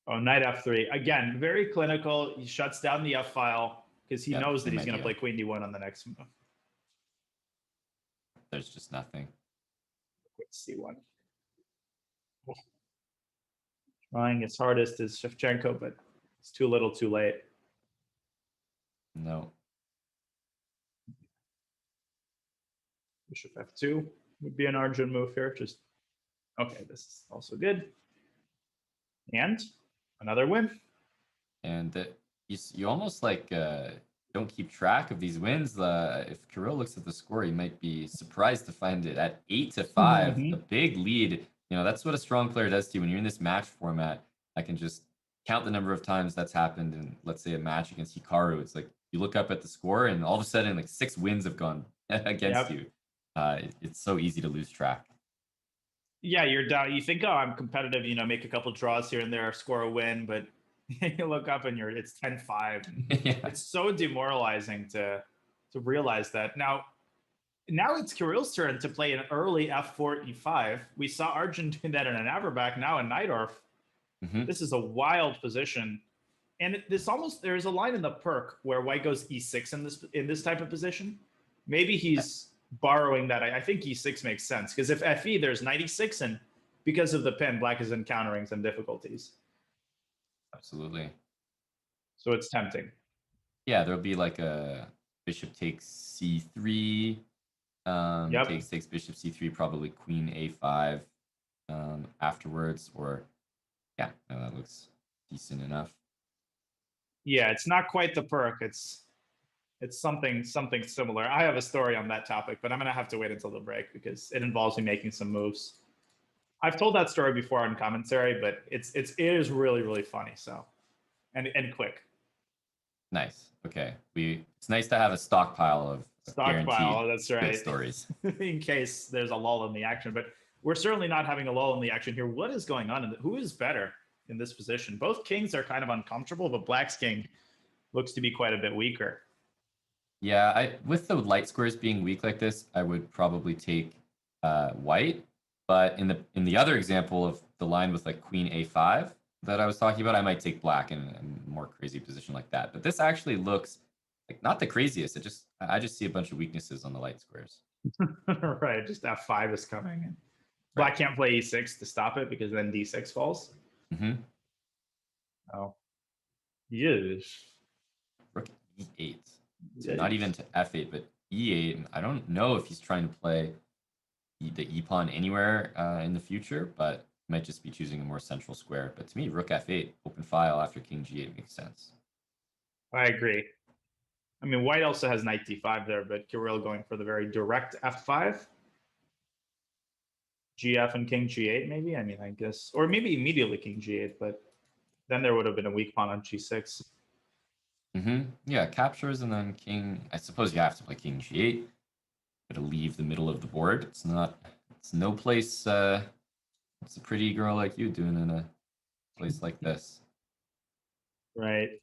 Oh, knight f3. Again, very clinical. He shuts down the f file because he knows that he's going to play queen d1 on the next move. There's just nothing. C1. Trying his hardest is Shevchenko, but it's too little too late. No. Bishop f2 would be an Arjun move here. Just, okay, this is also good. And another win. And you almost like don't keep track of these wins. If Kirill looks at the score, he might be surprised to find it at 8-5, a big lead. You know, that's what a strong player does to you when you're in this match format. I can just count the number of times that's happened in, let's say, a match against Hikaru. It's like you look up at the score, and all of a sudden, like 6 wins have gone against you. It's so easy to lose track. Yeah, you're down. You think, oh, I'm competitive. Make a couple draws here and there, score a win, but you look up and it's 10-5. Yeah. It's so demoralizing to realize that. Now it's Kirill's turn to play an early f4 e5. We saw Arjun do that in an Averback, now in Najdorf. This is a wild position. And there's a line in the perk where white goes e6 in this type of position. Maybe he's borrowing that. I think e6 makes sense, because if fe, there's knight e6, and because of the pin, black is encountering some difficulties. Absolutely. So it's tempting. Yeah, there'll be like a bishop takes c3, takes bishop c3, probably queen a5 afterwards, or yeah, no, that looks decent enough. Yeah, it's not quite the perk. It's something similar. I have a story on that topic, but I'm gonna have to wait until the break because it involves me making some moves. I've told that story before on commentary, but it is really, really funny. So, and quick. Nice. Okay. It's nice to have a stockpile of stockpile. That's right. Good stories in case there's a lull in the action. But we're certainly not having a lull in the action here. What is going on? Who is better in this position? Both kings are kind of uncomfortable, but black's king looks to be quite a bit weaker. Yeah, with the light squares being weak like this, I would probably take white. But in the other example of the line with like queen a5 that I was talking about, I might take black in a more crazy position like that. But this actually looks like not the craziest. I just see a bunch of weaknesses on the light squares. Right, just f5 is coming. Black can't play e6 to stop it because then d6 falls. Oh, yes. Rook e8. So not even to f8, but e8. I don't know if he's trying to play the e pawn anywhere in the future, but might just be choosing a more central square. But to me, rook f8, open file after king g8 makes sense. I agree. I mean, white also has knight d5 there, but Kirill going for the very direct f5. GF and king g8, maybe? I mean, I guess. Or maybe immediately king g8, but then there would have been a weak pawn on g6. Yeah, captures and then king. I suppose you have to play king g8. Got to leave the middle of the board. It's no place. What's a pretty girl like you doing in a place like this? Right.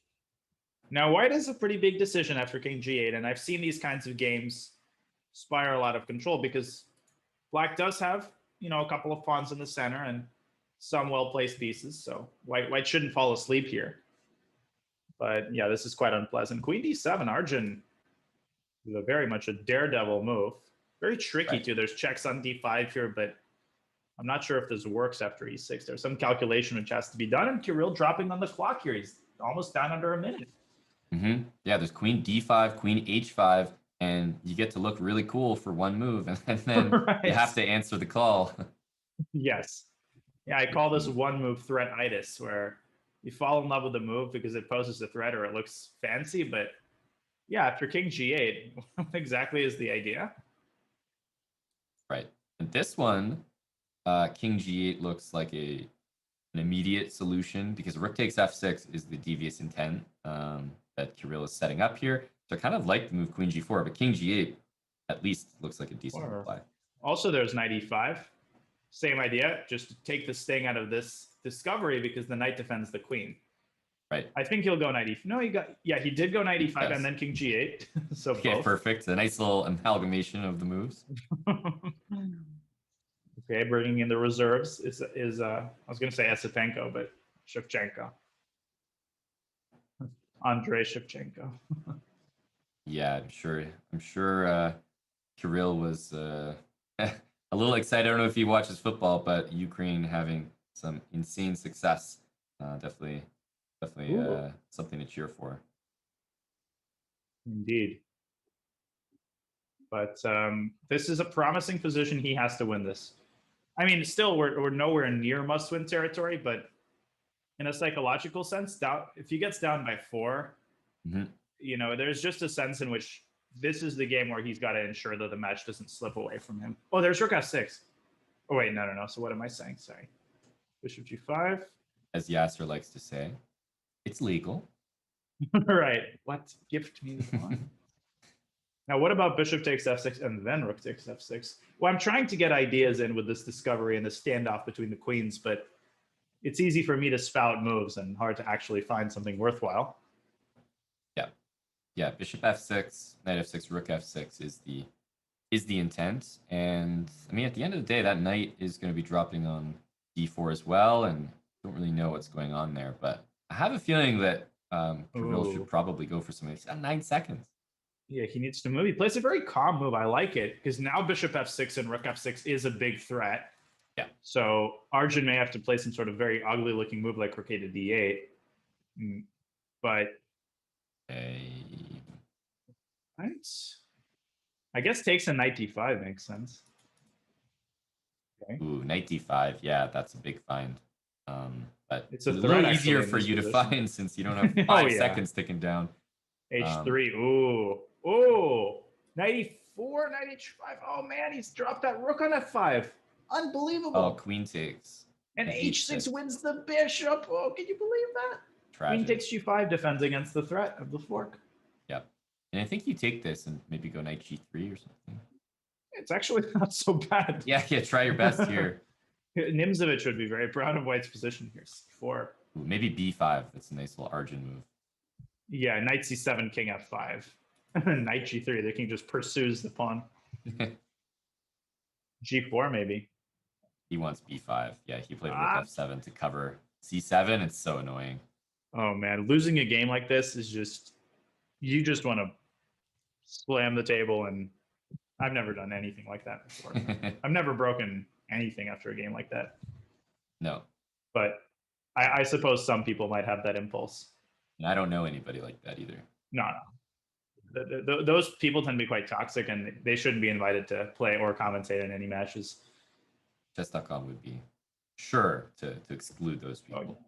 Now, white has a pretty big decision after king g8, and I've seen these kinds of games spiral out of control because black does have, a couple of pawns in the center and some well-placed pieces, so white shouldn't fall asleep here. But yeah, this is quite unpleasant. Queen d7, Arjun, is very much a daredevil move. Very tricky too. There's checks on d5 here, but I'm not sure if this works after e6. There's some calculation which has to be done, and Kirill dropping on the clock here. He's almost down under a minute. Yeah, there's queen d5, queen h5, and you get to look really cool for one move, and then you have to answer the call. Yes. Yeah, I call this one move threat-itis, where you fall in love with the move because it poses a threat or it looks fancy, but yeah, after king g8, what exactly is the idea? Right. And this one, king g8 looks like an immediate solution because rook takes f6 is the devious intent that Kirill is setting up here. So I kind of like the move queen g4, but king g8 at least looks like a decent reply. Also, there's knight e5. Same idea, just take the sting out of this discovery because the knight defends the queen. Right. I think he'll go knight e5. No, he did go knight e5 and then king g8. So okay, both. Perfect. A nice little amalgamation of the moves. Okay, bringing in the reserves is I was going to say Esipenko, but Shevchenko. Andrei Shevchenko. Yeah, I'm sure Kirill was a little excited. I don't know if he watches football, but Ukraine having some insane success. Definitely something to cheer for. Indeed. But this is a promising position. He has to win this. I mean, still, we're nowhere near must-win territory, but in a psychological sense, if he gets down by 4, there's just a sense in which this is the game where he's got to ensure that the match doesn't slip away from him. Oh, there's rook f6. Oh, wait, no. So what am I saying? Sorry. Bishop g5. As Yasser likes to say. It's legal. Right. What? Gift me the pawn. Now, what about bishop takes f6 and then rook takes f6? Well, I'm trying to get ideas in with this discovery and the standoff between the queens, but it's easy for me to spout moves and hard to actually find something worthwhile. Yeah. Yeah. Bishop f6, knight f6, rook f6 is the intent. And I mean, at the end of the day, that knight is going to be dropping on d4 as well. And don't really know what's going on there. But I have a feeling that Kirill Ooh. should probably go for something. He's got 9 seconds. Yeah, he needs to move. He plays a very calm move. I like it because now bishop f6 and rook f6 is a big threat. Yeah. So Arjun may have to play some sort of very ugly looking move like rook to d8. But I guess takes a knight d5 makes sense. Okay. Ooh, knight d5. Yeah, that's a big find. But it's a little easier for you to find since you don't have 5 seconds ticking down. h3. Ooh. Knight e4, knight h5. Oh man, he's dropped that rook on f5. Unbelievable. Oh, queen takes. And h6 wins the bishop. Oh, can you believe that? Tragic. Queen takes g5 defends against the threat of the fork. Yep. And I think you take this and maybe go knight g3 or something. It's actually not so bad. Yeah, try your best here. Nimzovich would be very proud of White's position here. c4. Ooh, maybe b5. That's a nice little Arjun move. Yeah, knight c7, king f5. Knight g3. The king just pursues the pawn. g4 maybe. He wants b5. Yeah, he played rook f7 to cover c7. It's so annoying. Oh man, losing a game like this is just, you just want to slam the table, and I've never done anything like that before. I've never broken anything after a game like that. No. But I suppose some people might have that impulse. And I don't know anybody like that either. No. Those people tend to be quite toxic, and they shouldn't be invited to play or commentate in any matches. Chess.com would be sure to exclude those people. Oh,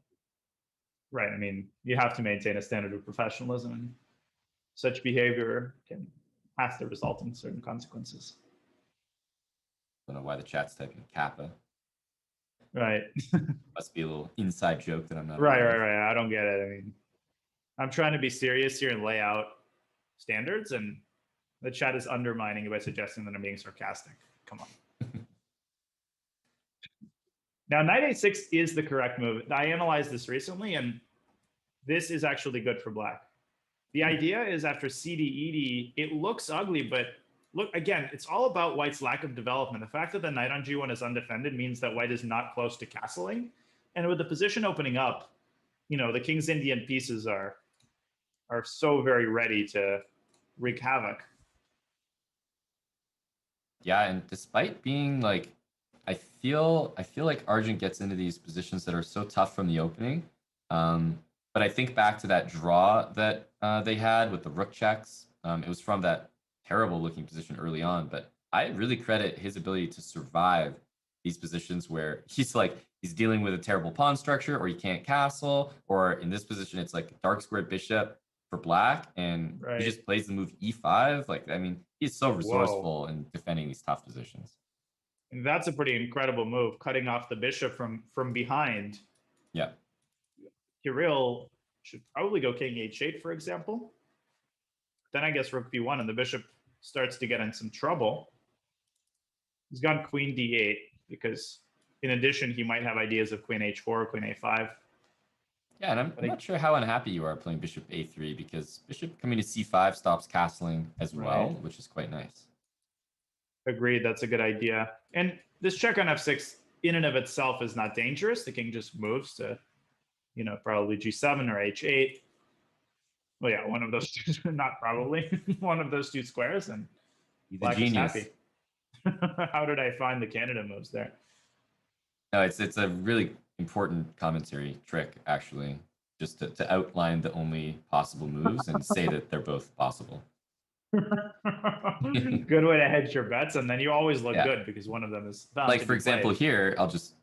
right. I mean, you have to maintain a standard of professionalism, and such behavior can have to result in certain consequences. I don't know why the chat's typing Kappa. Right. Must be a little inside joke that I'm not. Right. I don't get it. I mean, I'm trying to be serious here and lay out standards, and the chat is undermining it by suggesting that I'm being sarcastic. Come on. Now, knight a6 is the correct move. I analyzed this recently, and this is actually good for black. The idea is after cd, ed, it looks ugly, but look, again, it's all about White's lack of development. The fact that the knight on g1 is undefended means that White is not close to castling. And with the position opening up, the king's Indian pieces are so very ready to wreak havoc. Yeah, and despite being like, I feel like Arjun gets into these positions that are so tough from the opening. But I think back to that draw that they had with the rook checks. It was from that terrible looking position early on, but I really credit his ability to survive these positions where he's dealing with a terrible pawn structure, or he can't castle, or in this position it's like dark squared bishop for black, and he just plays the move e5. Like, I mean, he's so resourceful in defending these tough positions. And that's a pretty incredible move, cutting off the bishop from behind. Yeah. Kirill should probably go king h8, for example. Then I guess rook b1, and the bishop starts to get in some trouble. He's gone queen d8 because, in addition, he might have ideas of queen h4, queen a5. Yeah, and I'm not sure how unhappy you are playing bishop a3, because bishop coming to c5 stops castling as well, which is quite nice. Agreed, that's a good idea. And this check on f6 in and of itself is not dangerous. The king just moves to, probably g7 or h8. Well, yeah, one of those two, not probably, one of those two squares, and black is happy. How did I find the Canada moves there? No, it's a really important commentary trick, actually, just to outline the only possible moves and say that they're both possible. Good way to hedge your bets, and then you always look good because one of them is bound like, to for be example, played. here I'll just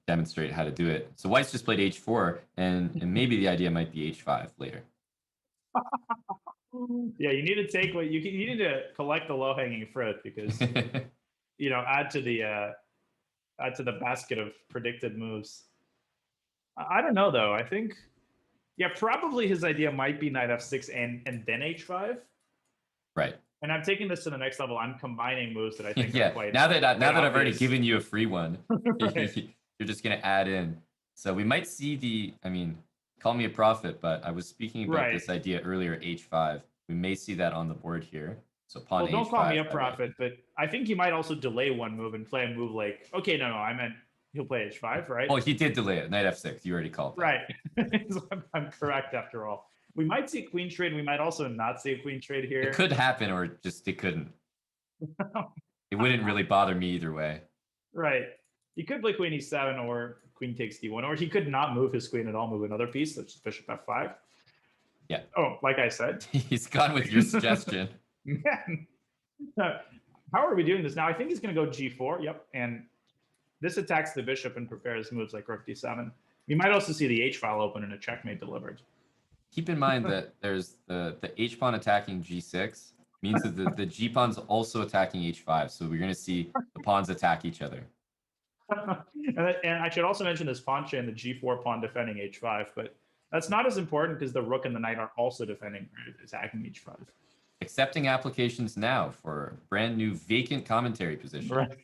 demonstrate how to do it. So White's just played h4, and maybe the idea might be h5 later. Yeah, you need to take what you need to collect the low-hanging fruit, because add to the basket of predicted moves. I don't know though. I think Yeah, probably his idea might be knight f6 and then h5. Right. And I'm taking this to the next level. I'm combining moves that I think Yeah. are quite Now that I've already obvious. given you a free one, Right. you're just gonna add in. So we might see the. I mean, call me a prophet, but I was speaking about Right. this idea earlier. H5. We may see that on the board here. So pawn Well, don't H5. call me a prophet, but I think he might also delay one move and play a move like. Okay, no, I meant he'll play h5, right? Oh, he did delay it. Knight F6. You already called that. Right. So I'm correct after all. We might see a queen trade. We might also not see a queen trade here. It could happen, or just it couldn't. It wouldn't really bother me either way. Right. He could play queen e7 or queen takes d1, or he could not move his queen at all, move another piece, such as bishop f5. Yeah. Oh, like I said. He's gone with your suggestion. Man. How are we doing this now? I think he's going to go g4. Yep. And this attacks the bishop and prepares moves like rook d7. You might also see the h file open and a checkmate delivered. Keep in mind that there's the h pawn attacking g6 means that the g pawn's also attacking h5. So we're going to see the pawns attack each other. And I should also mention this pawn chain, the g4 pawn defending h5, but that's not as important because the rook and the knight are also defending, attacking h5. Accepting applications now for brand new vacant commentary position. Right.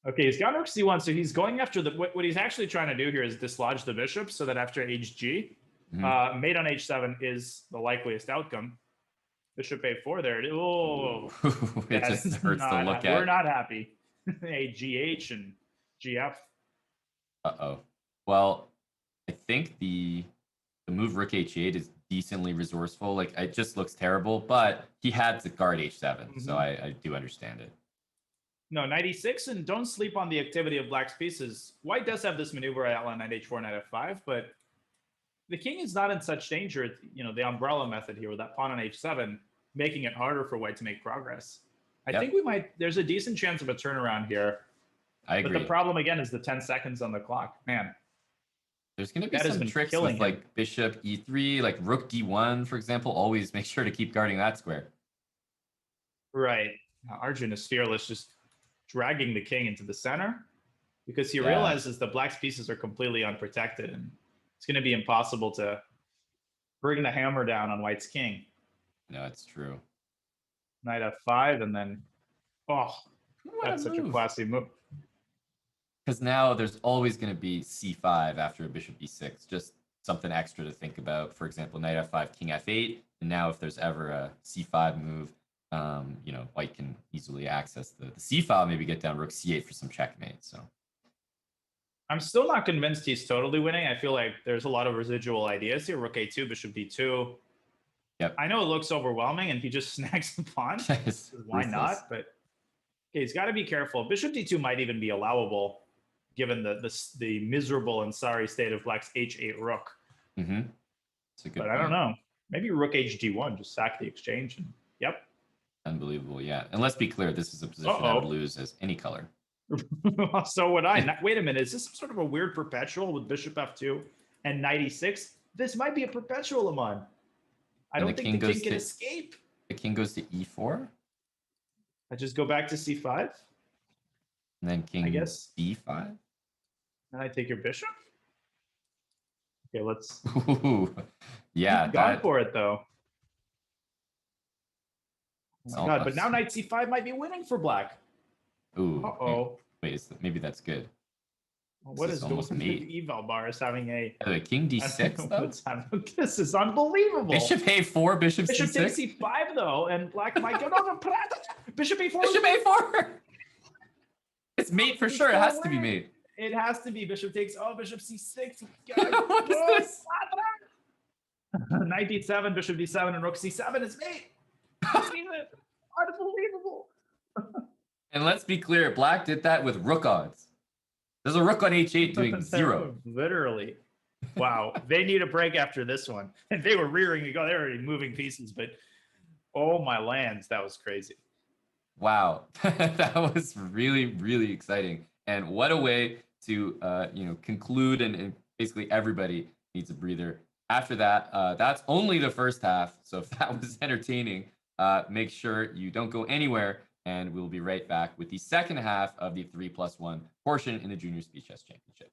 Okay, he's got rook c1, so he's going after the. What he's actually trying to do here is dislodge the bishop, so that after hg, mate on h7 is the likeliest outcome. Bishop a4 there. Oh, it just hurts to look at. We're not happy. A gh and gf. Uh-oh. Well, I think the move rook h8 is decently resourceful. Like, it just looks terrible, but he had to guard h7, so I do understand it. No, knight e6, and don't sleep on the activity of black's pieces. White does have this maneuver I outlined, knight h4, knight f5, but the king is not in such danger. You know, the umbrella method here with that pawn on h7, making it harder for white to make progress. I think there's a decent chance of a turnaround here. I agree. But the problem, again, is the 10 seconds on the clock. Man. There's going to be some tricks with, like, bishop e3, like rook d1, for example. Always make sure to keep guarding that square. Right. Now, Arjun is fearless, just dragging the king into the center because he realizes the black's pieces are completely unprotected and it's going to be impossible to bring the hammer down on white's king. No, it's true. Knight f5 and then, that's such a classy move. Because now there's always going to be c5 after a bishop e6, just something extra to think about. For example, knight f5, king f8, and now if there's ever a c5 move, you know, white can easily access the c file, maybe get down rook c8 for some checkmate. So I'm still not convinced he's totally winning. I feel like there's a lot of residual ideas here. Rook a2, bishop d2. Yep. I know it looks overwhelming and he just snags the pawn. Why not? But okay, he's got to be careful. Bishop d2 might even be allowable given the miserable and sorry state of black's h8 rook. That's a good point. I don't know. Maybe rook hd1, just sack the exchange. And, yep. Unbelievable, yeah. And let's be clear, this is a position I would lose as any color. So would I. Wait a minute, is this sort of a weird perpetual with bishop f2 and knight e6? This might be a perpetual, Aman. I don't think the king can escape. The king goes to e4? I just go back to c5? And then king, I guess, b5? And I take your bishop? Okay, let's... Ooh, yeah. Gone for it, though. Oh my God, but now knight c5 might be winning for black. Ooh. Uh-oh. Wait, maybe that's good. Well, what is almost mate? Eval bar is having a... king d6, though? This is unbelievable. Bishop a4, bishop c6? Bishop takes c5, though, and black might go... No, bishop a4. Bishop a4! It's mate for sure. It has to be mate. It has to be. Bishop takes... Oh, bishop c6. What is this? Knight d7, bishop d7, and rook c7 is mate. Unbelievable. And let's be clear, black did that with rook odds. There's a rook on h8 doing 0. Literally. Wow. They need a break after this one. And they were rearing to go. They were already moving pieces, but oh my lands, that was crazy. Wow. That was really, really exciting. And what a way to conclude, and basically everybody needs a breather. After that, that's only the first half. So if that was entertaining, make sure you don't go anywhere, and we'll be right back with the second half of the 3+1 portion in the Junior Speed Chess Championship.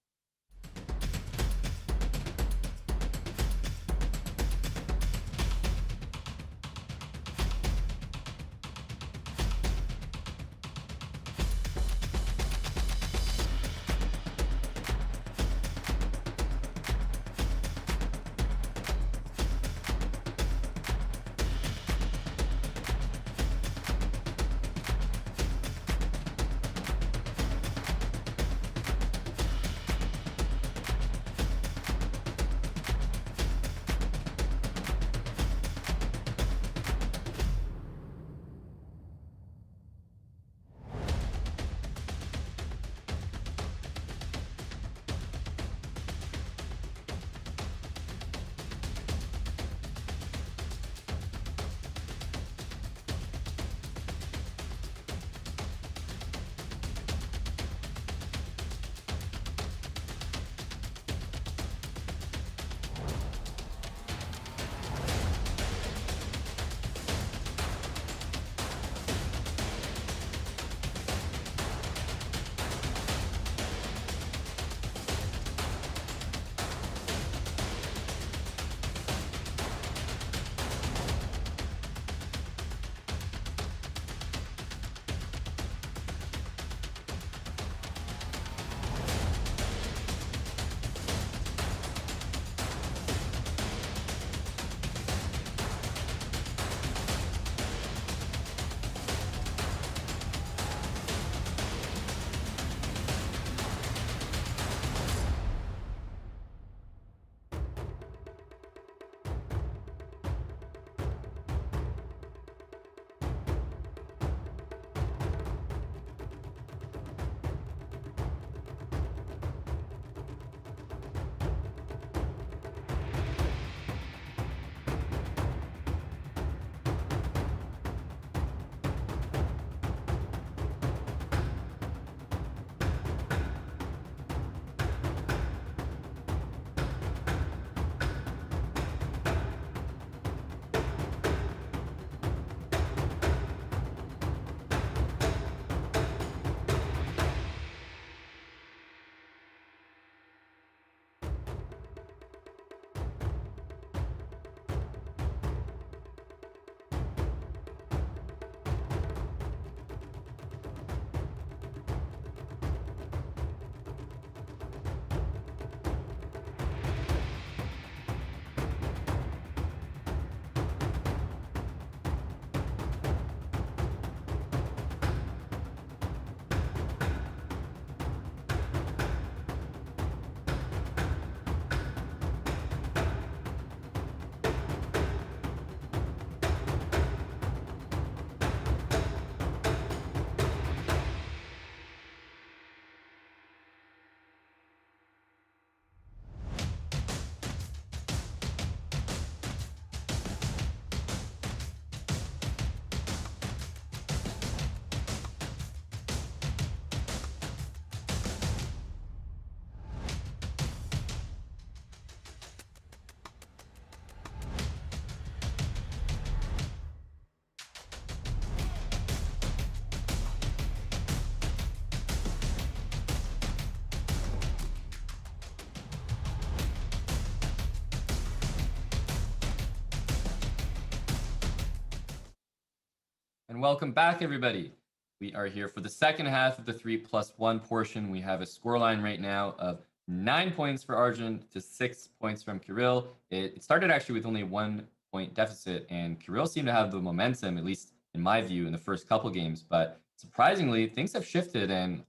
And welcome back, everybody. We are here for the second half of the 3+1 portion. We have a scoreline right now of 9 points for Arjun to 6 points from Kirill. It started actually with only 1 point deficit, and Kirill seemed to have the momentum, at least in my view, in the first couple games. But surprisingly, things have shifted. And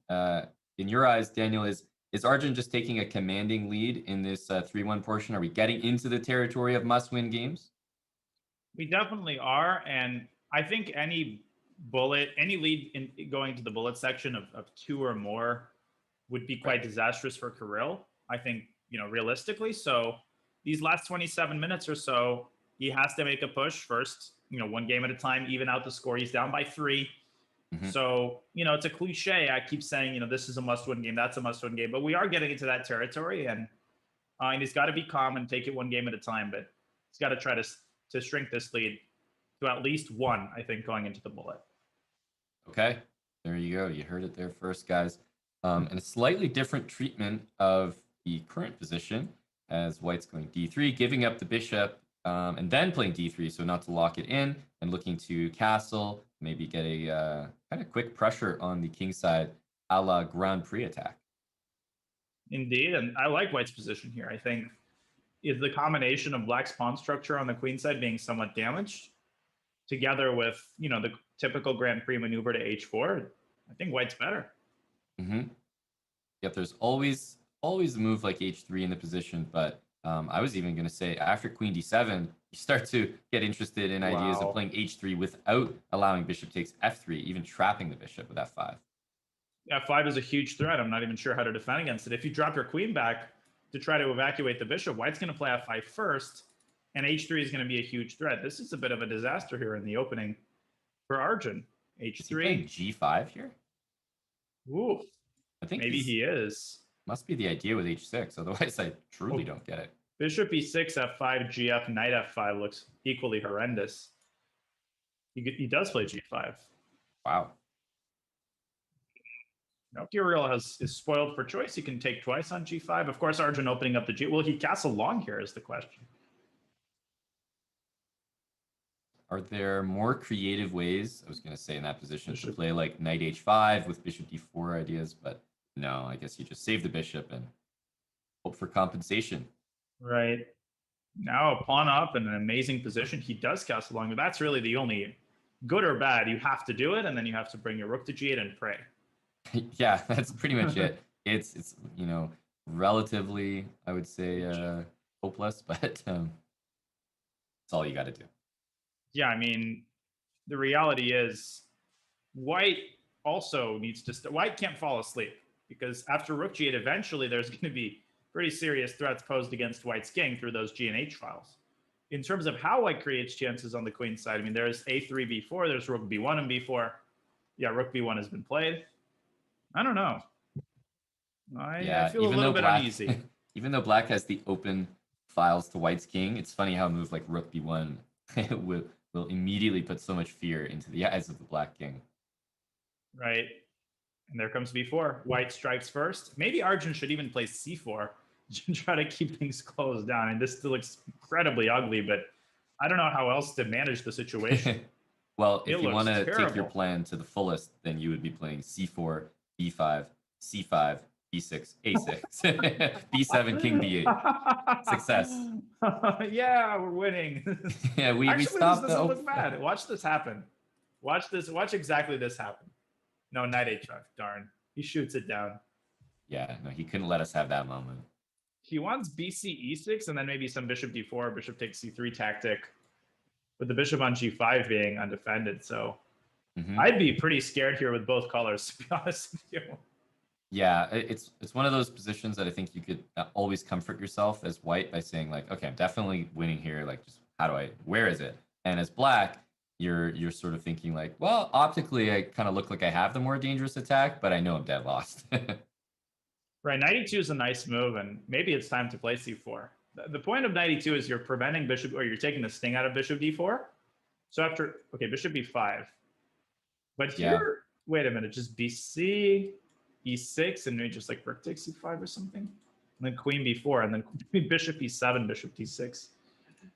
in your eyes, Daniel, is Arjun just taking a commanding lead in this 3-1 portion? Are we getting into the territory of must-win games? We definitely are, and I think any lead in going to the bullet section of 2 or more would be quite disastrous for Kirill. I think, realistically. So these last 27 minutes or so, he has to make a push first, 1 game at a time, even out the score. He's down by 3. So, it's a cliche. I keep saying, this is a must-win game, that's a must-win game, but we are getting into that territory, and he's got to be calm and take it 1 game at a time, but he's got to try to shrink this lead to at least 1, I think, going into the bullet. Okay, there you go. You heard it there first, guys. And a slightly different treatment of the current position, as White's going d3, giving up the bishop, and then playing d3, so not to lock it in, and looking to castle, maybe get a kind of quick pressure on the king side, a la Grand Prix attack. Indeed, and I like White's position here. I think is the combination of Black's pawn structure on the queen side being somewhat damaged, together with the typical Grand Prix maneuver to h4. I think White's better. Yep, there's always a move like h3 in the position, but I was even going to say after queen d7, you start to get interested in ideas of playing h3 without allowing bishop takes f3, even trapping the bishop with f5. F5 is a huge threat. I'm not even sure how to defend against it. If you drop your queen back to try to evacuate the bishop, White's going to play f5 first, and h3 is going to be a huge threat. This is a bit of a disaster here in the opening for Arjun. h3. Is he playing g5 here? Ooh, I think maybe he is. Must be the idea with h6. Otherwise, I truly don't get it. Bishop e6, f5, gf, knight f5 looks equally horrendous. He does play g5. Wow. Now, Kirill is spoiled for choice. He can take twice on g5. Of course, Arjun opening up the g. Will he castle long here is the question. Are there more creative ways, I was going to say in that position, to play like knight h5 with bishop d4 ideas, but no, I guess you just save the bishop and hope for compensation. Right. Now a pawn up in an amazing position. He does castle long, but that's really the only good or bad. You have to do it, and then you have to bring your rook to g8 and pray. Yeah, that's pretty much it. It's relatively, I would say, hopeless, but that's all you got to do. Yeah, I mean, the reality is White also needs to White can't fall asleep, because after rook g8, eventually there's going to be pretty serious threats posed against White's king through those g and h files. In terms of how White creates chances on the queen side, I mean, there's a3, b4, there's rook b1 and b4. Yeah, rook b1 has been played. I don't know. I feel a little bit uneasy. Even though Black has the open files to White's king, it's funny how a move like rook b1 will immediately put so much fear into the eyes of the Black king. Right. And there comes b4. White strikes first. Maybe Arjun should even play c4 to try to keep things closed down. And this still looks incredibly ugly, but I don't know how else to manage the situation. Well, if you want to take your plan to the fullest, then you would be playing c4, b5, c5, b6, a6, b7, king b8. Success. Yeah, we're winning. Yeah, we Actually, stopped. This doesn't look bad. Watch this happen. Watch this. Watch exactly this happen. No, knight h5. Darn. He shoots it down. Yeah, no, he couldn't let us have that moment. He wants bc e6 and then maybe some bishop d4, bishop takes c3 tactic, with the bishop on g5 being undefended. So I'd be pretty scared here with both colors, to be honest with you. Yeah, it's one of those positions that I think you could always comfort yourself as White by saying like, okay, I'm definitely winning here. Like, just where is it? And as Black, you're sort of thinking like, well, optically, I kind of look like I have the more dangerous attack, but I know I'm dead lost. Right, knight e2 is a nice move, and maybe it's time to play c4. The point of knight e2 is you're preventing bishop, or you're taking the sting out of bishop d4. So after, okay, bishop b5. But here, wait a minute, just bc, e6, and maybe just like rook takes c5 or something. And then queen b4, and then bishop e7, bishop d6.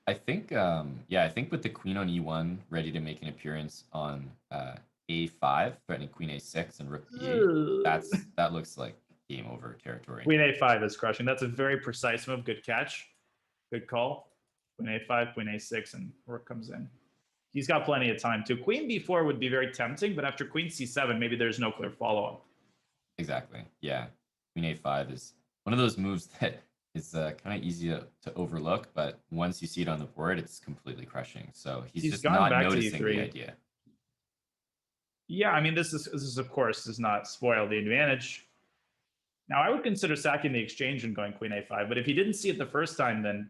I think, yeah, I think with the queen on e1 ready to make an appearance on a5, threatening queen a6 and rook b8, that looks like game over territory. Queen a5 is crushing. That's a very precise move. Good catch. Good call. Queen a5, queen a6, and rook comes in. He's got plenty of time too. Queen b4 would be very tempting, but after queen c7, maybe there's no clear follow-up. Exactly. Yeah. Queen a5 is one of those moves that is kind of easy to overlook, but once you see it on the board, it's completely crushing. So he's just gone not back to noticing the e3. idea. Yeah, I mean, this is of course does not spoil the advantage. Now, I would consider sacking the exchange and going queen a5, but if he didn't see it the first time, then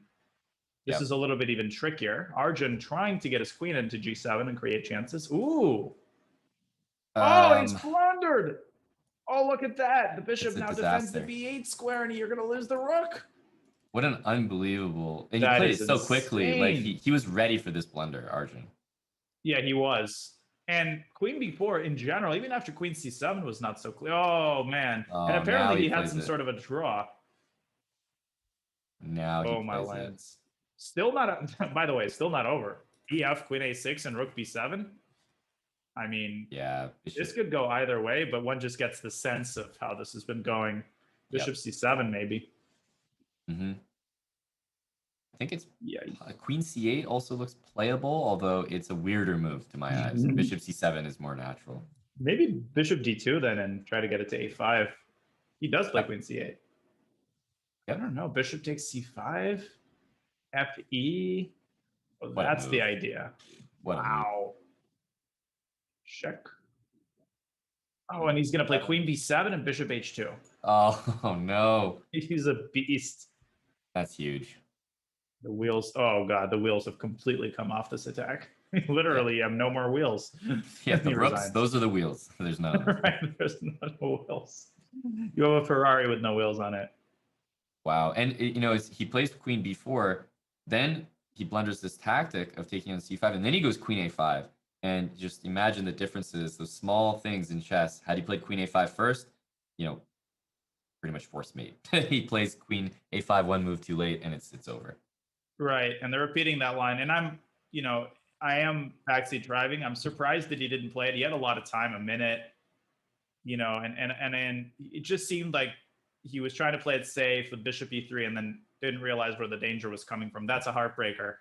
this is a little bit even trickier. Arjun trying to get his queen into g7 and create chances. Ooh. Oh, he's blundered. Oh, look at that. The bishop now defends the b8 square, and you're going to lose the rook. What an unbelievable... And he played it so quickly. Like, he was ready for this blunder, Arjun. Yeah, he was. And queen b4 in general, even after queen c7 was not so clear. Oh, man. And apparently he had some sort of a draw. Now he my lands. Still not, by the way, still not over. ef, queen a6, and rook b7. I mean, yeah, this could go either way, but one just gets the sense of how this has been going. Bishop c7, maybe. Mm-hmm. I think it's queen c8 also looks playable, although it's a weirder move to my eyes. Bishop c7 is more natural. Maybe bishop d2 then and try to get it to a5. He does play queen c8. I don't know. Bishop takes c5, fe. Oh, that's the idea. Wow. Check. Oh, and he's going to play queen b7 and bishop h2. Oh, no. He's a beast. That's huge. The wheels, oh god, the wheels have completely come off this attack. Literally, you have no more wheels. Yeah, the rooks, those are the wheels. There's no. Right, there's no wheels. You have a Ferrari with no wheels on it. Wow, and you know, he plays queen b4, then he blunders this tactic of taking on c5, and then he goes queen a5. And just imagine the differences, those small things in chess. Had he played queen a5 first, you know, pretty much force mate. He plays queen a5 one move too late, and it's over. Right, and they're repeating that line. And I'm, you know, I am backseat driving. I'm surprised that he didn't play it. He had a lot of time, a minute, you know, and it just seemed like he was trying to play it safe with bishop e3 and then didn't realize where the danger was coming from. That's a heartbreaker.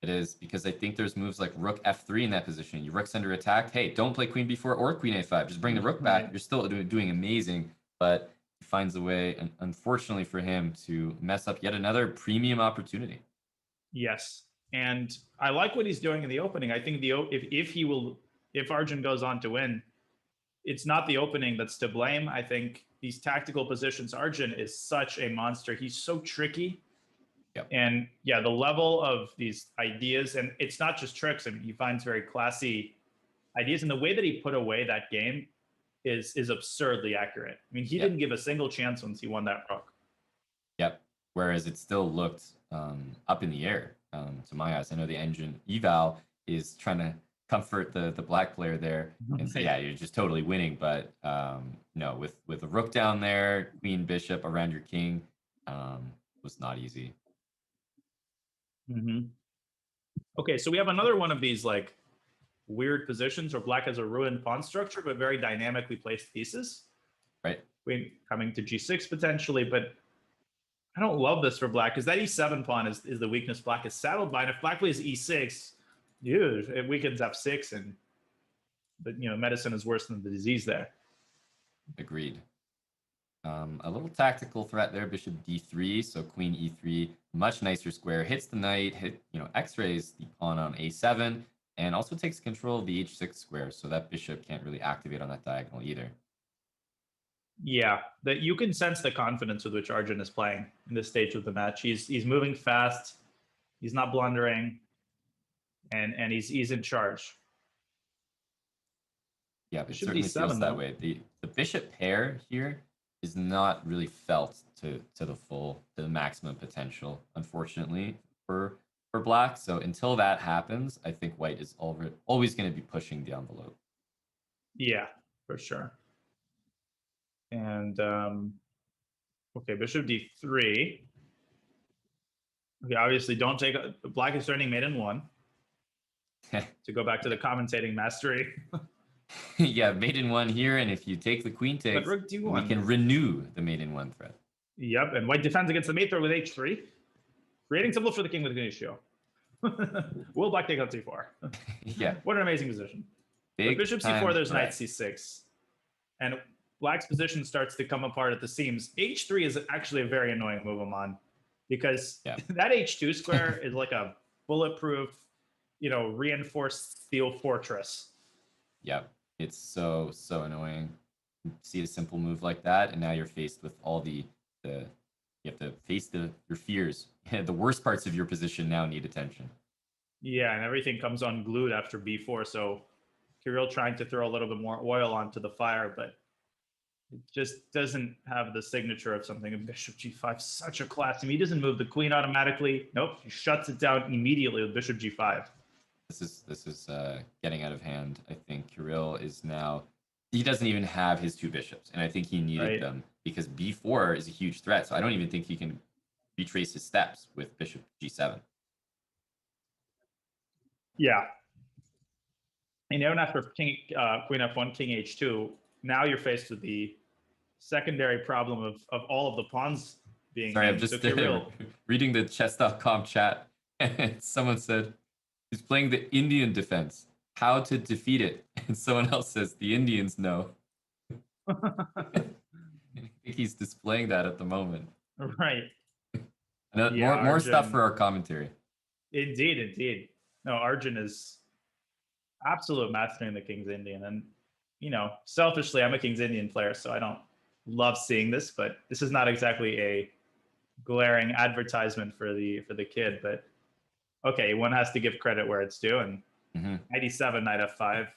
It is, because I think there's moves like rook f3 in that position. Your rook's under attack. Hey, don't play queen b4 or queen a5. Just bring the rook back. You're still doing amazing, but he finds a way, and unfortunately for him, to mess up yet another premium opportunity. Yes, and I like what he's doing in the opening. I think if Arjun goes on to win, it's not the opening that's to blame. I think these tactical positions, Arjun is such a monster. He's so tricky. Yep. And yeah, the level of these ideas, and it's not just tricks. I mean, he finds very classy ideas, and the way that he put away that game is absurdly accurate. I mean, he didn't give a single chance once he won that rook. Yep. Whereas it still looked up in the air to my eyes. I know the engine eval is trying to comfort the black player there and say, yeah, you're just totally winning. But no, with a rook down there, queen, bishop around your king, was not easy. Mm-hmm. Okay, so we have another one of these like weird positions where black has a ruined pawn structure, but very dynamically placed pieces. Right. Queen coming to g6 potentially, but I don't love this for black because that e7 pawn is the weakness black is saddled by. And if black plays e6, dude, it weakens f6, and but you know, medicine is worse than the disease there. Agreed. A little tactical threat there, bishop d3, so queen e3, much nicer square, hits the knight, x-rays the pawn on a7, and also takes control of the h6 square, so that bishop can't really activate on that diagonal either. Yeah, that you can sense the confidence with which Arjun is playing in this stage of the match. He's moving fast, he's not blundering, and he's in charge. Yeah, it certainly feels that way. The bishop pair here is not really felt to the maximum potential, unfortunately, for black. So until that happens, I think white is always going to be pushing the envelope. Yeah, for sure. And okay, bishop d3. Okay, obviously don't take black is threatening mate in 1. To go back to the commentating mastery. Yeah, mate in 1 here, and if you take the queen But takes, rook d1. we can renew the mate in 1 threat. Yep, and white defends against the mate threat with h3, creating symbols for the king with Ganesio. Will black take on c4? Yeah. What an amazing position. Big With bishop time c4, there's threat. knight c6. And black's position starts to come apart at the seams. h3 is actually a very annoying move I'm on, because that h2 square is like a bulletproof, reinforced steel fortress. Yep. It's so annoying. You see a simple move like that, and now you're faced with all the you have to face your fears. The worst parts of your position now need attention. Yeah, and everything comes unglued after b4, so Kirill trying to throw a little bit more oil onto the fire, but it just doesn't have the signature of something. A bishop g5, such a class. He doesn't move the queen automatically. Nope, he shuts it down immediately with bishop g5. This is getting out of hand. I think Kirill is now. He doesn't even have his 2 bishops, and I think he needed them because b4 is a huge threat. So I don't even think he can retrace his steps with bishop g7. Yeah. And even after queen f1, king h2, now you're faced with the secondary problem of all of the pawns being. Sorry, I'm just reading the chess.com chat. Someone said he's playing the Indian defense. How to defeat it? And someone else says the Indians know. I think he's displaying that at the moment. Right. More stuff for our commentary. Indeed. No, Arjun is absolute mastering the King's Indian. And, selfishly, I'm a King's Indian player, so I don't love seeing this, but this is not exactly a glaring advertisement for the kid. But okay, one has to give credit where it's due. And 97, knight f5.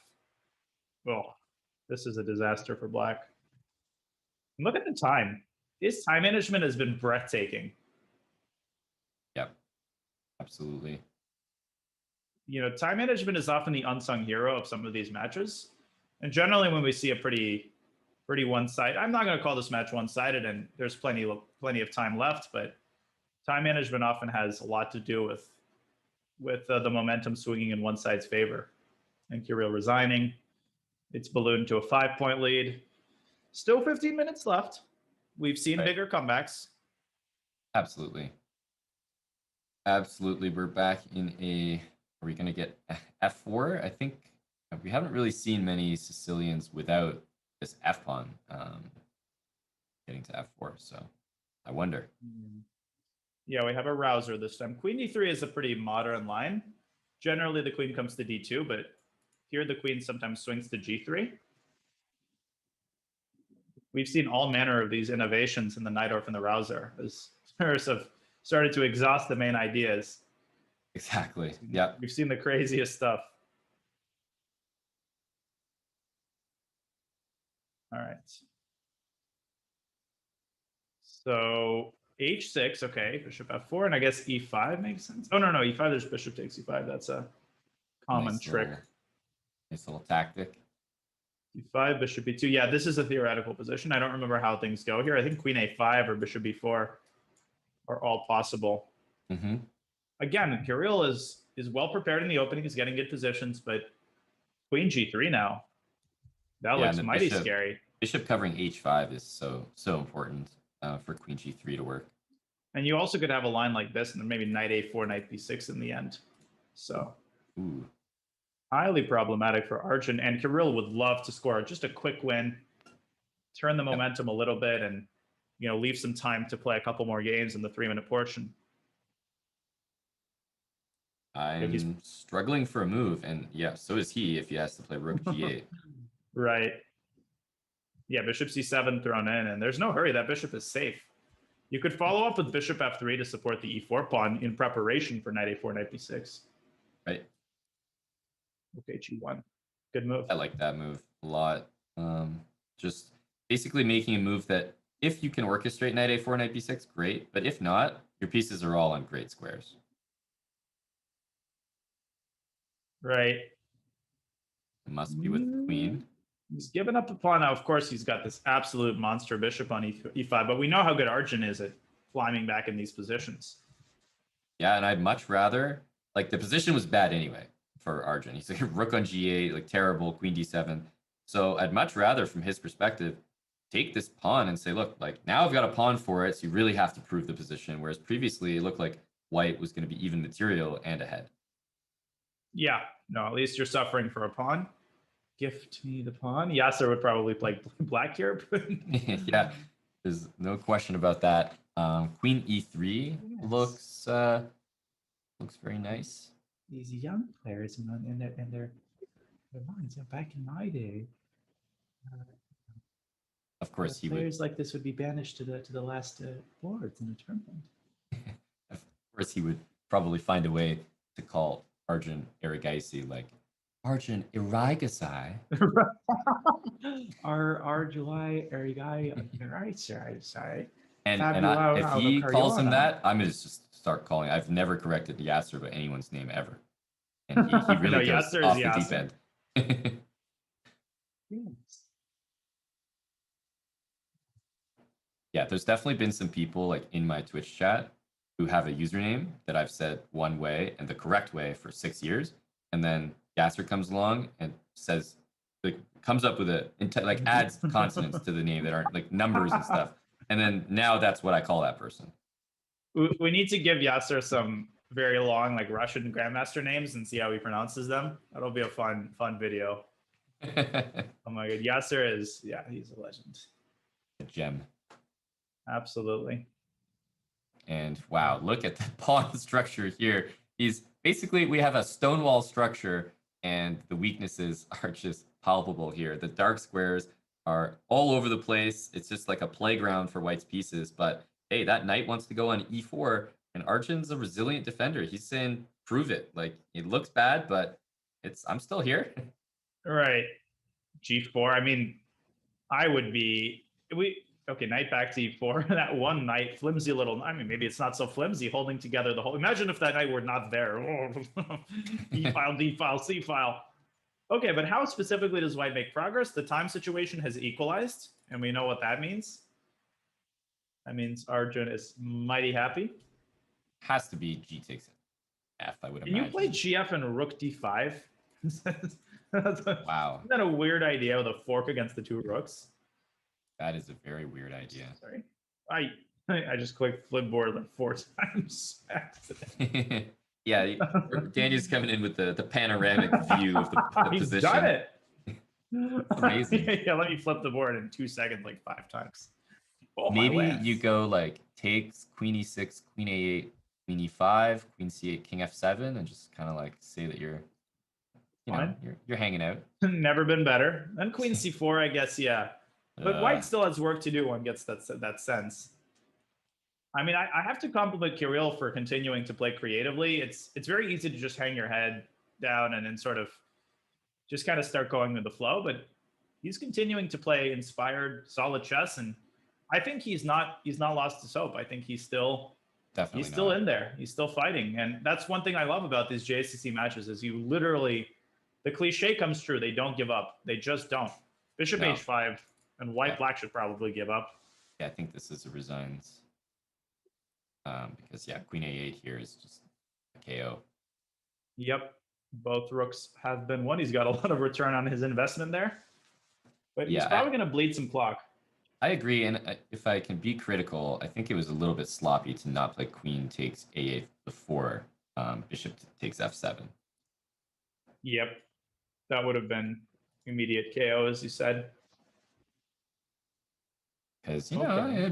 Well, this is a disaster for black. And look at the time. His time management has been breathtaking. Yep, absolutely. Time management is often the unsung hero of some of these matches. And generally when we see a pretty one-sided, I'm not going to call this match one-sided, and there's plenty of time left, but time management often has a lot to do with the momentum swinging in one side's favor. And Kirill resigning. It's ballooned to a 5-point lead. Still 15 minutes left. We've seen bigger comebacks. Absolutely. We're back in a. Are we going to get f4? I think we haven't really seen many Sicilians without this f pawn getting to f4. So I wonder. Yeah, we have a rouser this time. Queen d3 is a pretty modern line. Generally, the queen comes to d2, but here the queen sometimes swings to g3. We've seen all manner of these innovations in the Najdorf and the rouser as players have started to exhaust the main ideas. Exactly. Yeah. We've seen the craziest stuff. All right. So h6, okay, bishop f4, and I guess e5 makes sense. Oh, no, e5, there's bishop takes e5. That's a common trick. Nice little tactic. e5, bishop b2. Yeah, this is a theoretical position. I don't remember how things go here. I think queen a5 or bishop b4 are all possible. Again, Kirill is well prepared in the opening. He's getting good positions, but queen g3 now. That looks mighty scary. Bishop covering h5 is so important for queen g3 to work. And you also could have a line like this, and then maybe knight a4, knight b6 in the end. So highly problematic for Arjun. And Kirill would love to score just a quick win, turn the momentum a little bit, and leave some time to play a couple more games in the 3-minute portion. I'm struggling for a move, and yeah, so is he if he has to play rook g8. Right. Yeah, bishop c7 thrown in, and there's no hurry. That bishop is safe. You could follow up with bishop f3 to support the e4 pawn in preparation for knight a4, knight b6. Right. Okay, g1. Good move. I like that move a lot. Just basically making a move that if you can orchestrate knight a4, knight b6, great. But if not, your pieces are all on great squares. Right. It must be with the queen. He's given up the pawn. Now, of course, he's got this absolute monster bishop on e5, but we know how good Arjun is at climbing back in these positions. Yeah, and I'd much rather, like, the position was bad anyway for Arjun. He's like rook on g8, like terrible, queen d7. So I'd much rather, from his perspective, take this pawn and say, look, like now I've got a pawn for it, so you really have to prove the position. Whereas previously it looked like white was going to be even material and ahead. Yeah, no, at least you're suffering for a pawn. Gift me the pawn. Yasser would probably play black here. Yeah, there's no question about that. Queen e3 looks very nice. These young players in their minds. Back in my day, Of course, he players would. like this would be banished to the last boards in the tournament. Of course, he would probably find a way to call Arjun Erigaisi like Arjun Erigaisi. July Erigaisi. And if he calls him that, I'm gonna just start calling. I've never corrected Yasser by anyone's name ever, and he really No, goes Yasser off is the Yasser. deep end. Yes. Yeah, there's definitely been some people like in my Twitch chat who have a username that I've said one way and the correct way for 6 years, and then Yasser comes along and says, like, comes up with like adds consonants to the name that aren't like numbers and stuff, and then now that's what I call that person. We need to give Yasser some very long like Russian grandmaster names and see how he pronounces them. That'll be a fun video. Oh my god, Yasser is, yeah, he's a legend. A gem. Absolutely. And wow, look at the pawn structure here. He's basically, we have a stonewall structure and the weaknesses are just palpable here. The dark squares are all over the place. It's just like a playground for white's pieces. But hey, that knight wants to go on e4 and Arjun's a resilient defender. He's saying, prove it. Like, it looks bad, but I'm still here. Right. G4. I mean, I would be, okay, knight back to e4. That one knight, flimsy little, I mean, maybe it's not so flimsy, holding together the whole, imagine if that knight were not there. E file, D file, C file. Okay, but how specifically does white make progress? The time situation has equalized, and we know what that means. That means Arjun is mighty happy. Has to be G takes F, I would imagine. Can you play GF and Rook D5? Wow. Isn't that a weird idea with a fork against the two rooks? That is a very weird idea. Sorry. I just clicked flipboard like 4 times. Yeah, Daniel's coming in with the panoramic view of the He's position. done it. Amazing. Yeah, let me flip the board in 2 seconds, like 5 times. Oh, maybe you go like takes queen e6, queen a8, queen e5, queen c8, king f7, and just kind of like say that you're hanging out. Never been better. Then queen c4, I guess, yeah. But white still has work to do. One gets that sense. I mean, I have to compliment Kirill for continuing to play creatively. It's very easy to just hang your head down and then sort of just kind of start going with the flow. But he's continuing to play inspired, solid chess, and I think he's not lost his hope. I think he's still in there. He's still fighting, and that's one thing I love about these JCC matches is you literally, the cliche comes true. They don't give up. They just don't. Bishop h5, and white-black should probably give up. Yeah, I think this is a resigns. Because queen a8 here is just a KO. Yep, both rooks have been won. He's got a lot of return on his investment there, but he's probably going to bleed some clock. I agree, and if I can be critical, I think it was a little bit sloppy to not play queen takes a8 before bishop takes f7. Yep, that would have been immediate KO, as you said. Because,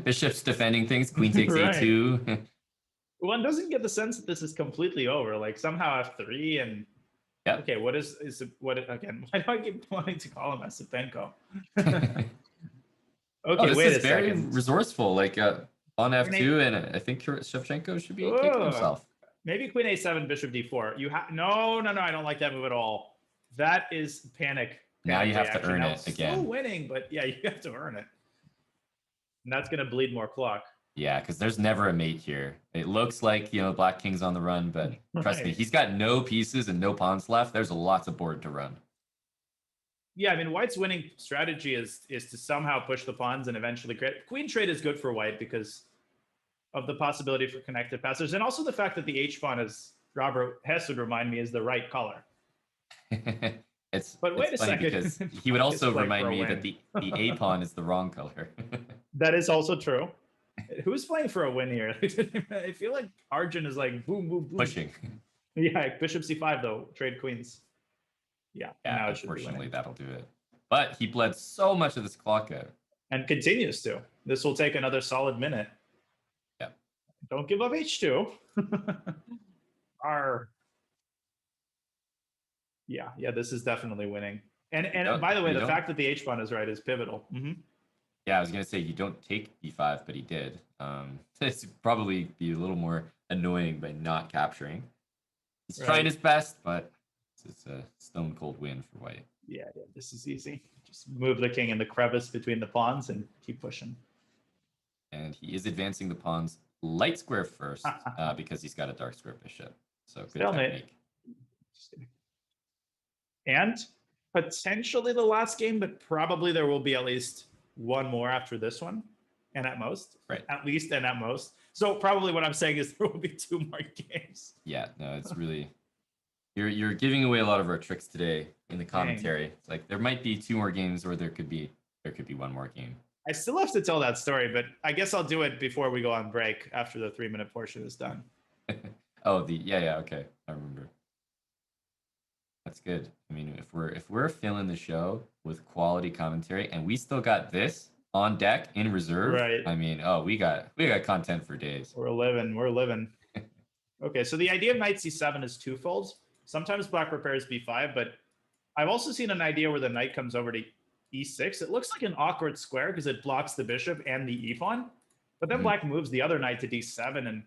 bishop's defending things, queen takes a2. One doesn't get the sense that this is completely over. Like, somehow f3 and... Yep. Okay, again, why do I keep wanting to call him Esipenko? Okay, this is very resourceful. Like, on f2, and I think Shevchenko should be kicking himself. Maybe queen a7, bishop d4. No, I don't like that move at all. That is panic. Now you have to earn it again. Still winning, but yeah, you have to earn it. And that's going to bleed more clock. Yeah, because there's never a mate here. It looks like, Black King's on the run, but trust me, he's got no pieces and no pawns left. There's lots of board to run. Yeah, I mean, white's winning strategy is to somehow push the pawns and eventually create... Queen trade is good for white because... of the possibility for connected passers, and also the fact that the H pawn, as Robert Hess would remind me, is the right color. But wait it's a funny second. because he would also Playing remind for a me that win. the A pawn is the wrong color. That is also true. Who's playing for a win here? I feel like Arjun is like boom, boom, boom. Pushing. Yeah, bishop c5 though, trade queens. Yeah, and Yeah, now it should be unfortunately, winning. that'll do it. But he bled so much of this clock out. And continues to. This will take another solid minute. Yeah. Don't give up h2. Arr. Yeah, this is definitely winning. And by the way, the fact that the h pawn is right is pivotal. Yeah, I was gonna say you don't take b5, but he did. It's probably be a little more annoying by not capturing. He's trying his best, but it's a stone cold win for white. Yeah, this is easy. Just move the king in the crevice between the pawns and keep pushing. And he is advancing the pawns light square first because he's got a dark square bishop. So good technique. And potentially the last game, but probably there will be at least one more after this one, and at most, at least and at most. So probably what I'm saying is there will be 2 more games. Yeah, no, it's really you're giving away a lot of our tricks today in the commentary. Dang. It's like there might be 2 more games, or there could be 1 more game. I still have to tell that story, but I guess I'll do it before we go on break after the 3-minute portion is done. Oh, okay, I remember. That's good. I mean, if we're filling the show with quality commentary and we still got this on deck in reserve, right? I mean, we got content for days. We're living. Okay, so the idea of knight c7 is twofold. Sometimes black prepares b5, but I've also seen an idea where the knight comes over to e6. It looks like an awkward square because it blocks the bishop and the e pawn, but then black moves the other knight to d7 and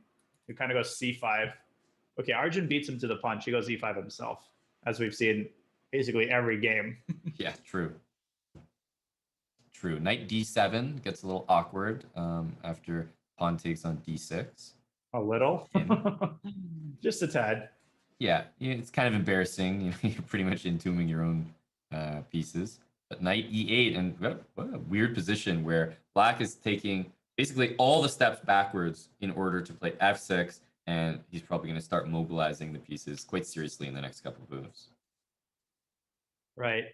it kind of goes c5. Okay, Arjun beats him to the punch. He goes e5 himself, as we've seen basically every game. Yeah, true. Knight d7 gets a little awkward after pawn takes on d6. A little? Just a tad. Yeah, it's kind of embarrassing. You're pretty much entombing your own pieces. But knight e8, and what a weird position where black is taking basically all the steps backwards in order to play f6, and he's probably going to start mobilizing the pieces quite seriously in the next couple of moves. Right.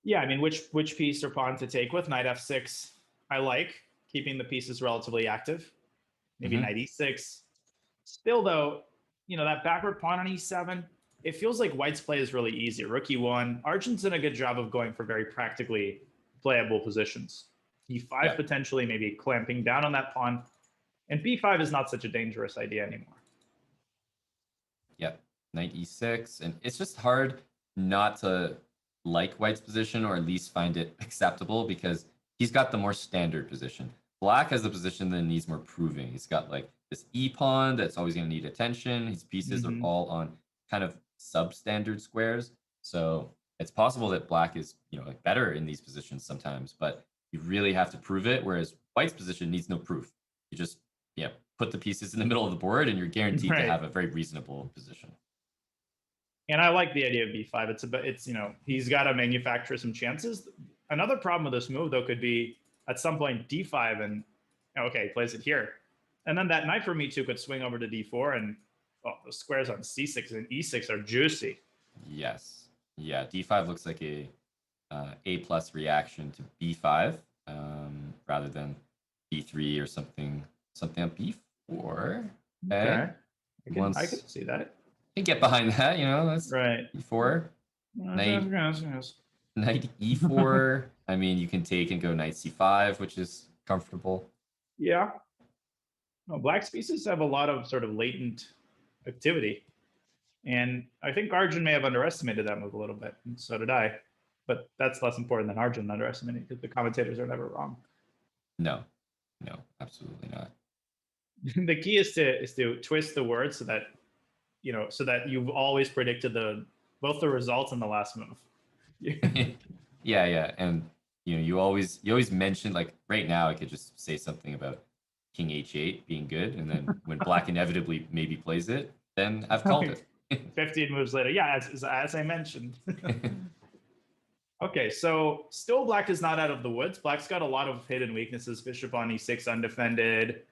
Yeah, I mean, which piece or pawn to take with? Knight f6, I like, keeping the pieces relatively active. Maybe knight e6. Still, though, that backward pawn on e7, it feels like white's play is really easy. Rook e1. Arjun's done a good job of going for very practically playable positions. e5 potentially maybe clamping down on that pawn. And b5 is not such a dangerous idea anymore. Yep, knight e6. And it's just hard not to like white's position, or at least find it acceptable, because he's got the more standard position. Black has the position that needs more proving. He's got like this e pawn that's always going to need attention. His pieces are all on kind of substandard squares. So it's possible that black is, like better in these positions sometimes, but you really have to prove it. Whereas white's position needs no proof. You just, put the pieces in the middle of the board and you're guaranteed to have a very reasonable position. And I like the idea of b5. It's he's got to manufacture some chances. Another problem with this move, though, could be at some point d5 and, okay, he plays it here. And then that knight for me too could swing over to d4, and the squares on c6 and e6 are juicy. Yes. Yeah, d5 looks like a plus reaction to b5 rather than b3 or something on b4. Okay. I can see that. You get behind that, that's right. e4. Knight e4. I mean, you can take and go knight c5, which is comfortable. Yeah. No, black's pieces have a lot of sort of latent activity. And I think Arjun may have underestimated that move a little bit, and so did I. But that's less important than Arjun underestimating, because the commentators are never wrong. No, absolutely not. The key is to twist the words so that you've always predicted both the results and the last move. Yeah, and you always mention, like right now I could just say something about king h8 being good, and then when black inevitably maybe plays it, then I've called it. 15 moves later, yeah, as I mentioned. Okay, Okay, so still black is not out of the woods. Black's got a lot of hidden weaknesses. Bishop on e6 undefended.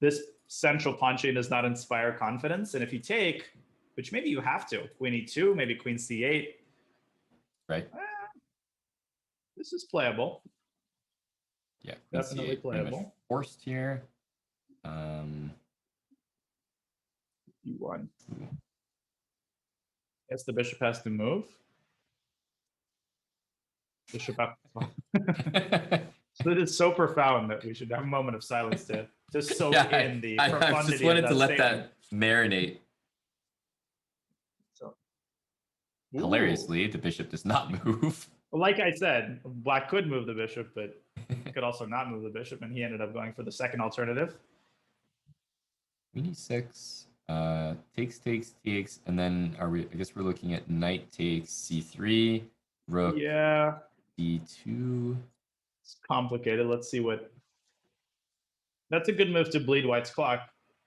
This central pawn does not inspire confidence. And if you take, which maybe you have to, queen e2, maybe queen c8. Right. This is playable. Yeah, Definitely playable. Forced here. E1. Guess the bishop has to move. Bishop up. So it is so profound that we should have a moment of silence to soak in the profundity. I just wanted of to let statement. that marinate. So, hilariously, the bishop does not move. Well, like I said, black could move the bishop, but could also not move the bishop, and he ended up going for the second alternative. Queen e6, takes, and then I guess we're looking at knight takes c3, rook d2. It's complicated. Let's see what. That's a good move to bleed white's clock.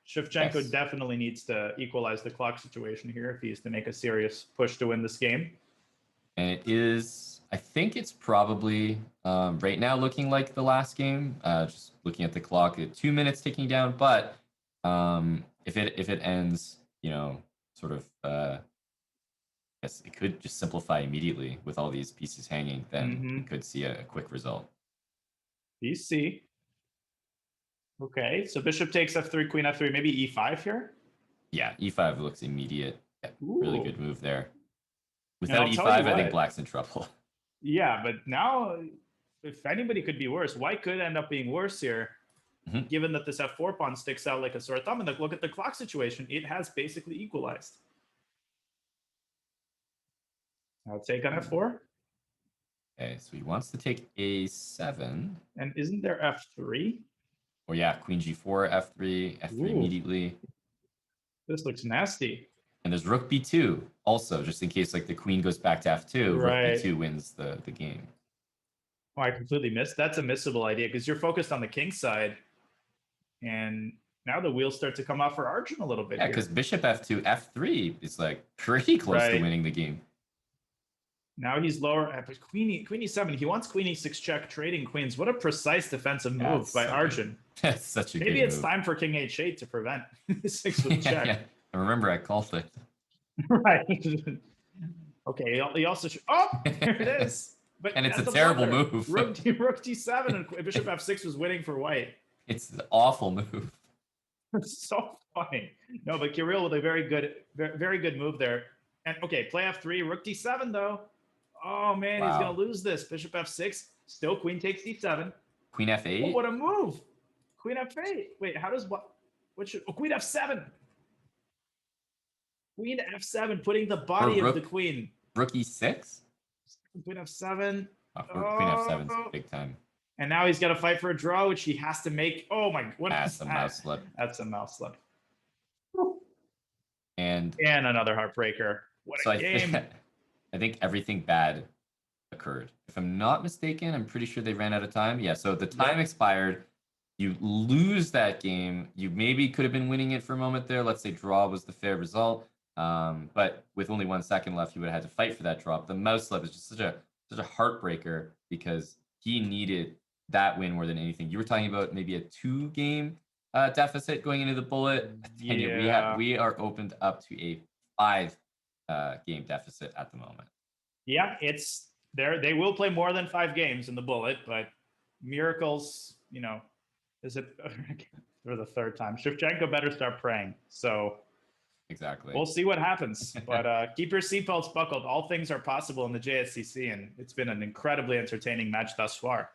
Shevchenko definitely needs to equalize the clock situation here if he's to make a serious push to win this game. And it is, I think it's probably right now looking like the last game. Just looking at the clock, 2 minutes ticking down. But if it ends, sort of, yes, it could just simplify immediately with all these pieces hanging. Then we could see a quick result. BC. Okay, so bishop takes f3, queen f3, maybe e5 here? Yeah, e5 looks immediate. Yeah, really good move there. Without e5, I think black's in trouble. Yeah, but now, if anybody could be worse, white could end up being worse here, given that this f4 pawn sticks out like a sore thumb. And look at the clock situation. It has basically equalized. Now take on f4. Okay, so he wants to take a7. And isn't there f3? Oh yeah, queen g4, f3, f3 immediately. This looks nasty. And there's rook b2 also, just in case like the queen goes back to f2, rook b2 wins the game. Oh, I completely missed. That's a missable idea because you're focused on the king side. And now the wheels start to come off for Arjun a little bit. Yeah, because bishop f2, f3 is like pretty close to winning the game. Now he's lower at queen e7. He wants queen e6 check, trading queens. What a precise defensive move by Arjun. That's such a good Maybe it's move. time for king h8 to prevent 6 with check. Yeah. I remember I called it. Right. Okay, he also oh, there it is. But and it's a terrible move. Rook d7 and bishop f6 was winning for white. It's an awful move. It's so funny. No, but Kirill with a very good move there. And okay, play f3, rook d7 though. Oh man, he's gonna lose this. Bishop f6, still queen takes d7. Queen f8. Oh, what a move! Queen f8. Wait, how does what should queen f7? Queen f7, putting the body of the queen. Rook e6. Queen f7. Queen f7's big time. And now he's got to fight for a draw, which he has to make. Oh my! What That's a mouse slip. That's a mouse slip. And another heartbreaker. What a game! I think everything bad occurred. If I'm not mistaken, I'm pretty sure they ran out of time. Yeah, so the time expired. You lose that game. You maybe could have been winning it for a moment there. Let's say draw was the fair result. But with only 1 second left, you would have had to fight for that draw. The mouse slip is just such a heartbreaker because he needed that win more than anything. You were talking about maybe a 2-game deficit going into the bullet. Yeah. We are opened up to a 5-game deficit at the moment. Yeah, it's there. They will play more than 5 games in the bullet, but miracles, is it for the 3rd time? Shevchenko better start praying. So exactly, we'll see what happens. But keep your seatbelts buckled. All things are possible in the JSCC, and it's been an incredibly entertaining match thus far.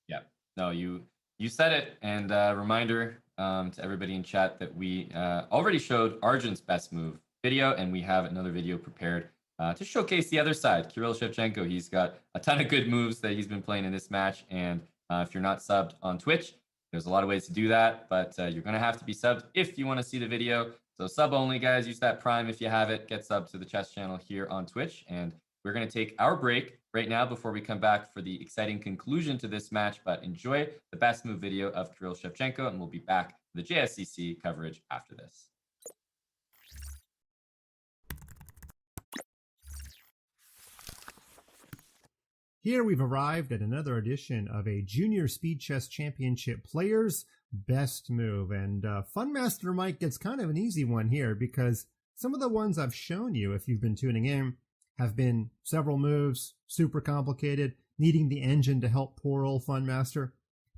Yeah, no, you said it. And reminder to everybody in chat that we already showed Arjun's best move video, and we have another video prepared to showcase the other side. Kirill Shevchenko, he's got a ton of good moves that he's been playing in this match. And if you're not subbed on Twitch, there's a lot of ways to do that, but you're going to have to be subbed if you want to see the video. So sub only, guys. Use that Prime if you have it. Get subbed to the chess channel here on Twitch. And we're going to take our break right now before we come back for the exciting conclusion to this match. But enjoy the best move video of Kirill Shevchenko, and we'll be back for the JSCC coverage after this. Here we've arrived at another edition of a Junior Speed Chess Championship Players Best Move. And Funmaster Mike gets kind of an easy one here because some of the ones I've shown you, if you've been tuning in, have been several moves, super complicated, needing the engine to help poor old Funmaster.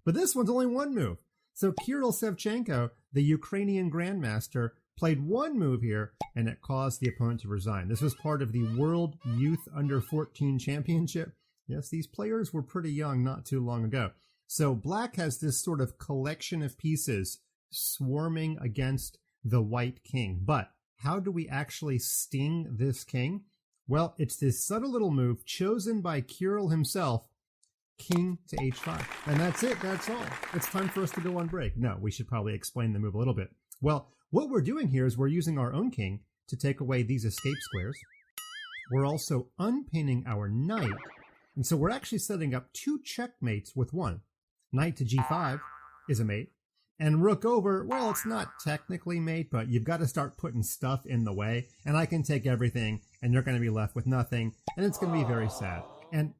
But this one's only one move. So Kirill Shevchenko, the Ukrainian Grandmaster, played one move here, and it caused the opponent to resign. This was part of the World Youth Under 14 Championship. Yes, these players were pretty young not too long ago. So black has this sort of collection of pieces swarming against the white king. But how do we actually sting this king? Well, it's this subtle little move chosen by Kirill himself, king to h5. And that's it. That's all. It's time for us to go on break. No, we should probably explain the move a little bit. Well, what we're doing here is we're using our own king to take away these escape squares. We're also unpinning our knight. And so we're actually setting up two checkmates with one. Knight to g5 is a mate. And rook over, well, it's not technically mate, but you've got to start putting stuff in the way. And I can take everything, and you're going to be left with nothing. And it's going to be very sad. And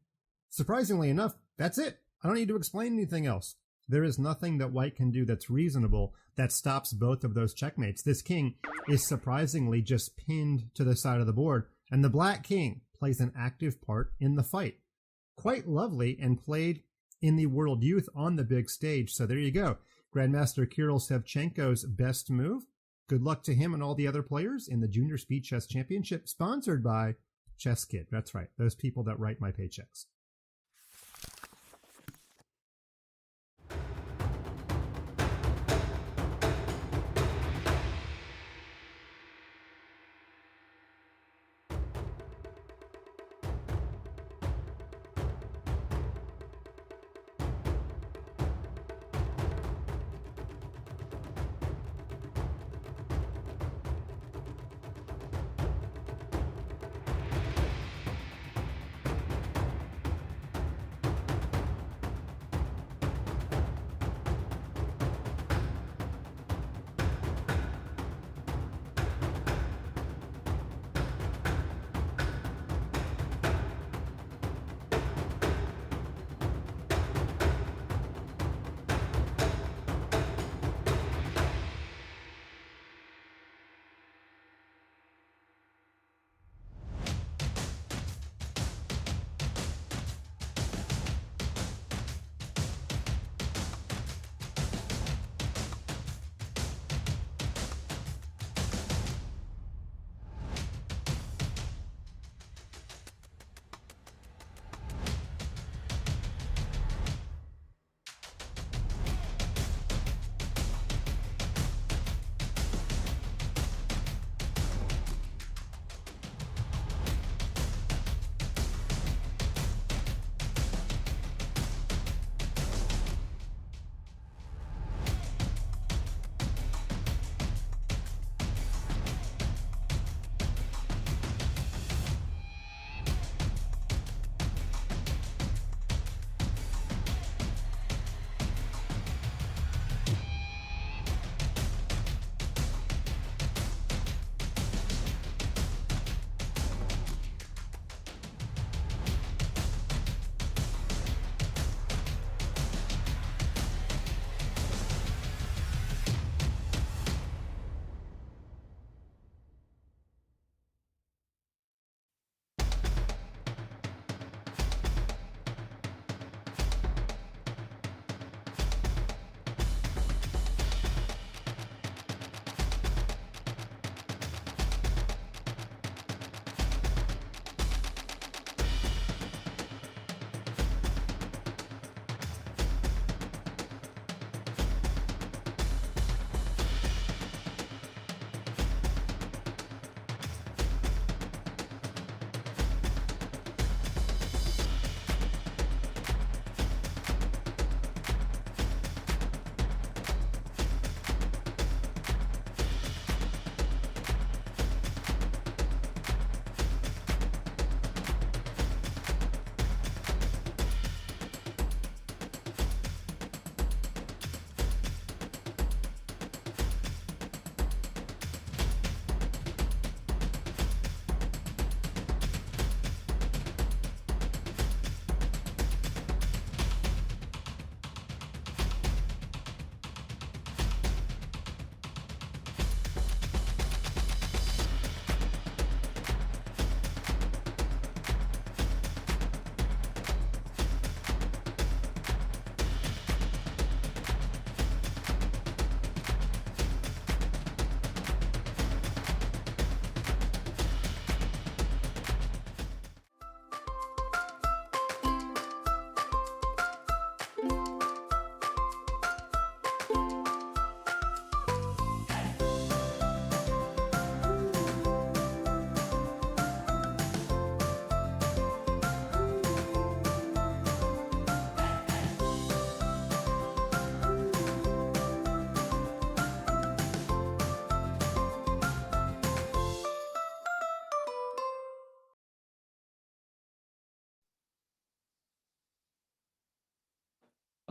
surprisingly enough, that's it. I don't need to explain anything else. There is nothing that white can do that's reasonable that stops both of those checkmates. This king is surprisingly just pinned to the side of the board, and the black king plays an active part in the fight. Quite lovely and played in the World Youth on the big stage. So there you go. Grandmaster Kirill Shevchenko's best move. Good luck to him and all the other players in the Junior Speed Chess Championship, sponsored by ChessKid. That's right, those people that write my paychecks.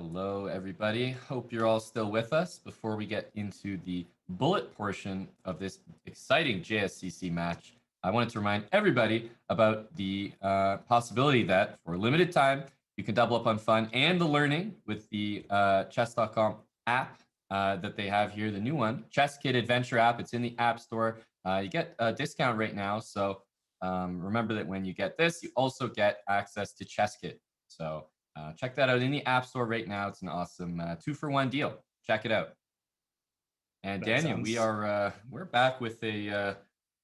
Hello, everybody. Hope you're all still with us. Before we get into the bullet portion of this exciting JSCC match, I wanted to remind everybody about the possibility that for a limited time, you can double up on fun and the learning with the Chess.com app that they have here, the new one, ChessKid Adventure app. It's in the App Store. You get a discount right now. So remember that when you get this, you also get access to ChessKid. So check that out in the App Store right now. It's an awesome 2-for-1 deal. Check it out. And that Daniel, we're back with a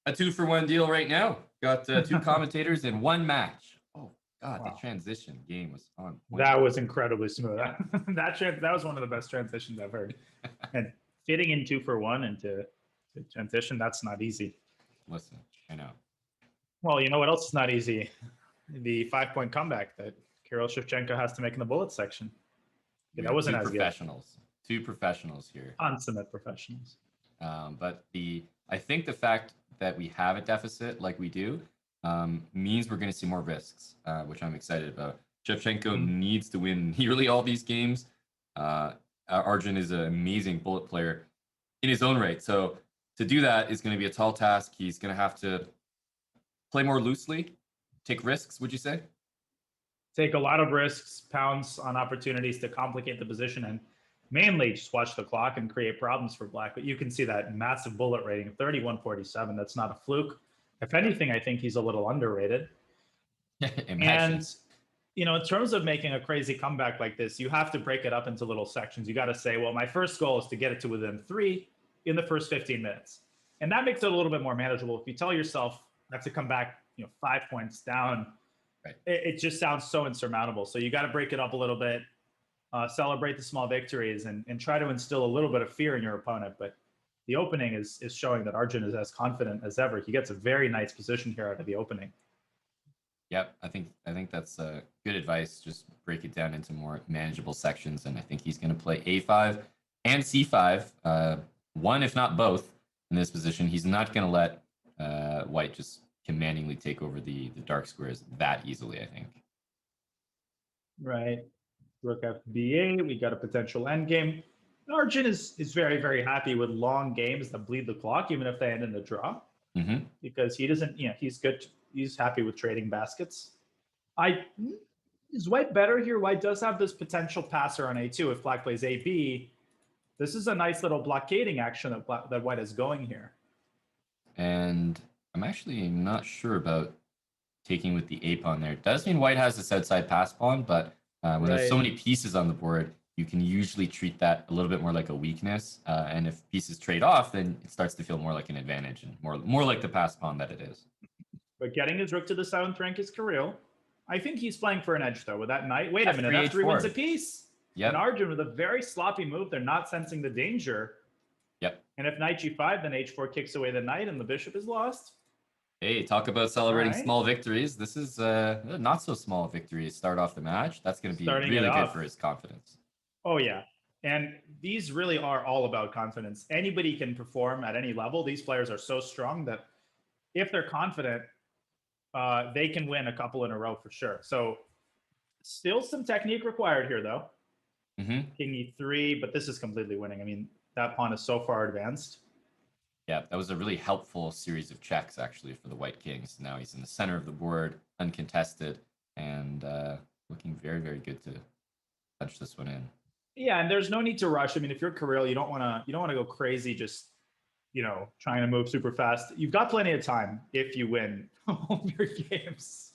2-for-1 deal right now. Got 2 commentators in 1 match. Oh God, wow. The transition game was on point. That was incredibly smooth. that was one of the best transitions I've heard. And fitting in 2-for-1 into the transition, that's not easy. Listen, I know. Well, you know what else is not easy? The 5-point comeback that Kirill Shevchenko has to make in the bullet section. Yeah, that wasn't as professionals. Good. 2 professionals here. Consummate professionals. But I think the fact that we have a deficit like we do means we're going to see more risks, which I'm excited about. Shevchenko needs to win nearly all these games. Arjun is an amazing bullet player in his own right. So to do that is going to be a tall task. He's going to have to play more loosely, take risks, would you say? Take a lot of risks, pounce on opportunities to complicate the position, and mainly just watch the clock and create problems for Black. But you can see that massive bullet rating of 31.47. That's not a fluke. If anything, I think he's a little underrated. And, you know, in terms of making a crazy comeback like this, you have to break it up into little sections. You got to say, well, my first goal is to get it to within 3 in the first 15 minutes. And that makes it a little bit more manageable. If you tell yourself I have to come back, 5 points down, right, it just sounds so insurmountable. So you got to break it up a little bit, celebrate the small victories, and try to instill a little bit of fear in your opponent. But the opening is showing that Arjun is as confident as ever. He gets a very nice position here out of the opening. Yep, I think that's good advice. Just break it down into more manageable sections, and I think he's going to play A5 and C5, one if not both, in this position. He's not going to let White just commandingly take over the dark squares that easily, I think. Right. Rook FB8, we got a potential endgame. Arjun is very, very happy with long games that bleed the clock, even if they end in a draw, because he doesn't, he's good. He's happy with trading baskets. Is White better here? White does have this potential passer on A2 if Black plays AB. This is a nice little blockading action that White is going here. And I'm actually not sure about taking with the A pawn there. It does mean White has this outside pass pawn, but when there's so many pieces on the board, you can usually treat that a little bit more like a weakness. And if pieces trade off, then it starts to feel more like an advantage and more like the pass pawn that it is. But getting his rook to the 7th rank is Kirill. I think he's playing for an edge, though, with that knight. Wait a minute, that's 3 wins a piece. Yep. And Arjun with a very sloppy move. They're not sensing the danger. Yep. And if knight g5, then h4 kicks away the knight and the bishop is lost. Hey, talk about celebrating small victories. This is not so small victories start off the match. That's going to be really good for his confidence. Oh, yeah. And these really are all about confidence. Anybody can perform at any level. These players are so strong that if they're confident, they can win a couple in a row for sure. So still some technique required here, though. King e3, but this is completely winning. I mean, that pawn is so far advanced. Yeah, that was a really helpful series of checks, actually, for the White Kings. Now he's in the center of the board, uncontested, and looking very, very good to punch this one in. Yeah, and there's no need to rush. I mean, if you're Kirill, you don't want to go crazy just, trying to move super fast. You've got plenty of time if you win all your games.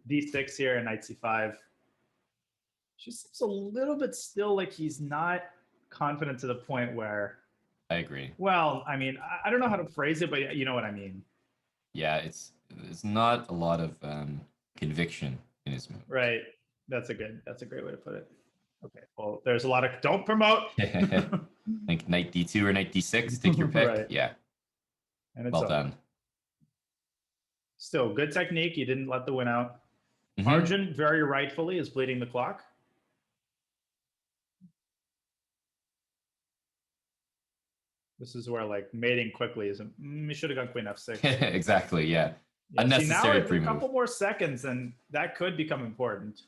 D6 here and knight c5. Just seems a little bit still like he's not confident to the point where... I agree. Well, I mean, I don't know how to phrase it, but you know what I mean. Yeah, it's not a lot of conviction in his move. Right. That's a great way to put it. Okay. Well, there's a lot of don't promote. Like knight d2 or knight d6. Take your pick. Right. Yeah. And it's well done. Still good technique. You didn't let the win out. Arjun very rightfully is bleeding the clock. This is where mating quickly isn't. You should have gone queen f6. Exactly. Yeah. Unnecessary pre-move. A couple more seconds, and that could become important.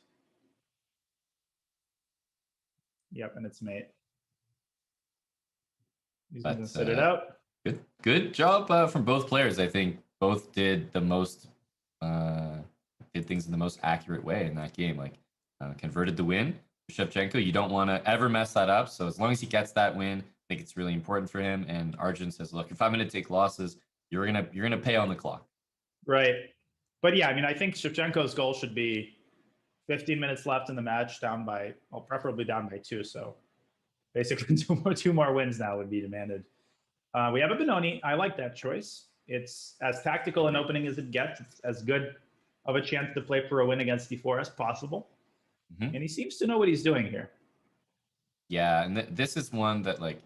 Yep, and it's mate. He's But, gonna sit it out. Good job from both players. I think both did the most did things in the most accurate way in that game. Like converted the win. Shevchenko, you don't want to ever mess that up. So as long as he gets that win, I think it's really important for him. And Arjun says, look, if I'm going to take losses, you're gonna pay on the clock. Right. But yeah, I mean, I think Shevchenko's goal should be 15 minutes left in the match, down by, well, preferably down by 2. So basically, two more wins now would be demanded. We have a Benoni. I like that choice. It's as tactical an opening as it gets. It's as good of a chance to play for a win against D4 as possible. And he seems to know what he's doing here. Yeah, and this is one that, like,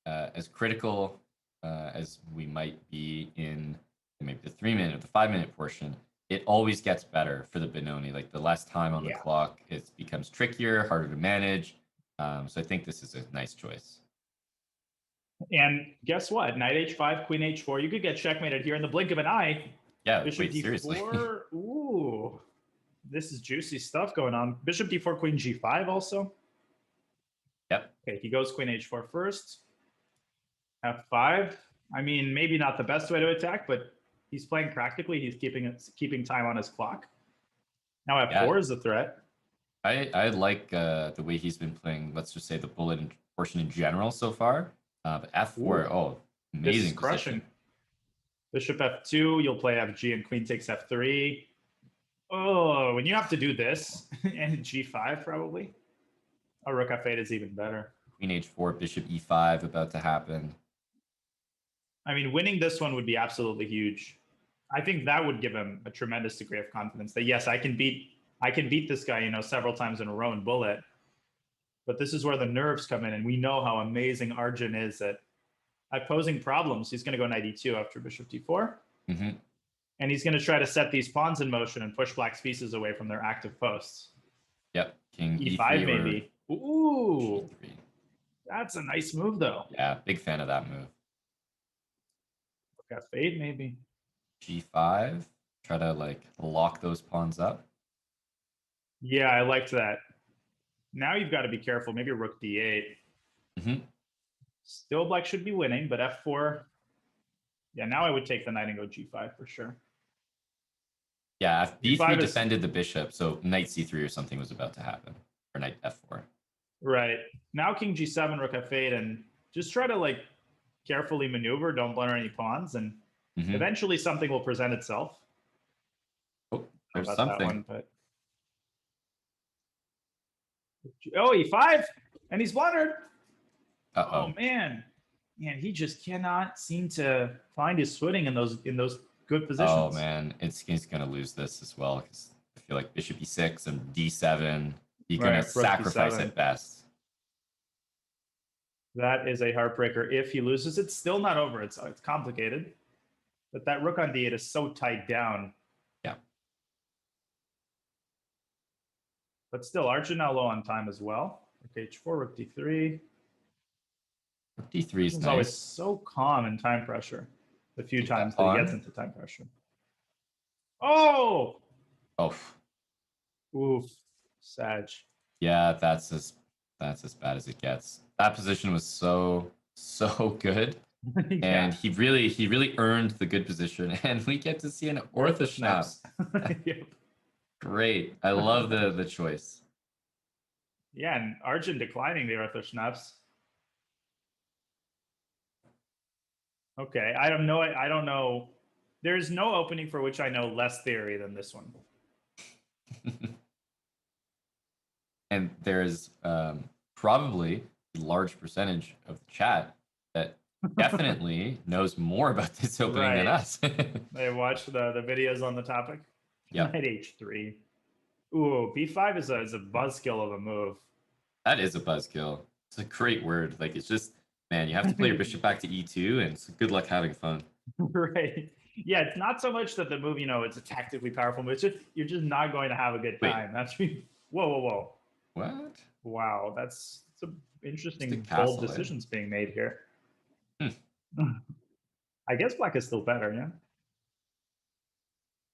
as critical as we might be in maybe the 3-minute or the 5-minute portion, it always gets better for the Benoni. Like, the less time on the clock, it becomes trickier, harder to manage. So I think this is a nice choice. And guess what? Knight h5, queen h4. You could get checkmated here in the blink of an eye. Yeah, Bishop d4. Seriously. Ooh, this is juicy stuff going on. Bishop d4, queen g5 also. Yep. Okay, he goes queen h4 first. f5. I mean, maybe not the best way to attack, but he's playing practically. He's keeping time on his clock. Now f4 is a threat. I like the way he's been playing, let's just say the bullet portion in general so far. But f4, amazing This is position. crushing. Bishop f2, you'll play fg and queen takes f3. Oh, when you have to do this, and g5 probably. A rook f8 is even better. Queen h4, bishop e5 about to happen. I mean, winning this one would be absolutely huge. I think that would give him a tremendous degree of confidence that, yes, I can beat this guy, several times in a row in bullet. But this is where the nerves come in, and we know how amazing Arjun is at posing problems. He's going to go knight e2 after bishop d4. And he's going to try to set these pawns in motion and push black's pieces away from their active posts. Yep, king e5 maybe. Ooh, G3. That's a nice move, though. Yeah, big fan of that move. Rook f8 maybe. G5, try to like lock those pawns up. Yeah, I liked that. Now you've got to be careful. Maybe rook d8. Still black should be winning, but f4. Yeah, now I would take the knight and go g5 for sure. Yeah, if b3 defended the bishop, so knight c3 or something was about to happen, or knight f4. Right. Now king g7, rook f8, and just try to like carefully maneuver. Don't blunder any pawns, and eventually something will present itself. Oh, there's something. One, but... Oh, e5, and he's blundered. Oh man, he just cannot seem to find his footing in those good positions. Oh man, he's gonna lose this as well, because I feel like bishop e6 and d7. He's gonna sacrifice at best. That is a heartbreaker. If he loses, it's still not over. It's complicated, but that rook on d8 is so tied down. Yeah. But still, Arjun now low on time as well. Rook h4, rook d3. Rook d3 is nice. Always so calm in time pressure. The few times that he gets into time pressure. Oh! Oof. Sag. Yeah, that's as bad as it gets. That position was so good. And he really earned the good position. And we get to see an Orthoschnaps. Yep. Great. I love the choice. Yeah, and Arjun declining the Orthoschnaps. Okay, I don't know. There's no opening for which I know less theory than this one. And there's probably a large percentage of the chat that definitely knows more about this opening than us. They watched the videos on the topic. Yeah. Knight h3. Ooh, b5 is a buzzkill of a move. That is a buzzkill. It's a great word. Like, it's just, man, you have to play your bishop back to e2, and it's good luck having fun. Right. Yeah, it's not so much that the move, it's a tactically powerful move. It's just you're just not going to have a good time. That's whoa. What? Wow, that's some interesting castle, bold decisions being made here. I guess black is still better, yeah.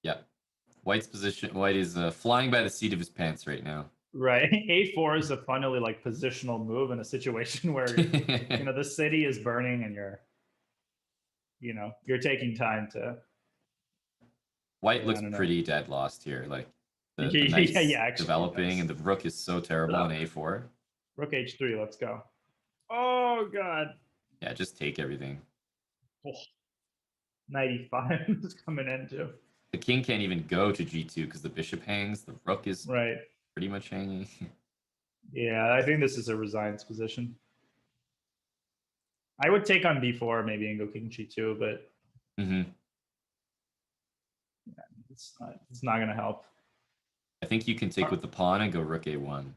Yeah. White is flying by the seat of his pants right now. Right. A4 is a funnily like positional move in a situation where you know the city is burning and you're taking time to. White I looks don't know. pretty dead lost here. Like the Yeah, knight's yeah, actually developing and the rook is so terrible on a4. Rook H3. Let's go. Oh god. Yeah, just take everything. Oh, 95 is coming in too. The king can't even go to g2 because the bishop hangs. The rook is Right. pretty much hanging. Yeah, I think this is a resigned position. I would take on b4 maybe and go king g2, but Mm-hmm. yeah, it's not going to help. I think you can take with the pawn and go rook a1.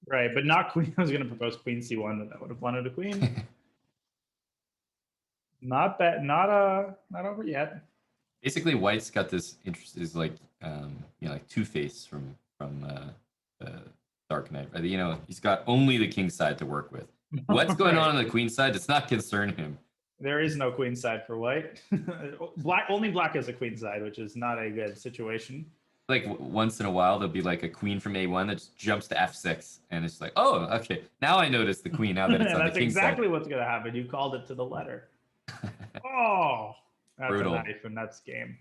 Right, but not queen. I was going to propose queen c1, but that would have wanted a queen. Not bad. Not over yet. Basically, White's got this interest is like like Two-Face from Dark Knight. You know, he's got only the king side to work with. What's going Right. on the queen side does not concern him. There is no queen side for White. Only black has a queen side, which is not a good situation. Like once in a while, there'll be like a queen from a1 that just jumps to f6, and it's like, oh, okay, now I notice the queen now that it's on the That's king exactly side. what's going to happen. You called it to the letter. Oh, that's Brutal. a knife, and that's game.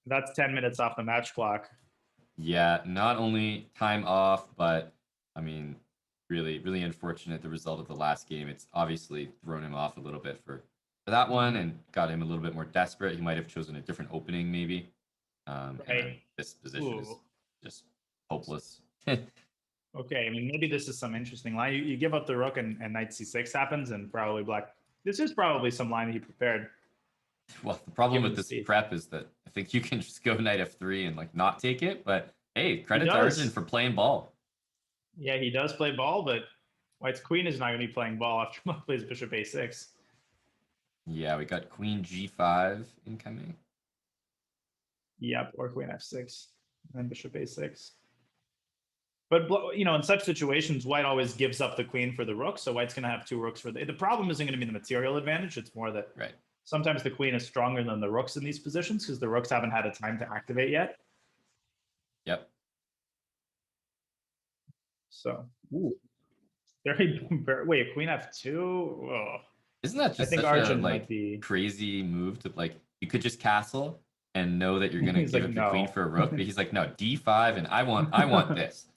That's 10 minutes off the match clock. Yeah, not only time off, but I mean, really, really unfortunate the result of the last game. It's obviously thrown him off a little bit for that one and got him a little bit more desperate. He might have chosen a different opening, maybe. And then this position is just hopeless. Okay, I mean, maybe this is some interesting line. You give up the rook and knight c6 happens, and probably black. This is probably some line that he prepared. Well, the problem Given with the this speed. prep is that I think you can just go knight f3 and like not take it. But hey, credit to does. Arjun for playing ball. Yeah, he does play ball, but White's queen is not going to be playing ball after Black plays bishop a6. Yeah, we got queen g5 incoming. Yep, or queen f6, and then bishop a6. But in such situations, White always gives up the queen for the rook, so White's going to have two rooks for the problem isn't going to be the material advantage. It's more that sometimes the queen is stronger than the rooks in these positions because the rooks haven't had a time to activate yet. Yep. So, wait, queen f2. Oh. Isn't that just such Arjun a like crazy move to like you could just castle and know that you're gonna give up the queen for a rook, but he's like, no, d5, and I want this.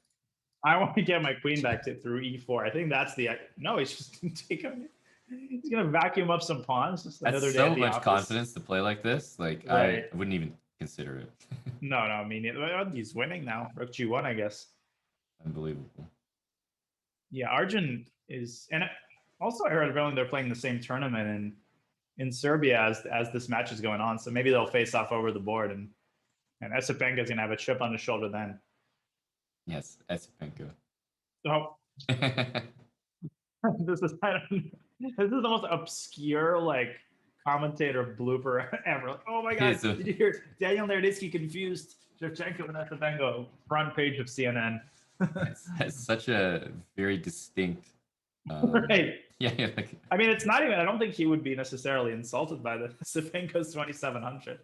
I want to get my queen back through e4. I think that's no. He's just gonna he's gonna vacuum up some pawns. Just that's so much confidence to play like this. Like I wouldn't even consider it. No, I mean he's winning now. Rook g1, I guess. Unbelievable. Yeah, Arjun is, and also I heard apparently they're playing the same tournament in Serbia as this match is going on. So maybe they'll face off over the board, and Esipenko is gonna have a chip on his shoulder then. Yes, Esipenko. Oh, this is the most obscure like commentator blooper ever. Like, oh my god, did you hear Daniel Naroditsky confused Shevchenko and Esipenko? Front page of CNN. That's such a very distinct. Right. Yeah. Like, I mean, it's not even. I don't think he would be necessarily insulted by the Esipenko's 2,700.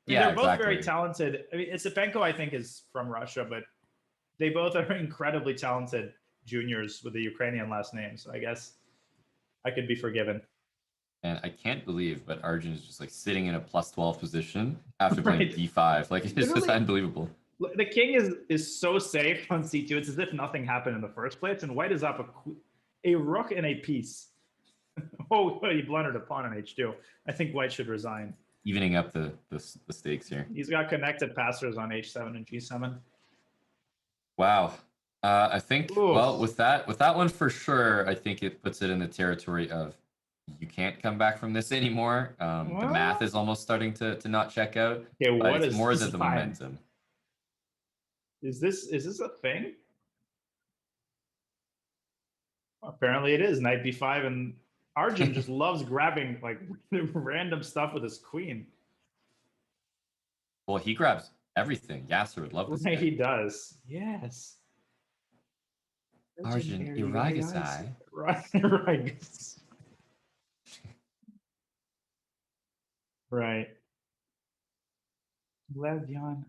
They're both very talented. I mean, Esipenko, I think, is from Russia, but they both are incredibly talented juniors with the Ukrainian last name. So I guess I could be forgiven. And I can't believe, but Arjun is just like sitting in a +12 position after playing d5. Like it's just unbelievable. The king is so safe on c2. It's as if nothing happened in the first place, and White is up a rook and a piece. Oh, he blundered a pawn on h2. I think White should resign. Evening up the stakes here. He's got connected passers on h7 and g7. Wow. I think well with that one for sure, I think it puts it in the territory of you can't come back from this anymore. The math is almost starting to not check out. Okay, but it's more than the momentum. Is this a thing? Apparently it is. Knight b5, and Arjun just loves grabbing like random stuff with his queen. Well, he grabs everything. Yasser would love this. Right, he does. Yes. Arjun Erigaisi. Right. Right. Levyan.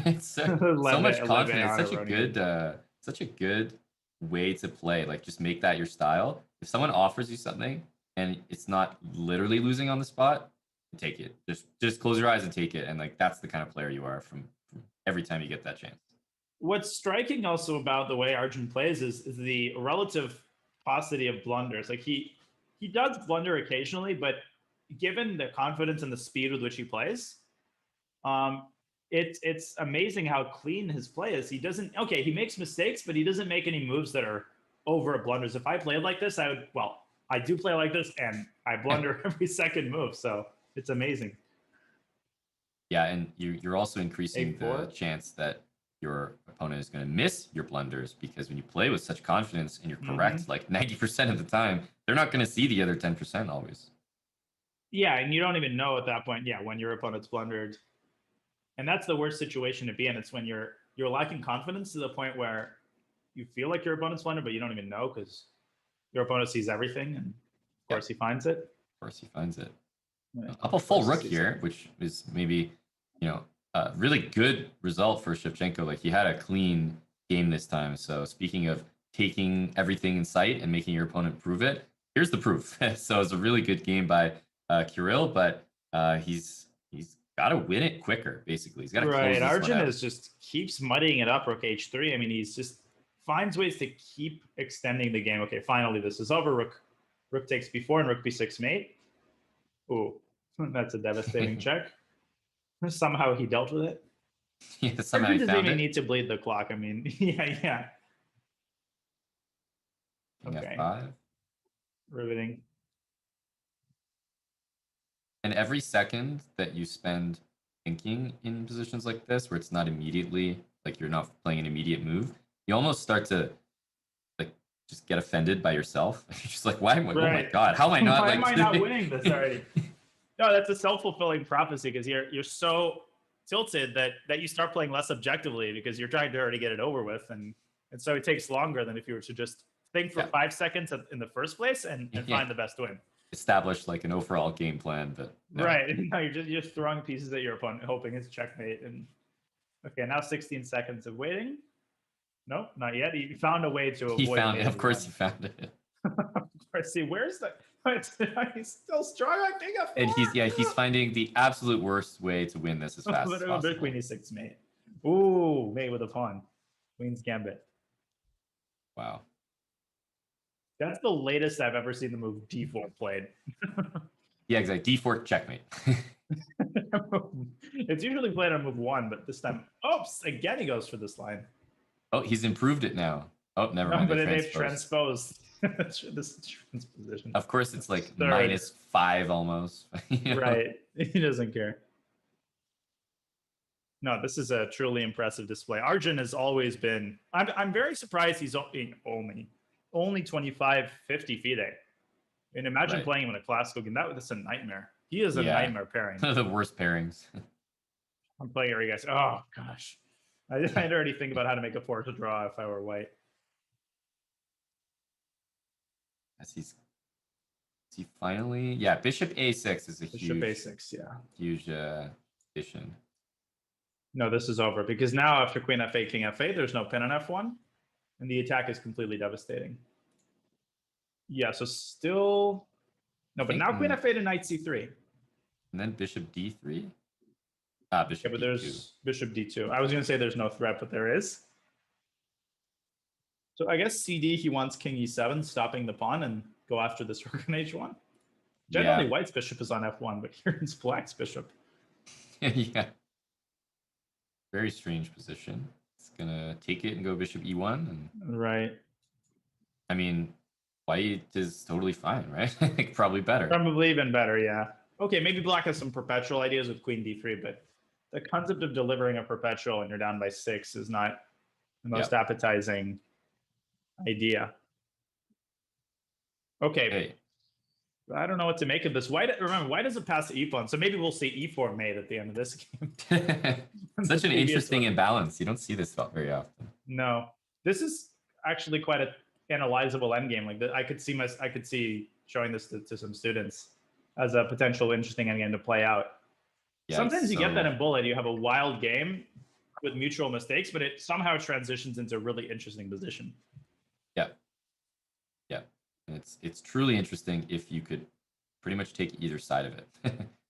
It's so much confidence. Such a good way to play. Like, just make that your style. If someone offers you something and it's not literally losing on the spot, take it. Just close your eyes and take it. And like, that's the kind of player you are from every time you get that chance. What's striking also about the way Arjun plays is the relative paucity of blunders. Like he does blunder occasionally, but given the confidence and the speed with which he plays, it's amazing how clean his play is. He doesn't, okay, he makes mistakes, but he doesn't make any moves that are over blunders. If I played like this, I do play like this, and I blunder every second move. So it's amazing. Yeah, and you're also increasing the chance that your opponent is going to miss your blunders, because when you play with such confidence and you're correct like 90% of the time, they're not going to see the other 10% always. Yeah, and you don't even know at that point, when your opponent's blundered. And that's the worst situation to be in. It's when you're lacking confidence to the point where you feel like your opponent's blundered, but you don't even know because your opponent sees everything, and of course he finds it. Of course he finds it. Up a full rook here, which is maybe, a really good result for Shevchenko. Like, he had a clean game this time. So speaking of taking everything in sight and making your opponent prove it, here's the proof. So it's a really good game by Kirill, but he's got to win it quicker. Basically, he's got to close this Arjun one out. just keeps muddying it up. Rook h3. I mean, he's just finds ways to keep extending the game. Okay, finally this is over. Rook takes b4 and rook b6 mate. Ooh, that's a devastating check. Somehow he dealt with it. Yeah, somehow he doesn't found even it. need to bleed the clock. I mean, yeah. King Okay. F5. Riveting. And every second that you spend thinking in positions like this, where it's not immediately, like, you're not playing an immediate move, you almost start to like just get offended by yourself. You're just like, why am I? Oh my god, how am I not? Why am I not winning this already? No, that's a self-fulfilling prophecy, because you're so tilted that you start playing less objectively because you're trying to already get it over with, and so it takes longer than if you were to just think for 5 seconds in the first place and find the best win. Establish like an overall game plan, but no. Right. No, you're just throwing pieces at your opponent, hoping it's checkmate. And okay, now 16 seconds of waiting. Nope, not yet. He found a way to avoid. He found it. Of course, he found it. Of course. See, where's the? He's still strong. I think. And he's finding the absolute worst way to win this as fast as possible. Queen e6 mate. Ooh, mate with a pawn. Queen's gambit. Wow. That's the latest I've ever seen the move d4 played. Yeah, exactly. d4 checkmate. It's usually played on move 1, but this time, oops, again he goes for this line. Oh, he's improved it now. Oh, never mind. But they've transposed this transposition. Of course, it's like -5 almost. Right. He doesn't care. No, this is a truly impressive display. Arjun has always been. I'm very surprised he's only 25, 50 FIDE. And imagine playing him in a classical game. That's a nightmare. He is a nightmare pairing. One of the worst pairings. I'm playing Erigaisi. Oh gosh, I'd already think about how to make a 4 to draw if I were white. As he finally, bishop a6 is a huge addition. No, this is over, because now after queen f8, king f8, there's no pin on f1, and the attack is completely devastating. Yeah, so still no, but now queen f8 and knight c3, and then bishop d3. Bishop but d2. There's bishop d2. I was going to say there's no threat, but there is. So I guess CD, he wants king e7, stopping the pawn, and go after this rook on h1. Generally, white's bishop is on f1, but here it's black's bishop. Yeah. Very strange position. It's going to take it and go bishop e1. And right. I mean, white is totally fine, right? Like, probably better. Probably even better, yeah. Okay, maybe black has some perpetual ideas with queen d3, but the concept of delivering a perpetual when you're down by 6 is not the most appetizing idea. Okay. Hey. I don't know what to make of this. Remember, white doesn't pass the e-pawn, so maybe we'll see e4 mate at the end of this game. Such an interesting imbalance. You don't see this very often. No, this is actually quite an analyzable endgame. Like, I could see showing this to some students as a potential interesting endgame to play out. Yeah, sometimes you get that in Bullet. You have a wild game, with mutual mistakes, but it somehow transitions into a really interesting position. Yeah. Yeah. And it's truly interesting if you could pretty much take either side of it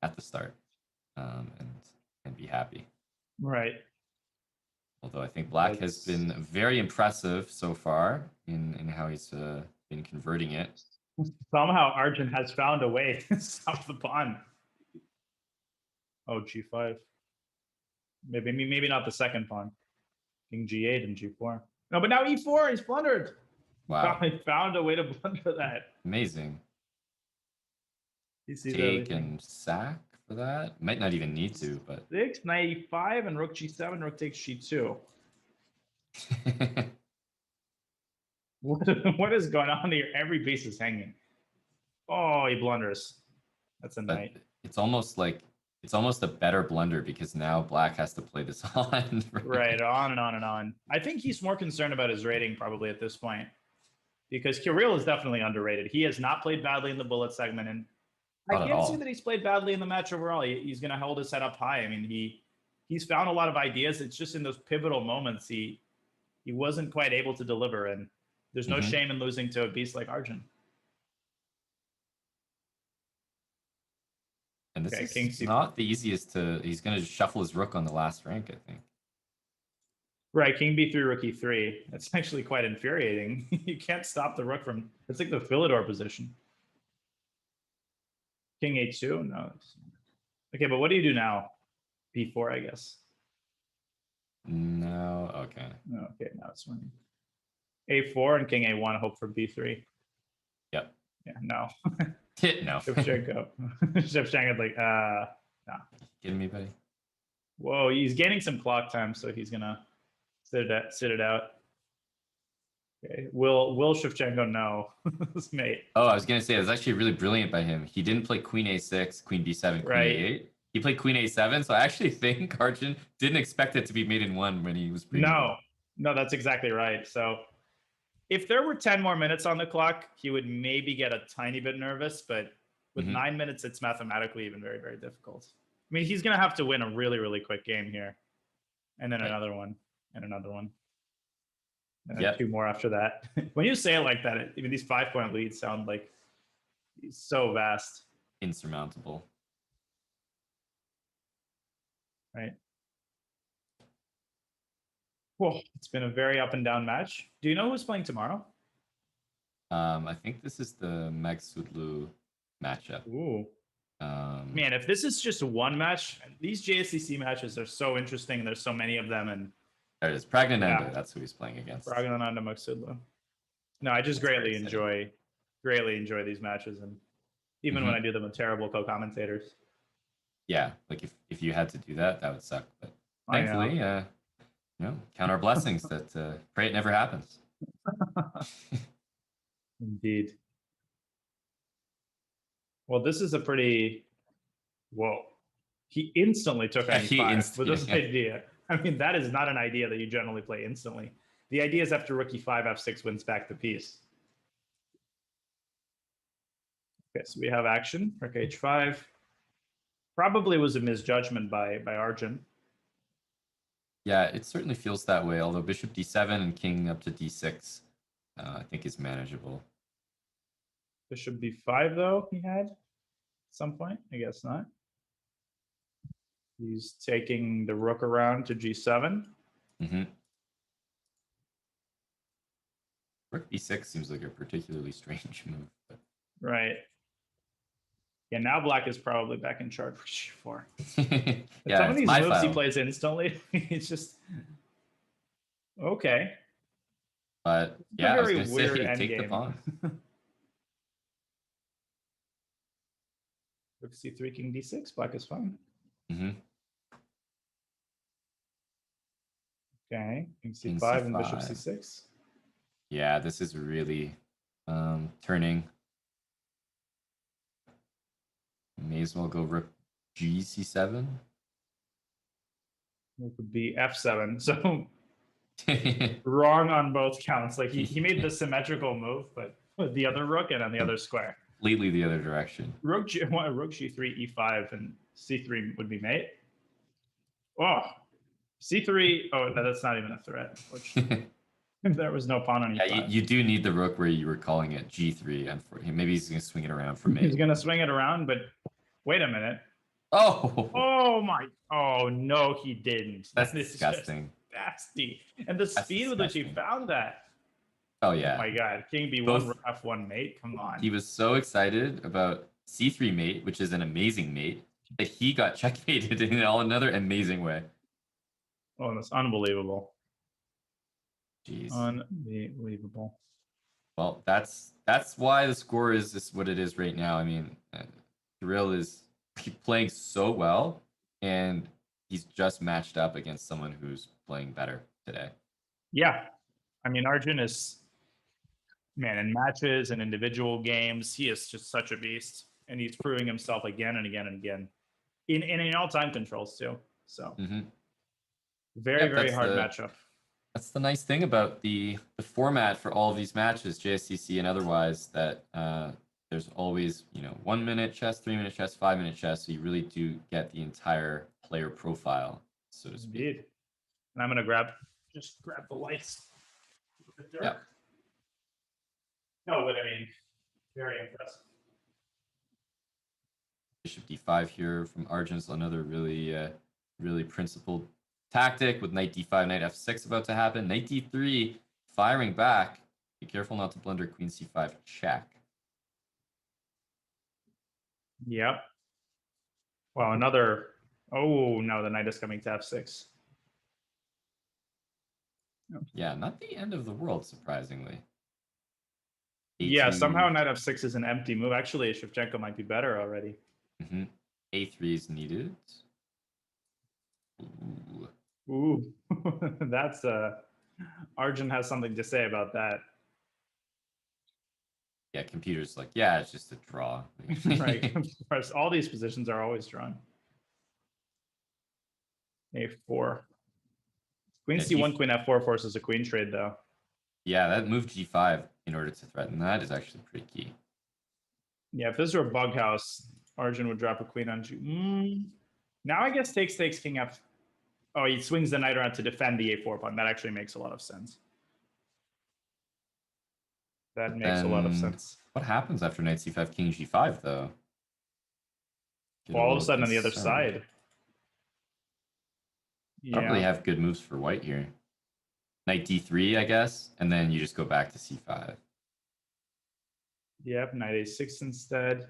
at the start, and be happy. Right. Although I think Black has been very impressive so far in how he's been converting it. Somehow Arjun has found a way to stop the pawn. Oh, G5. Maybe not the second pawn. King G8 and G4. No, but now E4, he's blundered. Wow. He found a way to blunder that. Amazing. He sees Take everything. and sack for that. Might not even need to, but 6, knight E5, and rook G7, rook takes G2. What is going on here? Every piece is hanging. Oh, he blunders. That's a knight. It's almost a better blunder because now Black has to play this on. Right, on and on and on. I think he's more concerned about his rating probably at this point, because Kirill is definitely underrated. He has not played badly in the bullet segment, and I can't see that he's played badly in the match overall. He's going to hold his head up high. I mean, he's found a lot of ideas. It's just in those pivotal moments he wasn't quite able to deliver, and there's no shame in losing to a beast like Arjun. And this is not the easiest he's going to shuffle his rook on the last rank, I think. Right, king b3, rook e3. That's actually quite infuriating. You can't stop the rook from, it's like the Philidor position. King a2, no. Okay, but what do you do now? b4, I guess. No, okay. Okay, now it's winning. a4 and king a1, hope for b3. Yep. Yeah, no. No. Shevchenko. Shevchenko's like, no. Kidding me, buddy? Whoa, he's gaining some clock time, so he's gonna sit it out. Okay, will Shevchenko know his mate? Oh, I was gonna say it was actually really brilliant by him. He didn't play queen a6, queen b7, queen a8. He played queen a7, so I actually think Arjun didn't expect it to be mate in one when he was No, that's exactly right. So if there were 10 more minutes on the clock, he would maybe get a tiny bit nervous, but with 9 minutes, it's mathematically even very, very difficult. I mean, he's going to have to win a really, really quick game here. And then another one, and another one. And then 2 more after that. When you say it like that, even these 5-point leads sound like so vast. Insurmountable. Right. Well, it's been a very up and down match. Do you know who's playing tomorrow? I think this is the Meg Sudlu matchup. Ooh. Man, if this is just one match, these JSCC matches are so interesting, and there's so many of them. And there it is, Pragnananda. That's who he's playing against. Pragnananda Magsudlu. No, I just greatly enjoy these matches, and even when I do them with terrible co-commentators. Yeah, like if you had to do that, that would suck. But thankfully, count our blessings that pray it never happens. Indeed. Well, this is a pretty. Whoa. He instantly took e5 with this idea. I mean, that is not an idea that you generally play instantly. The idea is after rook e5, f6 wins back the piece. Okay, so we have action. Rook h5. Probably was a misjudgment by Arjun. Yeah, it certainly feels that way, although bishop d7 and king up to d6 I think is manageable. Bishop b5, though, he had at some point. I guess not. He's taking the rook around to g7. Rook b6 seems like a particularly strange move. But... Right. Yeah, now Black is probably back in charge for g4. Yeah, some of these moves he plays instantly, it's just okay. But yeah, I was going to say, take the pawn. Rook c3, king d6. Black is fine. Okay, king c5 and bishop c6. Yeah, this is really turning. May as well go rook g c7. It could be f7. So wrong on both counts. Like he made the symmetrical move, but with the other rook and on the other square. Completely the other direction. Rook g3, e5, and c3 would be mate. Oh, C3. Oh, no, that's not even a threat. There was no pawn on Yeah, E5. you do need the rook where you were calling it G3. Unfortunately, maybe he's gonna swing it around for mate. He's gonna swing it around, but wait a minute. Oh, Oh my! Oh no, he didn't. that's That is disgusting. just nasty. And the speed with which he found that. Oh yeah. Oh my god, King B1, Both, F1 mate. Come on. he was so excited about C3 mate, which is an amazing mate, that he got checkmated in another amazing way. Oh, that's unbelievable. Jeez. Unbelievable. Well, that's why the score is just what it is right now. I mean, Kirill is playing so well, and he's just matched up against someone who's playing better today. Yeah, I mean, Arjun is, man, in matches and individual games, he is just such a beast, and he's proving himself again and again and again, in all time controls too. So very hard matchup. That's the nice thing about the format for all of these matches, JSCC and otherwise, that there's always 1 minute chess, 3 minute chess, 5 minute chess, so you really do get the entire player profile, so to speak. Indeed. And I'm gonna just grab the lights. Yeah. No, but I mean, very impressive. Bishop d5 here from Arjun, another really principled tactic with knight d5, knight f6 about to happen. Knight d3 firing back. Be careful not to blunder queen c5 check. Yep. Well, another. Oh no, the knight is coming to f6. Yeah, not the end of the world, surprisingly. Yeah, somehow knight f6 is an empty move. Actually, Shevchenko might be better already. A3 is needed. Ooh. That's Arjun has something to say about that. Yeah, computer's like, yeah, it's just a draw. Right. Of course, all these positions are always drawn. A4. Queen c1, queen f4 forces a queen trade, though. Yeah, that move g5 in order to threaten that is actually pretty key. Yeah, if this were a bug house, Arjun would drop a queen on g. Now I guess takes king f. Oh, he swings the knight around to defend the a4 pawn. That actually makes a lot of sense. That makes a lot of sense. What happens after knight c5, king g5, though? Well, all of a sudden on the other side. Don't really have good moves for white here. Knight d3, I guess, and then you just go back to c5. Yep, knight a6 instead.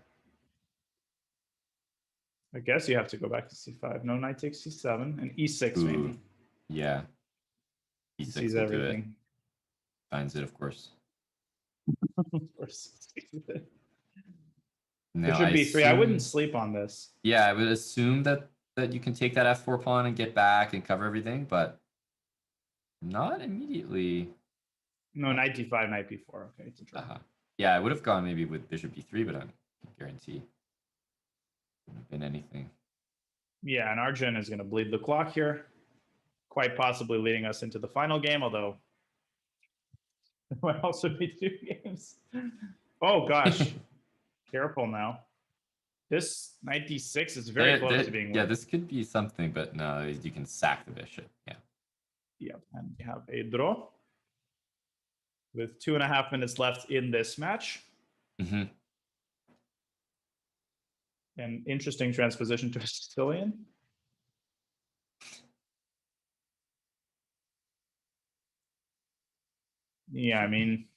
I guess you have to go back to c5. No, knight takes c7 and e6 maybe. Yeah. E6 sees everything. Finds it, of course. Of course. Now, Bishop b3. I wouldn't sleep on this. Yeah, I would assume that you can take that f4 pawn and get back and cover everything, but not immediately. No, knight d5, knight b4. Okay, it's a draw. Yeah, I would have gone maybe with bishop b3, but I can't guarantee. Wouldn't have been anything. Yeah, and Arjun is going to bleed the clock here, quite possibly leading us into the final game, although there might also be 2 games. Oh, gosh. Careful now. This knight d6 is very close to being won. Yeah, this could be something, but no, you can sack the bishop. Yeah. Yeah, and we have a draw with 2.5 minutes left in this match. An interesting transposition to a Sicilian. Yeah, I mean,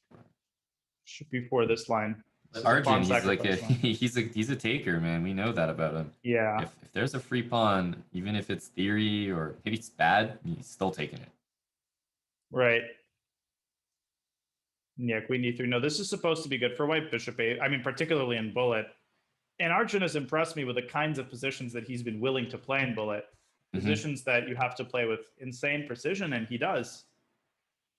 should be for this line. Arjun, he's like he's a taker, man. We know that about him. Yeah. If there's a free pawn, even if it's theory or maybe it's bad, he's still taking it. Right. Yeah, queen d3. No, this is supposed to be good for white. Bishop a. I mean, particularly in bullet. And Arjun has impressed me with the kinds of positions that he's been willing to play in bullet. Positions that you have to play with insane precision, and he does.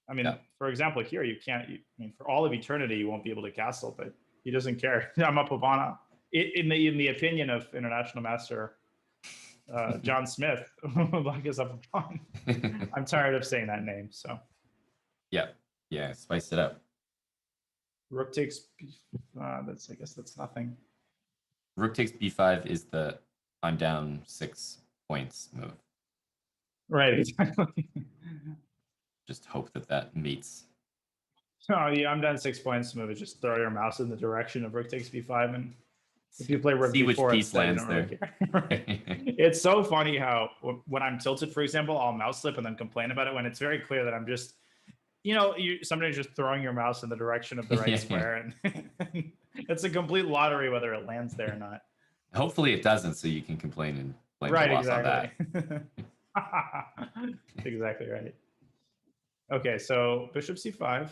I mean, for example, here you can't. I mean, for all of eternity, you won't be able to castle, but he doesn't care. I'm up Pavana. In the opinion of international master John Smith, Black is up a pawn. I'm tired of saying that name. So. Yeah, spice it up. Rook takes. I guess that's nothing. Rook takes b5 is the I'm down 6 points move. Right, exactly. Just hope that that mates. Oh yeah, I'm down 6 points. Maybe just throw your mouse in the direction of rook takes b5, and if you play rook See which b4, piece it's like, you lands don't really there. care. Right. It's so funny how when I'm tilted, for example, I'll mouse slip and then complain about it when it's very clear that I'm just, you sometimes just throwing your mouse in the direction of the right square, and it's a complete lottery whether it lands there or not. Hopefully it doesn't, so you can complain and blame Right, the loss on exactly. that. Exactly right. Okay, so bishop c5.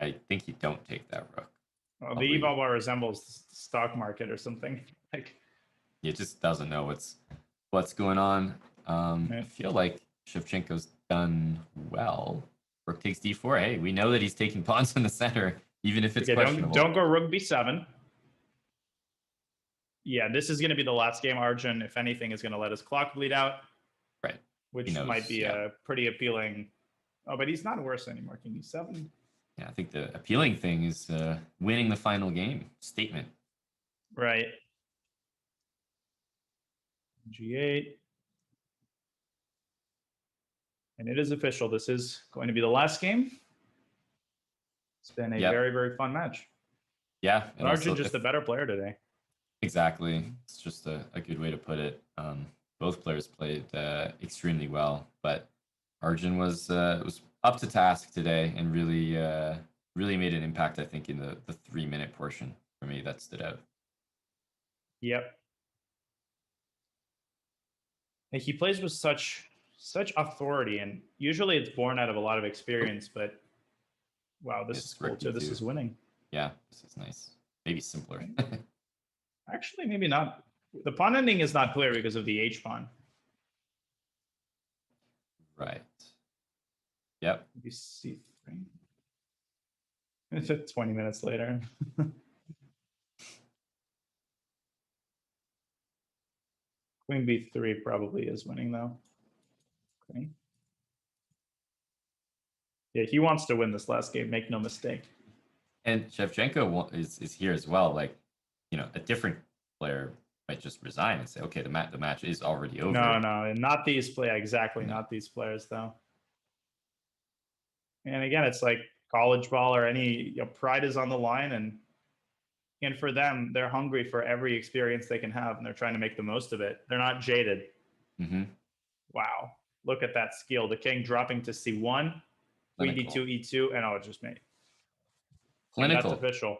I think you don't take that rook. Well, the e-ball bar resembles the stock market or something. Like, It just doesn't know what's going on. I feel like Shevchenko's done well. Rook takes d4. Hey, we know that he's taking pawns in the center, even if it's questionable. Don't go rook b7. Yeah, this is going to be the last game. Arjun, if anything, is going to let his clock bleed out. Right. Which might be a pretty appealing. Oh, but he's not worse anymore. King e7. Yeah, I think the appealing thing is winning the final game. Statement. Right. G8. And it is official. This is going to be the last game. It's been a very, very fun match. Yeah. And Arjun just the better player today. Exactly. It's just a good way to put it. Both players played extremely well, but Arjun was up to task today and really made an impact, I think, in the 3-minute portion for me that stood out. Yep. And he plays with such authority, and usually it's born out of a lot of experience, but wow, this is cool too. This is winning. Yeah, this is nice. Maybe simpler. Actually, maybe not. The pawn ending is not clear because of the H pawn. Right. Yep. Maybe C3. It's 20 minutes later. Queen B3 probably is winning though. Okay. Yeah, he wants to win this last game. Make no mistake. And Shevchenko is here as well. Like, a different player might just resign and say, okay, the match is already over. No, not these play exactly. No. Not these players though. And again, it's like college ball or any pride is on the line, and for them, they're hungry for every experience they can have, and they're trying to make the most of it. They're not jaded. Mm-hmm. Wow, look at that skill. The king dropping to c1, queen d2, e2, and it just made. Clinical. That's official.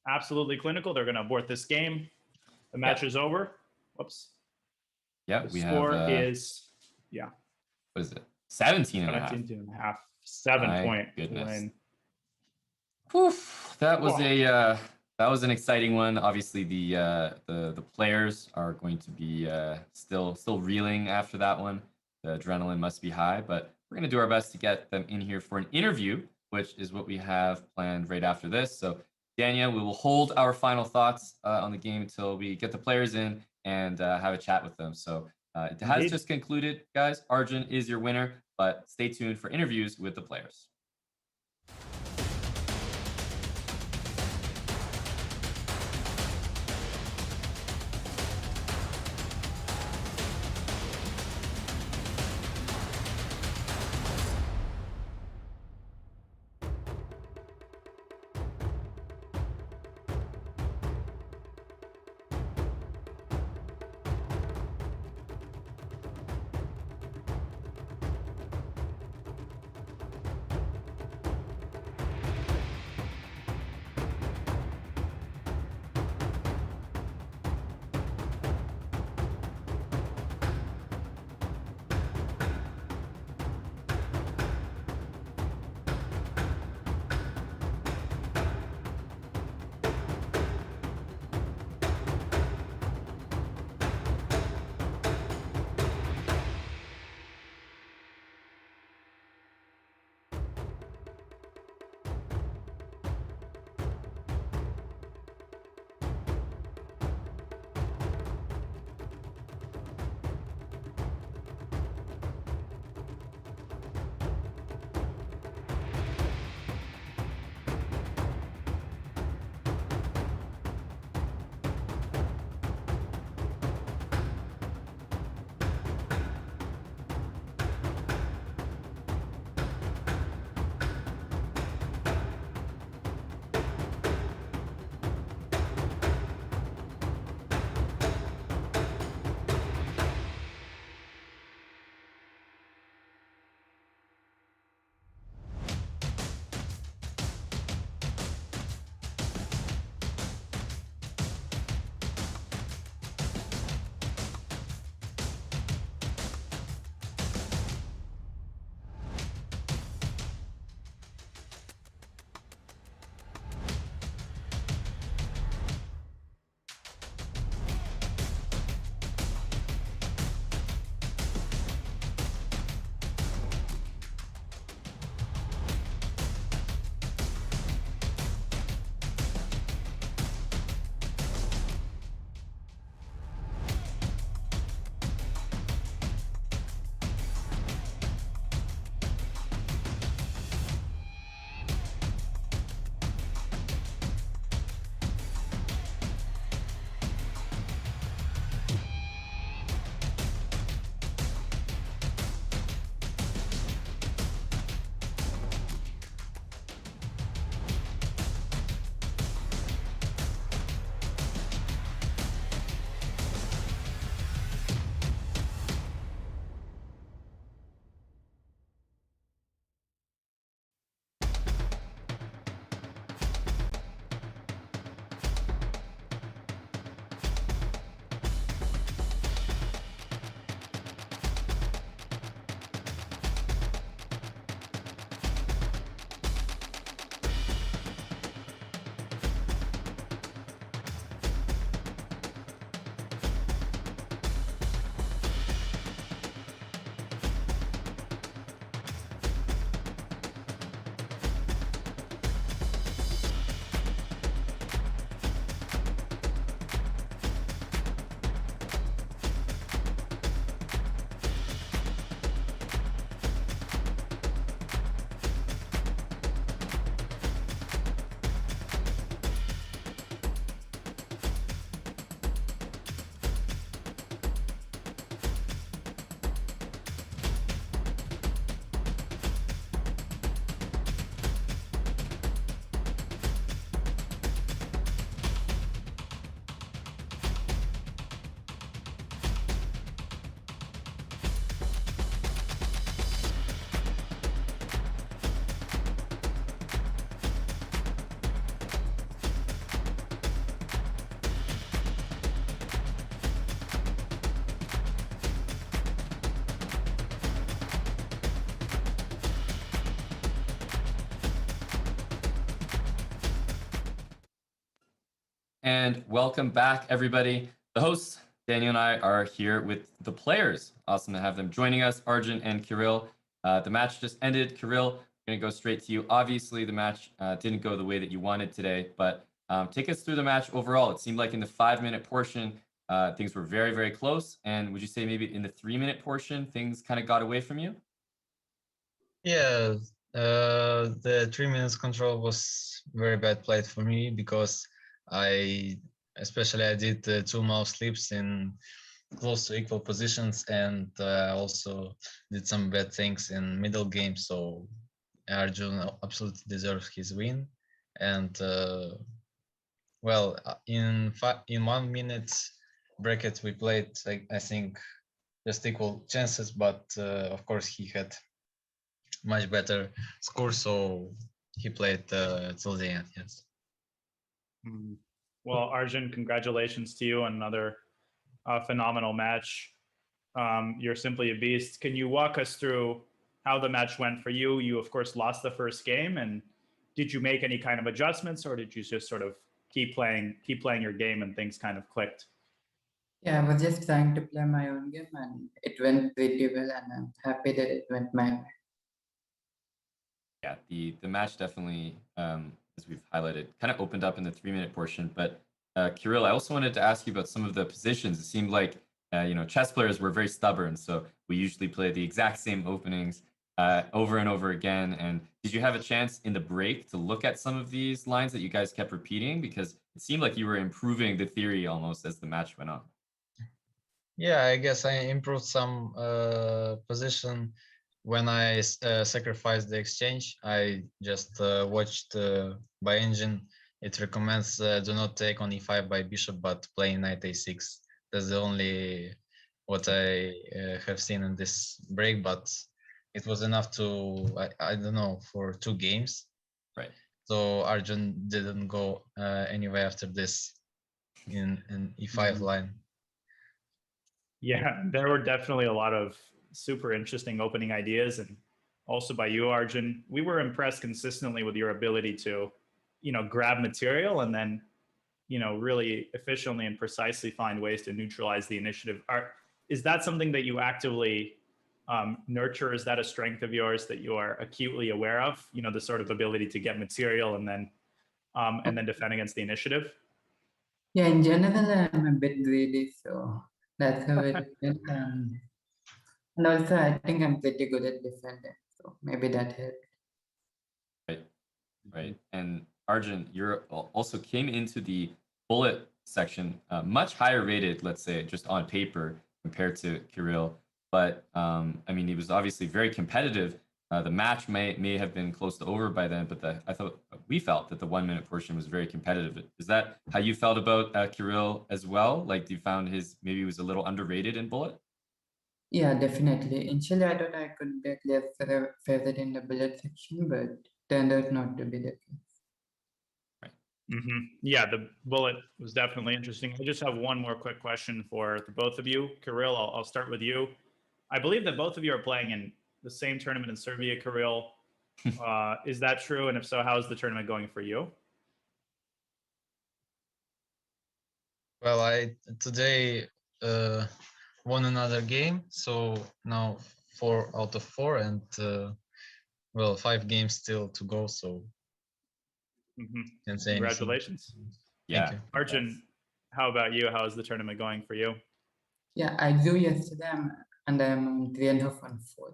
Absolutely clinical. They're going to abort this game. The match is over. Whoops. Yeah, the score is what is it? 17 and a half. 17 and a half. 7-point goodness. win. Whew, that was an exciting one. Obviously, the players are going to be still reeling after that one. The adrenaline must be high, but we're going to do our best to get them in here for an interview, which is what we have planned right after this. So, Daniel, we will hold our final thoughts on the game until we get the players in and have a chat with them. So it has just concluded, guys. Arjun is your winner, but stay tuned for interviews with the players. And welcome back, everybody. The hosts, Daniel and I, are here with the players. Awesome to have them joining us, Arjun and Kirill. The match just ended. Kirill, going to go straight to you. Obviously, the match didn't go the way that you wanted today, but take us through the match overall. It seemed like in the 5-minute portion, things were very, very close. And would you say maybe in the 3-minute portion, things kind of got away from you? Yeah, the 3 minutes control was very bad played for me because I did 2 mouse slips in close to equal positions, and also did some bad things in middle game. So Arjun absolutely deserves his win. And in 1 minute bracket we played, I think, just equal chances, but of course he had much better score, so he played till the end. Yes. Well, Arjun, congratulations to you on another phenomenal match. You're simply a beast. Can you walk us through how the match went for you? You, of course, lost the first game, and did you make any kind of adjustments, or did you just sort of keep playing your game and things kind of clicked? Yeah, I was just trying to play my own game and it went pretty well, and I'm happy that it went my way. Yeah, the match definitely, as we've highlighted, kind of opened up in the 3-minute portion. But Kirill, I also wanted to ask you about some of the positions. It seemed like chess players were very stubborn, so we usually play the exact same openings over and over again. And did you have a chance in the break to look at some of these lines that you guys kept repeating? Because it seemed like you were improving the theory almost as the match went on. Yeah, I guess I improved some position when I sacrificed the exchange. I just watched by engine. It recommends do not take on e5 by bishop, but play knight a6. That's the only what I have seen in this break, but it was enough to, I don't know, for 2 games. Right. So Arjun didn't go anywhere after this in e5 line. Yeah, there were definitely a lot of super interesting opening ideas, and also by you, Arjun. We were impressed consistently with your ability to, grab material and then, really efficiently and precisely find ways to neutralize the initiative. Is that something that you actively nurture? Is that a strength of yours that you are acutely aware of? The sort of ability to get material and then defend against the initiative. Yeah, in general, I'm a bit greedy, so that's how it went. And also, I think I'm pretty good at defending, so maybe that helped. Right. And Arjun, you also came into the bullet section much higher rated, let's say, just on paper compared to Kirill. But he was obviously very competitive. The match may have been close to over by then, but we felt that the 1-minute portion was very competitive. Is that how you felt about Kirill as well? Like, you found maybe he was a little underrated in bullet? Yeah, definitely. Initially, I thought I could be a clear favorite in the bullet section, but turned out not to be the case. Yeah, the bullet was definitely interesting. I just have one more quick question for the both of you. Kirill, I'll start with you. I believe that both of you are playing in the same tournament in Serbia, Kirill. Is that true? And if so, how is the tournament going for you? Well, I today won another game, so now 4 out of 4, and 5 games still to go. So can't say congratulations. Anything. Yeah. Thank you. Arjun, how about you? How is the tournament going for you? Yeah, I drew yesterday, and I'm 3.5 on 4.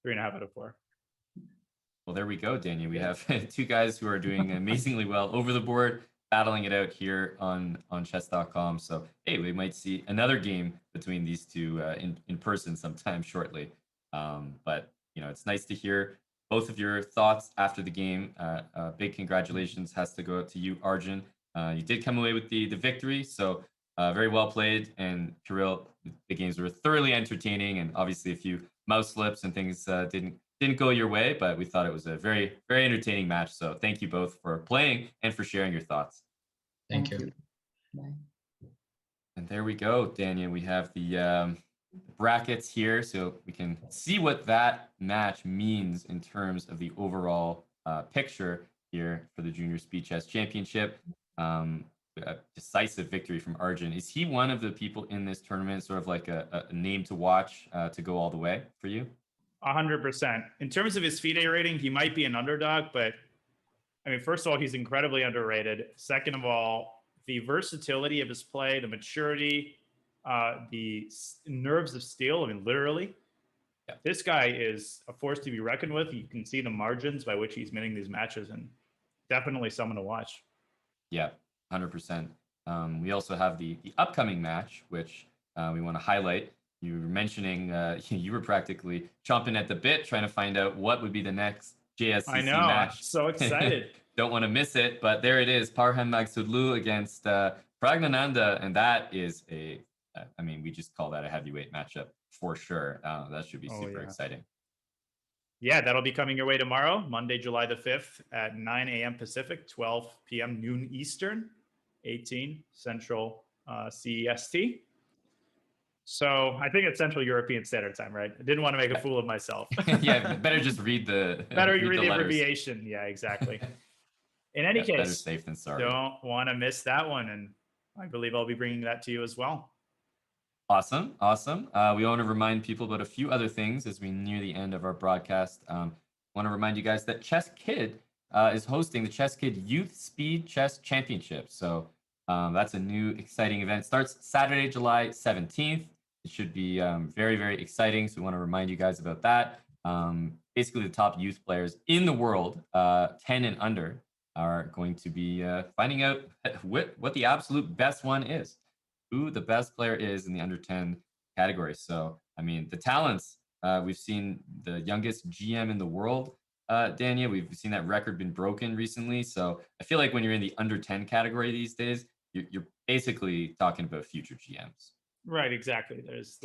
3.5 out of 4. Well, there we go, Daniel. We have 2 guys who are doing amazingly well over the board, battling it out here on Chess.com. So, hey, we might see another game between these two in person sometime shortly. But, it's nice to hear both of your thoughts after the game. Big congratulations has to go out to you, Arjun. You did come away with the victory, so very well played. And Kirill, the games were thoroughly entertaining, and obviously a few mouse slips and things didn't go your way, but we thought it was a very, very entertaining match. So thank you both for playing and for sharing your thoughts. Thank you. Bye. And there we go, Daniel. We have the brackets here, so we can see what that match means in terms of the overall picture here for the Junior Speed Chess Championship. decisive victory from Arjun. Is he one of the people in this tournament, sort of like a name to watch to go all the way for you? 100%. In terms of his FIDE rating, he might be an underdog, but I mean, first of all, he's incredibly underrated. Second of all, the versatility of his play, the maturity, the nerves of steel. I mean, literally, this guy is a force to be reckoned with. You can see the margins by which he's winning these matches, and definitely someone to watch. Yeah, 100%. We also have the upcoming match, which we want to highlight. You were mentioning you were practically chomping at the bit trying to find out what would be the next JSCC I know, match. I'm so excited. Don't want to miss it, but there it is. Parham Magsudlu against Pragnananda, and that is I mean, we just call that a heavyweight matchup for sure. That should be super exciting. Yeah, that'll be coming your way tomorrow, Monday, July the 5th at 9 a.m. Pacific, 12 p.m. noon Eastern, 18 Central CEST. So I think it's Central European Standard Time, right? I didn't want to make a fool of myself. Yeah, better just read the read the abbreviation. Yeah, exactly. In any case, better safe than sorry. Don't want to miss that one, and I believe I'll be bringing that to you as well. Awesome. We want to remind people about a few other things as we near the end of our broadcast. Want to remind you guys that ChessKid is hosting the ChessKid Youth Speed Chess Championship. So that's a new exciting event. Starts Saturday, July 17th. It should be very, very exciting. So we want to remind you guys about that. Basically, the top youth players in the world, 10 and under, are going to be finding out what the absolute best one is, who the best player is in the under 10 category. So, I mean, the talents, we've seen the youngest GM in the world, Dania. We've seen that record been broken recently. So I feel like when you're in the under 10 category these days, you're basically talking about future GMs. Right, exactly. There's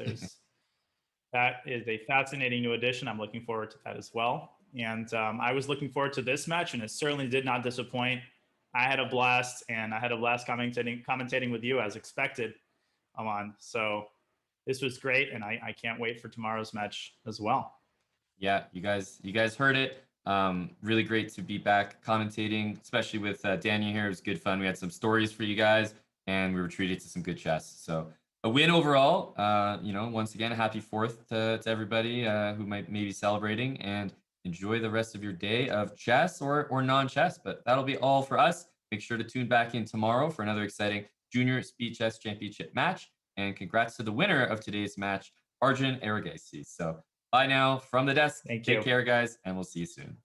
that is a fascinating new addition. I'm looking forward to that as well. And I was looking forward to this match, and it certainly did not disappoint. I had a blast, and I had a blast commentating with you as expected, Aman. So this was great, and I can't wait for tomorrow's match as well. Yeah, you guys heard it. Really great to be back commentating, especially with Daniel here. It was good fun. We had some stories for you guys, and we were treated to some good chess. So a win overall. Once again, a happy 4th to everybody who might be celebrating, and enjoy the rest of your day of chess or non-chess. But that'll be all for us. Make sure to tune back in tomorrow for another exciting Junior Speed Chess Championship match. And congrats to the winner of today's match, Arjun Erigaisi. So bye now from the desk. Thank Take you. care, guys, and we'll see you soon.